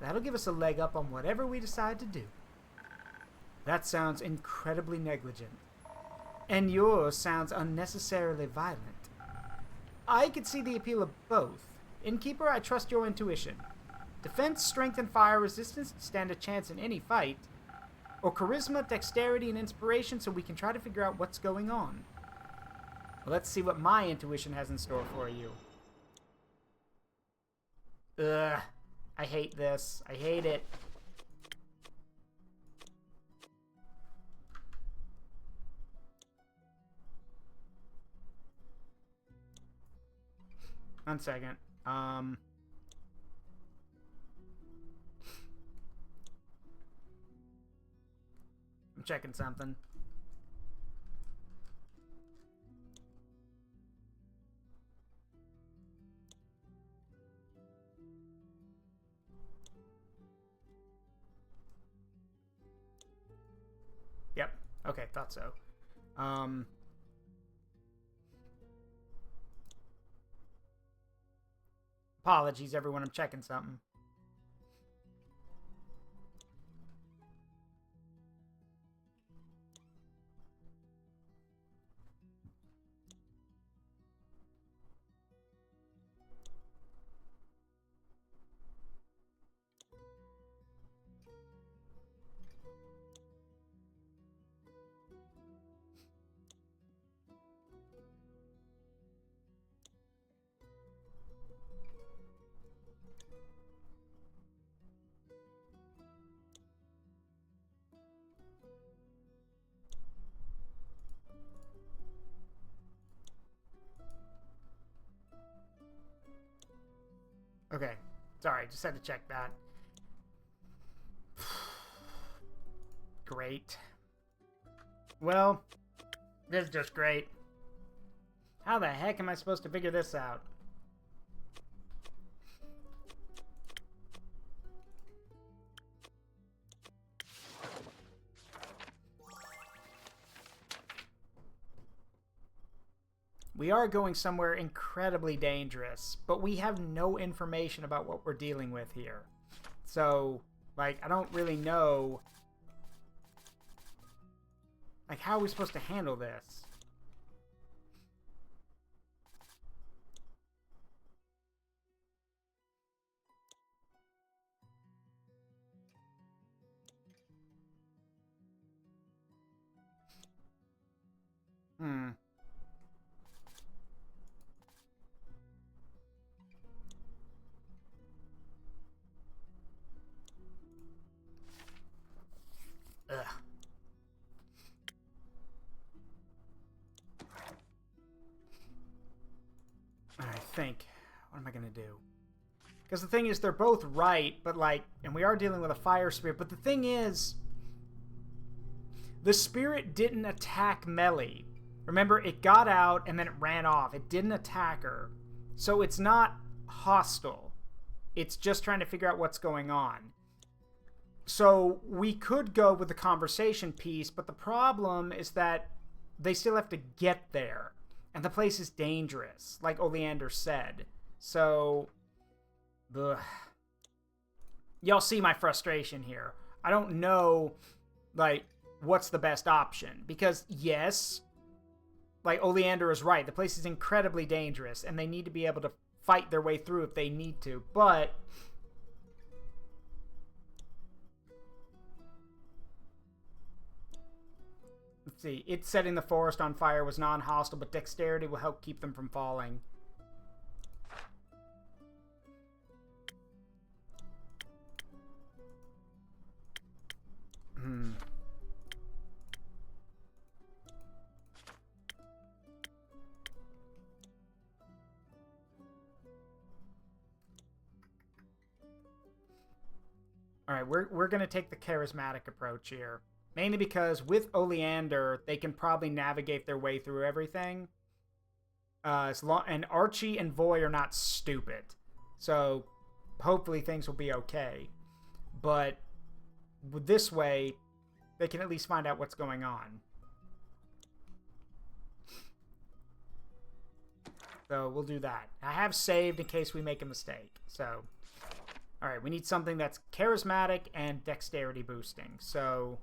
That'll give us a leg up on whatever we decide to do. That sounds incredibly negligent. And yours sounds unnecessarily violent. I could see the appeal of both. Innkeeper, I trust your intuition. Defense, strength, and fire resistance stand a chance in any fight. Or charisma, dexterity, and inspiration so we can try to figure out what's going on. Well, let's see what my intuition has in store for you. Ugh. I hate this. I hate it. One second. I'm checking something. Yep. Okay, thought so. Apologies, everyone. I'm checking something. Okay. Sorry, just had to check that. Great. Well, this is just great. How the heck am I supposed to figure this out? We are going somewhere incredibly dangerous, but we have no information about what we're dealing with here. So, like, I don't really know... Like, how are we supposed to handle this? Ugh. I think. What am I going to do? Because the thing is, they're both right, but like, and we are dealing with a fire spirit, but the thing is, the spirit didn't attack Melly. Remember, it got out and then it ran off. It didn't attack her. So it's not hostile. It's just trying to figure out what's going on. So we could go with the conversation piece, but the problem is that they still have to get there. And the place is dangerous, like Oleander said. So, ugh. Y'all see my frustration here. I don't know, like, what's the best option. Because, yes, like, Oleander is right. The place is incredibly dangerous, and they need to be able to fight their way through if they need to. But... let's see. It setting the forest on fire was non-hostile, but dexterity will help keep them from falling. Alright, we're going to take the charismatic approach here. Mainly because with Oleander, they can probably navigate their way through everything. And Archie and Voy are not stupid. So hopefully things will be okay. But with this way, they can at least find out what's going on. So we'll do that. I have saved in case we make a mistake. So, alright, we need something that's charismatic and dexterity boosting. So...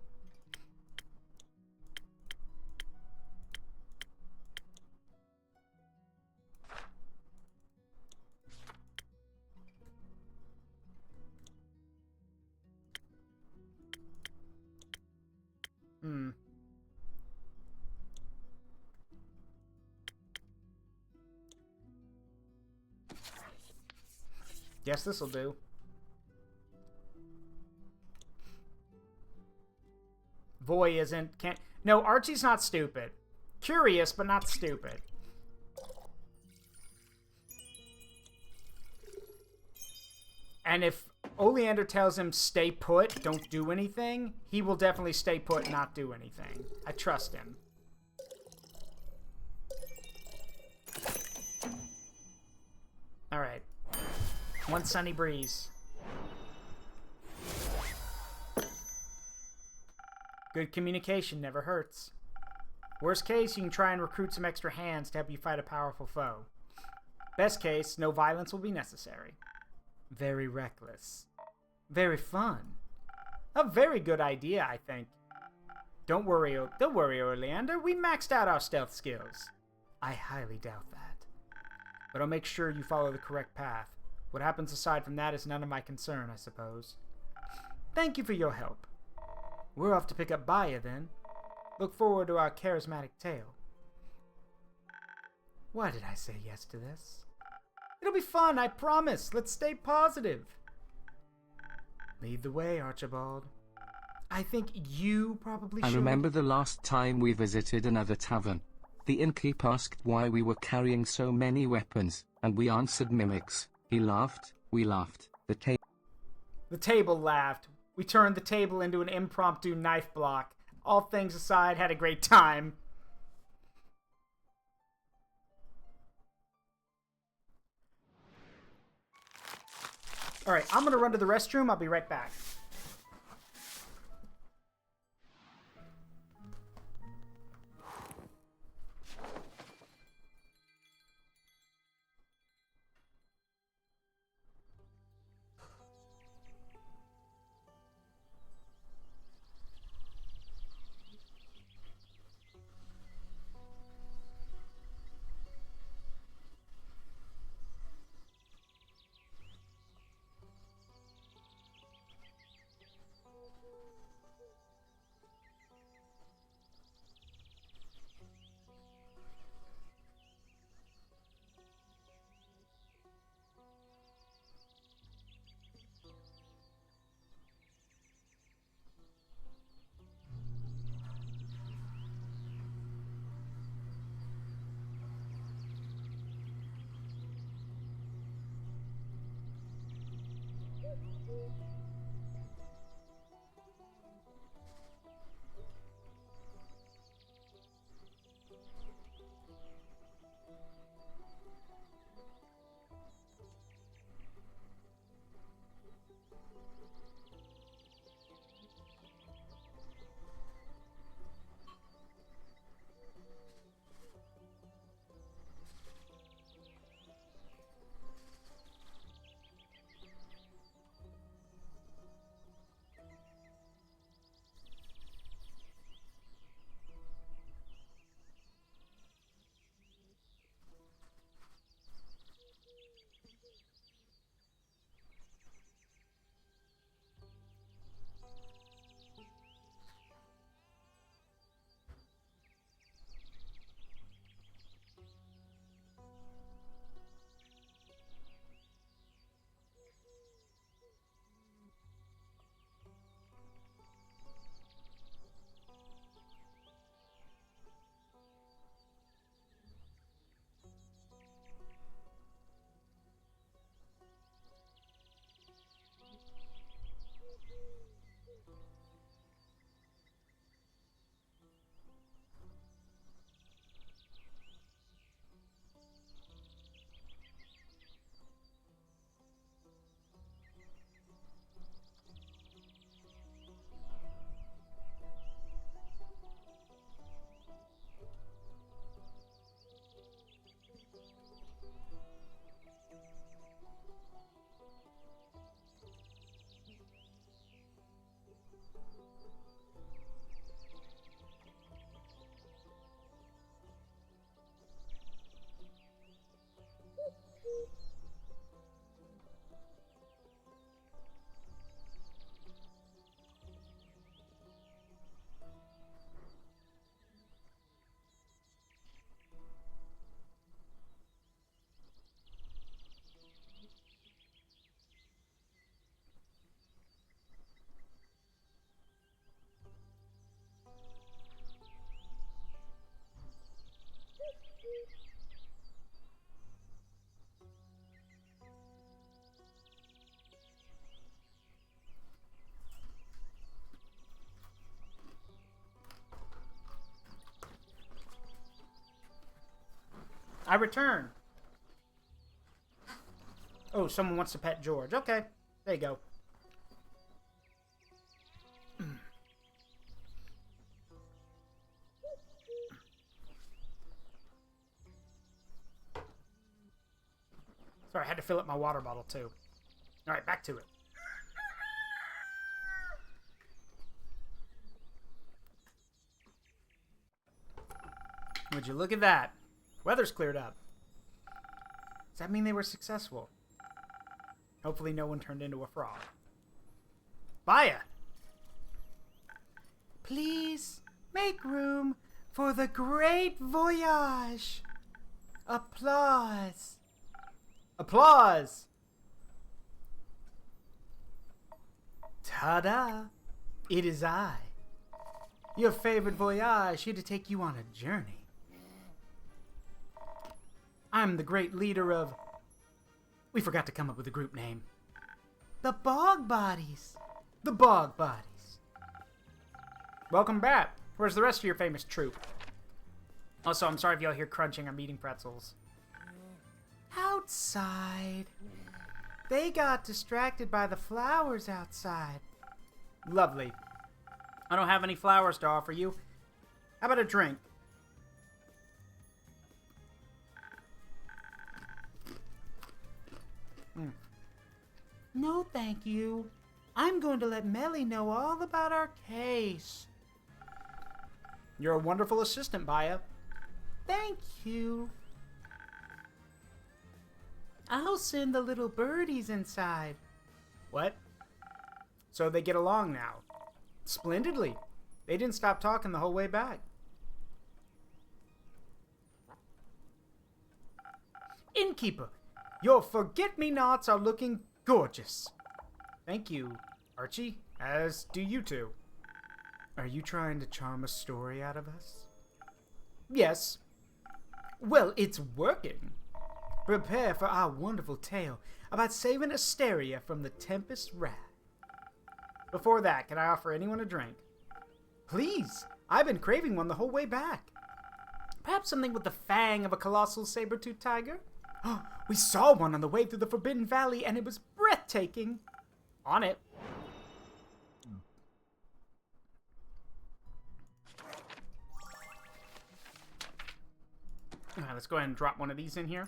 Guess this'll do. Voy isn't... can't... No, Archie's not stupid. Curious, but not stupid. And if Oleander tells him stay put, don't do anything, he will definitely stay put and not do anything. I trust him. Alright. One sunny breeze. Good communication never hurts. Worst case, you can try and recruit some extra hands to help you fight a powerful foe. Best case, no violence will be necessary. Very reckless. Very fun. A very good idea, I think. Don't worry, Oleander. We maxed out our stealth skills. I highly doubt that. But I'll make sure you follow the correct path. What happens aside from that is none of my concern, I suppose. Thank you for your help. We're off to pick up Baya, then. Look forward to our charismatic tale. Why did I say yes to this? It'll be fun, I promise. Let's stay positive. Lead the way, Archibald. I think you probably should. I remember the last time we visited another tavern. The innkeep asked why we were carrying so many weapons, and we answered mimics. He laughed, We laughed. The table laughed. We turned the table into an impromptu knife block. All things aside, had a great time. Alright, I'm gonna run to the restroom. I'll be right back. I return. Oh, someone wants to pet George. Okay, there you go. Sorry, I had to fill up my water bottle too. All right, back to it. Would you look at that? Weather's cleared up. Does that mean they were successful? Hopefully no one turned into a frog. Baya! Please make room for the great voyage. Applause. Applause! Ta-da! It is I, your favorite voyage, here to take you on a journey. I'm the great leader of We forgot to come up with a group name. The Bog Bodies. The Bog Bodies. Welcome back. Where's the rest of your famous troupe? Also, I'm sorry if y'all hear crunching. I'm eating pretzels. Outside. They got distracted by the flowers outside. Lovely. I don't have any flowers to offer you. How about a drink? No, thank you. I'm going to let Melly know all about our case. You're a wonderful assistant, Baya. Thank you. I'll send the little birdies inside. What? So they get along now. Splendidly. They didn't stop talking the whole way back. Innkeeper, your forget-me-nots are looking gorgeous. Thank you, Archie, as do you two. Are you trying to charm a story out of us? Yes. Well, it's working. Prepare for our wonderful tale about saving Asteria from the Tempest wrath. Before that, can I offer anyone a drink? Please. I've been craving one the whole way back. Perhaps something with the fang of a colossal saber-toothed tiger? Oh, we saw one on the way through the Forbidden Valley, and it was breathtaking. On it. All right, let's go ahead and drop one of these in here.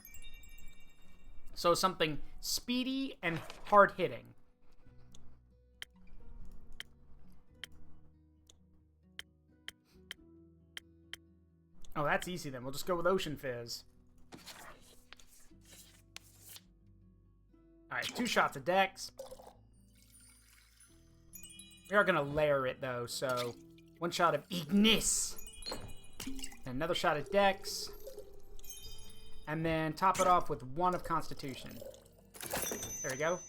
So something speedy and hard-hitting. Oh, that's easy then. We'll just go with Ocean Fizz. Alright, 2 shots of Dex. We are going to layer it, though, so 1 shot of Ignis. And another shot of Dex. And then top it off with 1 of Constitution. There we go.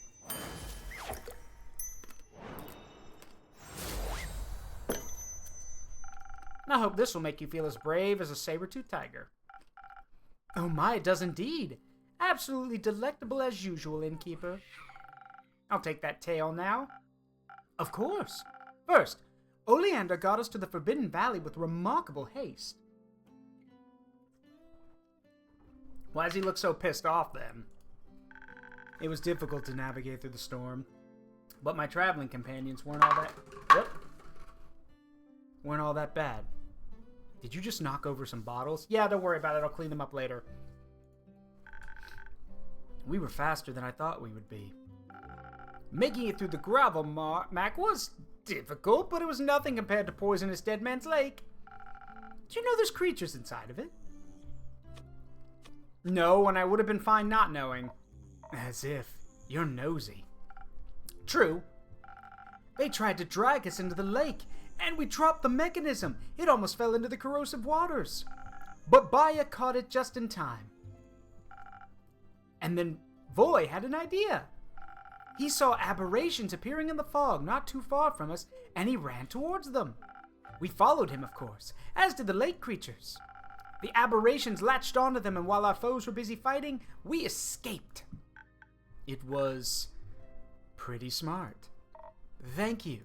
I hope this will make you feel as brave as a saber-toothed tiger. Oh my, it does indeed. Absolutely delectable as usual, Innkeeper. I'll take that tail now. Of course. First, Oleander got us to the Forbidden Valley with remarkable haste. Why does he look so pissed off then? It was difficult to navigate through the storm, but my traveling companions weren't all that bad. Did you just knock over some bottles? Yeah, don't worry about it. I'll clean them up later. We were faster than I thought we would be. Making it through the gravel mac was difficult, but it was nothing compared to Poisonous Dead Man's Lake. Did you know there's creatures inside of it? No, and I would have been fine not knowing. As if. You're nosy. True. They tried to drag us into the lake, and we dropped the mechanism. It almost fell into the corrosive waters. But Baya caught it just in time. And then Voy had an idea. He saw aberrations appearing in the fog not too far from us, and he ran towards them. We followed him, of course, as did the lake creatures. The aberrations latched onto them, and while our foes were busy fighting, we escaped. It was pretty smart. Thank you.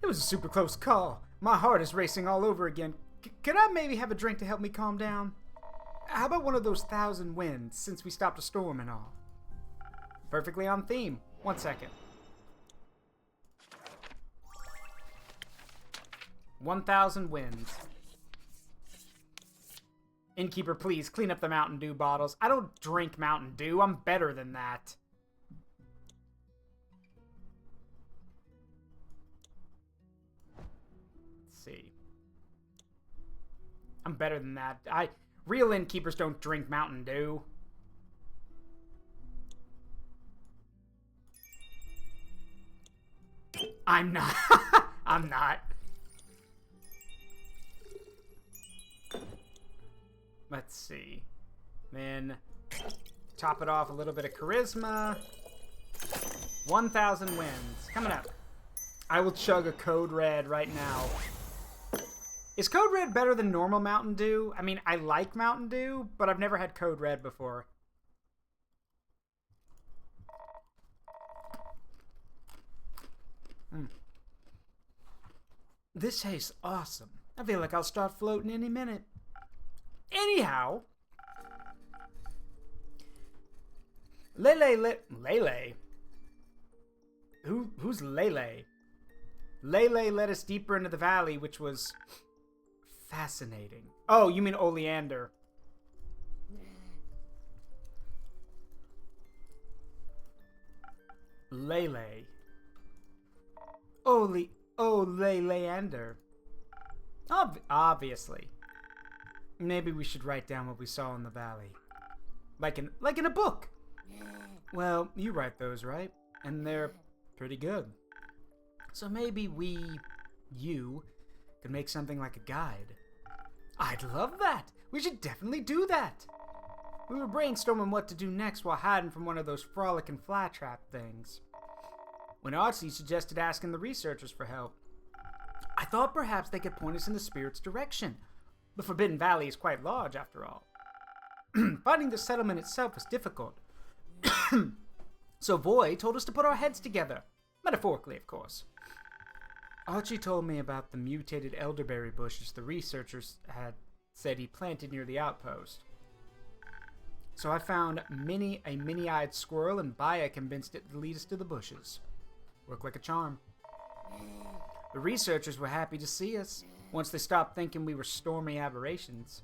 It was a super close call. My heart is racing all over again. Could I maybe have a drink to help me calm down? How about one of those 1,000 winds, since we stopped a storm and all? Perfectly on theme. 1 second. 1,000 winds. Innkeeper, please, clean up the Mountain Dew bottles. I don't drink Mountain Dew. I'm better than that. Let's see. I'm better than that. Real innkeepers don't drink Mountain Dew. I'm not. I'm not. Let's see. Then top it off a little bit of charisma. 1,000 wins. Coming up. I will chug a Code Red right now. Is Code Red better than normal Mountain Dew? I mean, I like Mountain Dew, but I've never had Code Red before. This tastes awesome. I feel like I'll start floating any minute. Anyhow, Lele. Who's Lele? Lele led us deeper into the valley, which was fascinating. Oh, you mean Oleander. Lele. Leander. Obviously. Maybe we should write down what we saw in the valley. Like in a book. Well, you write those, right? And they're pretty good. So maybe you, could make something like a guide. I'd love that. We should definitely do that. We were brainstorming what to do next while hiding from one of those frolicking fly trap things, when Archie suggested asking the researchers for help. I thought perhaps they could point us in the spirit's direction. The Forbidden Valley is quite large, after all. Finding the settlement itself was difficult. So Voy told us to put our heads together. Metaphorically, of course. Archie told me about the mutated elderberry bushes the researchers had said he planted near the outpost. So I found a mini-eyed squirrel, and Baya convinced it to lead us to the bushes. Worked like a charm. The researchers were happy to see us, once they stopped thinking we were stormy aberrations.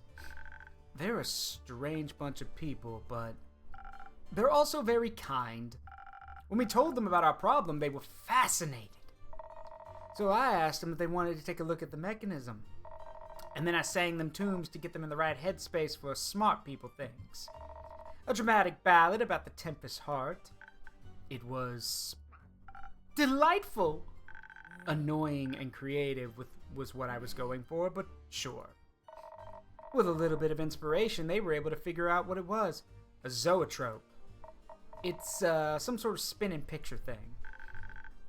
They're a strange bunch of people, but they're also very kind. When we told them about our problem, they were fascinated. So I asked them if they wanted to take a look at the mechanism. And then I sang them tunes to get them in the right headspace for smart people things. A dramatic ballad about the Tempest Heart. It was delightful. Annoying and creative was what I was going for, but sure. With a little bit of inspiration, they were able to figure out what it was. A zoetrope. It's some sort of spinning picture thing.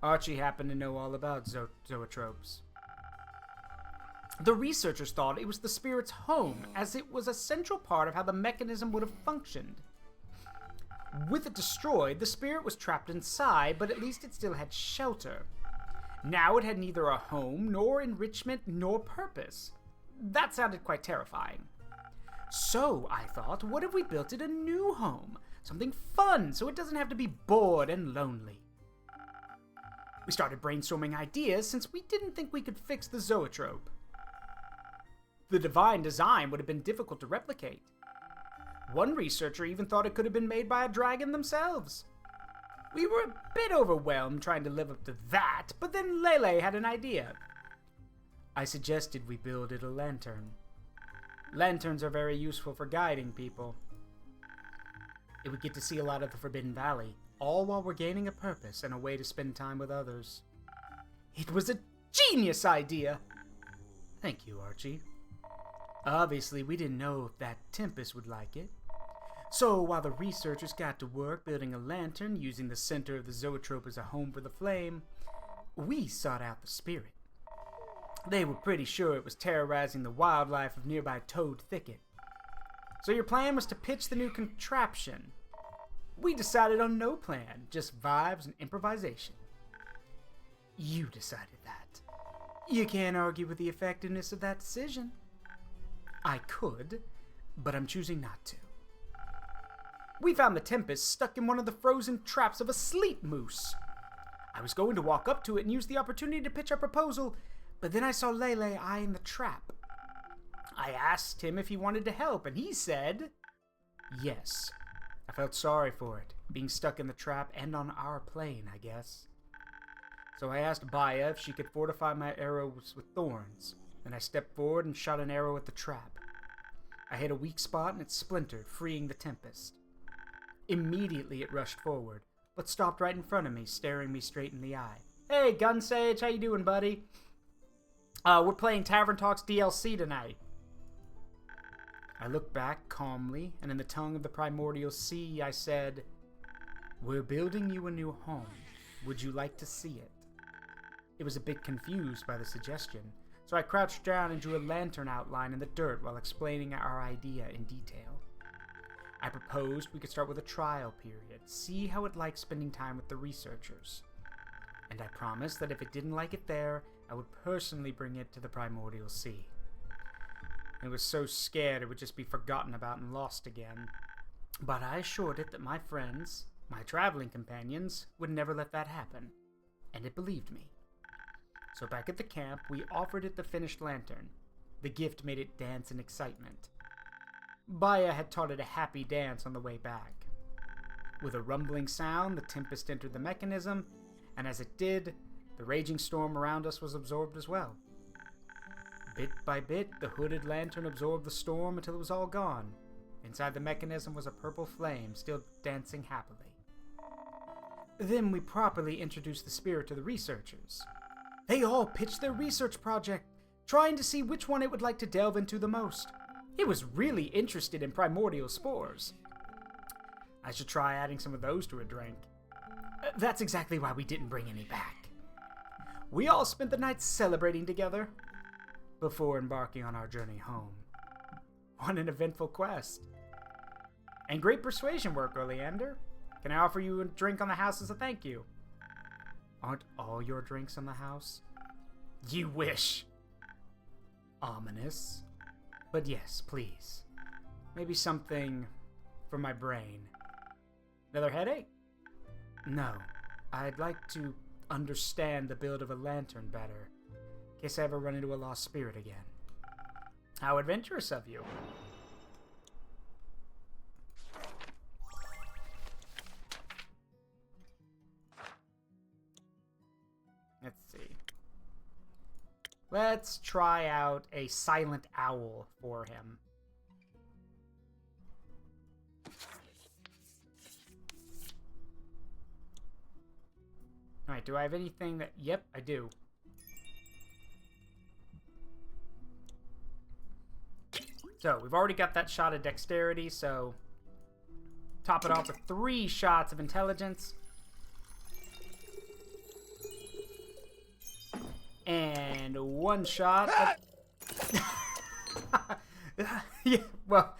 Archie happened to know all about zoetropes. The researchers thought it was the spirit's home, as it was a central part of how the mechanism would have functioned. With it destroyed, the spirit was trapped inside, but at least it still had shelter. Now it had neither a home, nor enrichment, nor purpose. That sounded quite terrifying. So, I thought, what if we built it a new home? Something fun, so it doesn't have to be bored and lonely. We started brainstorming ideas, since we didn't think we could fix the zoetrope. The divine design would have been difficult to replicate. One researcher even thought it could have been made by a dragon themselves. We were a bit overwhelmed trying to live up to that, but then Lele had an idea. I suggested we build it a lantern. Lanterns are very useful for guiding people. It would get to see a lot of the Forbidden Valley, all while we're gaining a purpose and a way to spend time with others. It was a genius idea! Thank you, Archie. Obviously, we didn't know if that Tempest would like it. So, while the researchers got to work building a lantern using the center of the zoetrope as a home for the flame, we sought out the spirit. They were pretty sure it was terrorizing the wildlife of nearby Toad Thicket. So your plan was to pitch the new contraption. We decided on no plan, just vibes and improvisation. You decided that. You can't argue with the effectiveness of that decision. I could, but I'm choosing not to. We found the Tempest stuck in one of the frozen traps of a sleep moose. I was going to walk up to it and use the opportunity to pitch our proposal, but then I saw Lele eyeing the trap. I asked him if he wanted to help, and he said yes. I felt sorry for it, being stuck in the trap and on our plane, I guess. So I asked Baya if she could fortify my arrows with thorns, and I stepped forward and shot an arrow at the trap. I hit a weak spot and it splintered, freeing the Tempest. Immediately it rushed forward, but stopped right in front of me, staring me straight in the eye. Hey, Gun Sage, how you doing, buddy? We're playing Tavern Talk's DLC tonight. I looked back calmly, and in the tongue of the primordial sea, I said, "We're building you a new home. Would you like to see it?" It was a bit confused by the suggestion, so I crouched down and drew a lantern outline in the dirt while explaining our idea in detail. I proposed we could start with a trial period, see how it liked spending time with the researchers. and I promised that if it didn't like it there, I would personally bring it to the primordial sea. It was so scared it would just be forgotten about and lost again. But I assured it that my friends, my traveling companions, would never let that happen, and it believed me. So back at the camp, we offered it the finished lantern. The gift made it dance in excitement. Baya had taught it a happy dance on the way back. With a rumbling sound, the tempest entered the mechanism, and as it did, the raging storm around us was absorbed as well. Bit by bit, the hooded lantern absorbed the storm until it was all gone. Inside the mechanism was a purple flame, still dancing happily. Then we properly introduced the spirit to the researchers. They all pitched their research project, trying to see which one it would like to delve into the most. It was really interested in primordial spores. I should try adding some of those to a drink. That's exactly why we didn't bring any back. We all spent the night celebrating together before embarking on our journey home. What an eventful quest. And great persuasion work, Oleander. Can I offer you a drink on the house as a thank you? Aren't all your drinks on the house? You wish. Ominous. But yes, please. Maybe something for my brain. Another headache? No. I'd like to understand the build of a lantern better, in case I ever run into a lost spirit again. How adventurous of you. Let's see. Let's try out a silent owl for him. Alright, do I have anything that... Yep, I do. So, we've already got that shot of dexterity, so... Top it off with 3 shots of intelligence. And 1 shot of... yeah, well...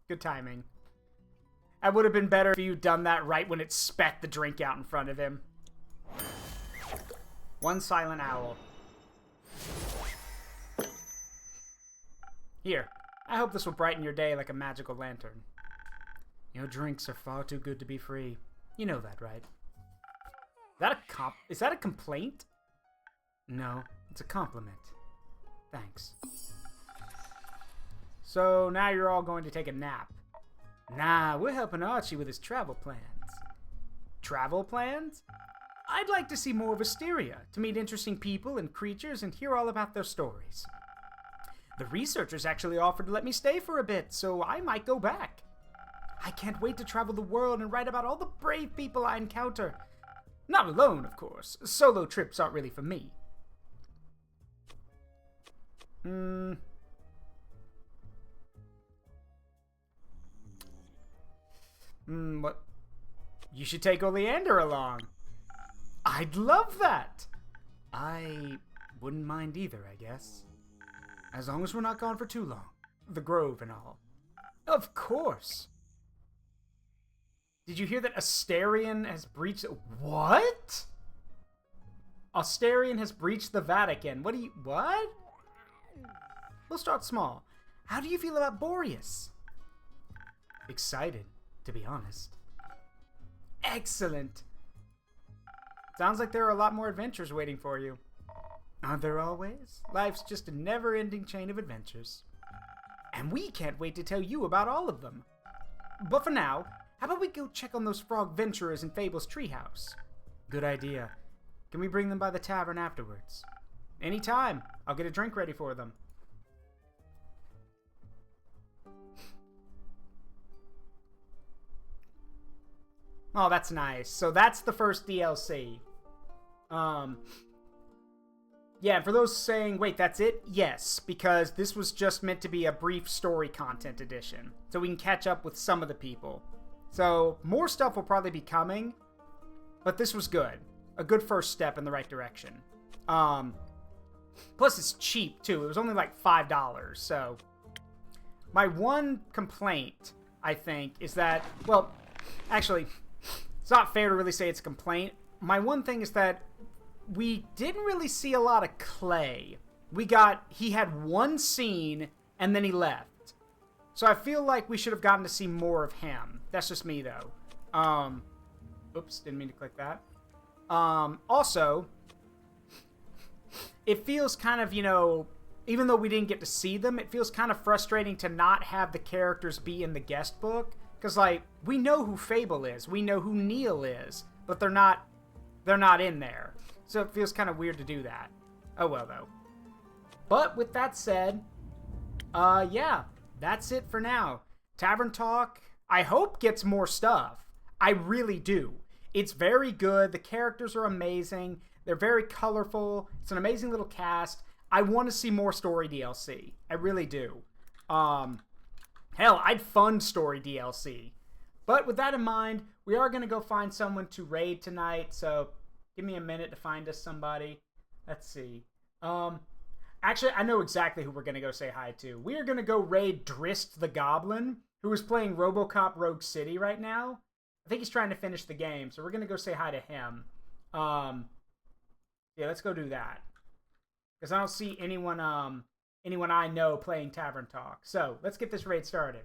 good timing. That would have been better if you'd done that right when it spat the drink out in front of him. 1 silent owl. Here, I hope this will brighten your day like a magical lantern. Your drinks are far too good to be free. You know that, right? Is that a complaint? No, it's a compliment. Thanks. So now you're all going to take a nap. Nah, we're helping Archie with his travel plans. Travel plans? I'd like to see more of Asteria, to meet interesting people and creatures and hear all about their stories. The researchers actually offered to let me stay for a bit, so I might go back. I can't wait to travel the world and write about all the brave people I encounter. Not alone, of course. Solo trips aren't really for me. What? You should take Oleander along. I'd love that. I wouldn't mind either, I guess. As long as we're not gone for too long. The Grove and all. Of course. Did you hear that Asterion has breached... What? Asterion has breached the Vatican. What? We'll start small. How do you feel about Boreas? Excited, to be honest. Excellent. Sounds like there are a lot more adventures waiting for you. Aren't there always? Life's just a never-ending chain of adventures. And we can't wait to tell you about all of them. But for now, how about we go check on those frog venturers in Fable's treehouse? Good idea. Can we bring them by the tavern afterwards? Anytime. I'll get a drink ready for them. Oh, that's nice. So that's the first DLC. Yeah, for those saying, wait, that's it? Yes, because this was just meant to be a brief story content edition. So we can catch up with some of the people. So more stuff will probably be coming, but this was good. A good first step in the right direction. Plus it's cheap too. It was only like $5, so. My one complaint, I think, is that, well, actually, it's not fair to really say it's a complaint. My one thing is that we didn't really see a lot of Clay. He had one scene, and then he left. So I feel like we should have gotten to see more of him. That's just me, though. Oops, didn't mean to click that. Also, it feels kind of, even though we didn't get to see them, it feels kind of frustrating to not have the characters be in the guest book. Because, we know who Fable is. We know who Neil is. But they're not in there. So it feels kind of weird to do that. Oh well, though. But with that said, yeah, that's it for now. Tavern Talk, I hope, gets more stuff. I really do. It's very good. The characters are amazing. They're very colorful. It's an amazing little cast. I want to see more story DLC. I really do. Hell, I'd fund story DLC. But with that in mind, we are going to go find someone to raid tonight. So give me a minute to find us somebody. Let's see. Actually, I know exactly who we're going to go say hi to. We are going to go raid Drist the Goblin, who is playing RoboCop Rogue City right now. I think he's trying to finish the game, so we're going to go say hi to him. Yeah, let's go do that. Because I don't see anyone I know playing Tavern Talk. So, let's get this raid started.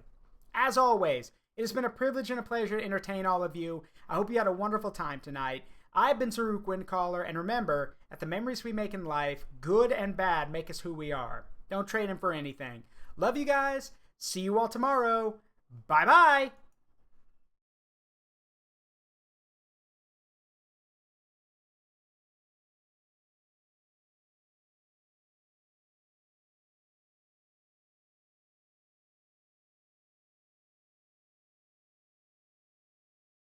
As always, it has been a privilege and a pleasure to entertain all of you. I hope you had a wonderful time tonight. I've been Saruk Windcaller, and remember, at the memories we make in life, good and bad make us who we are. Don't trade them for anything. Love you guys. See you all tomorrow. Bye-bye.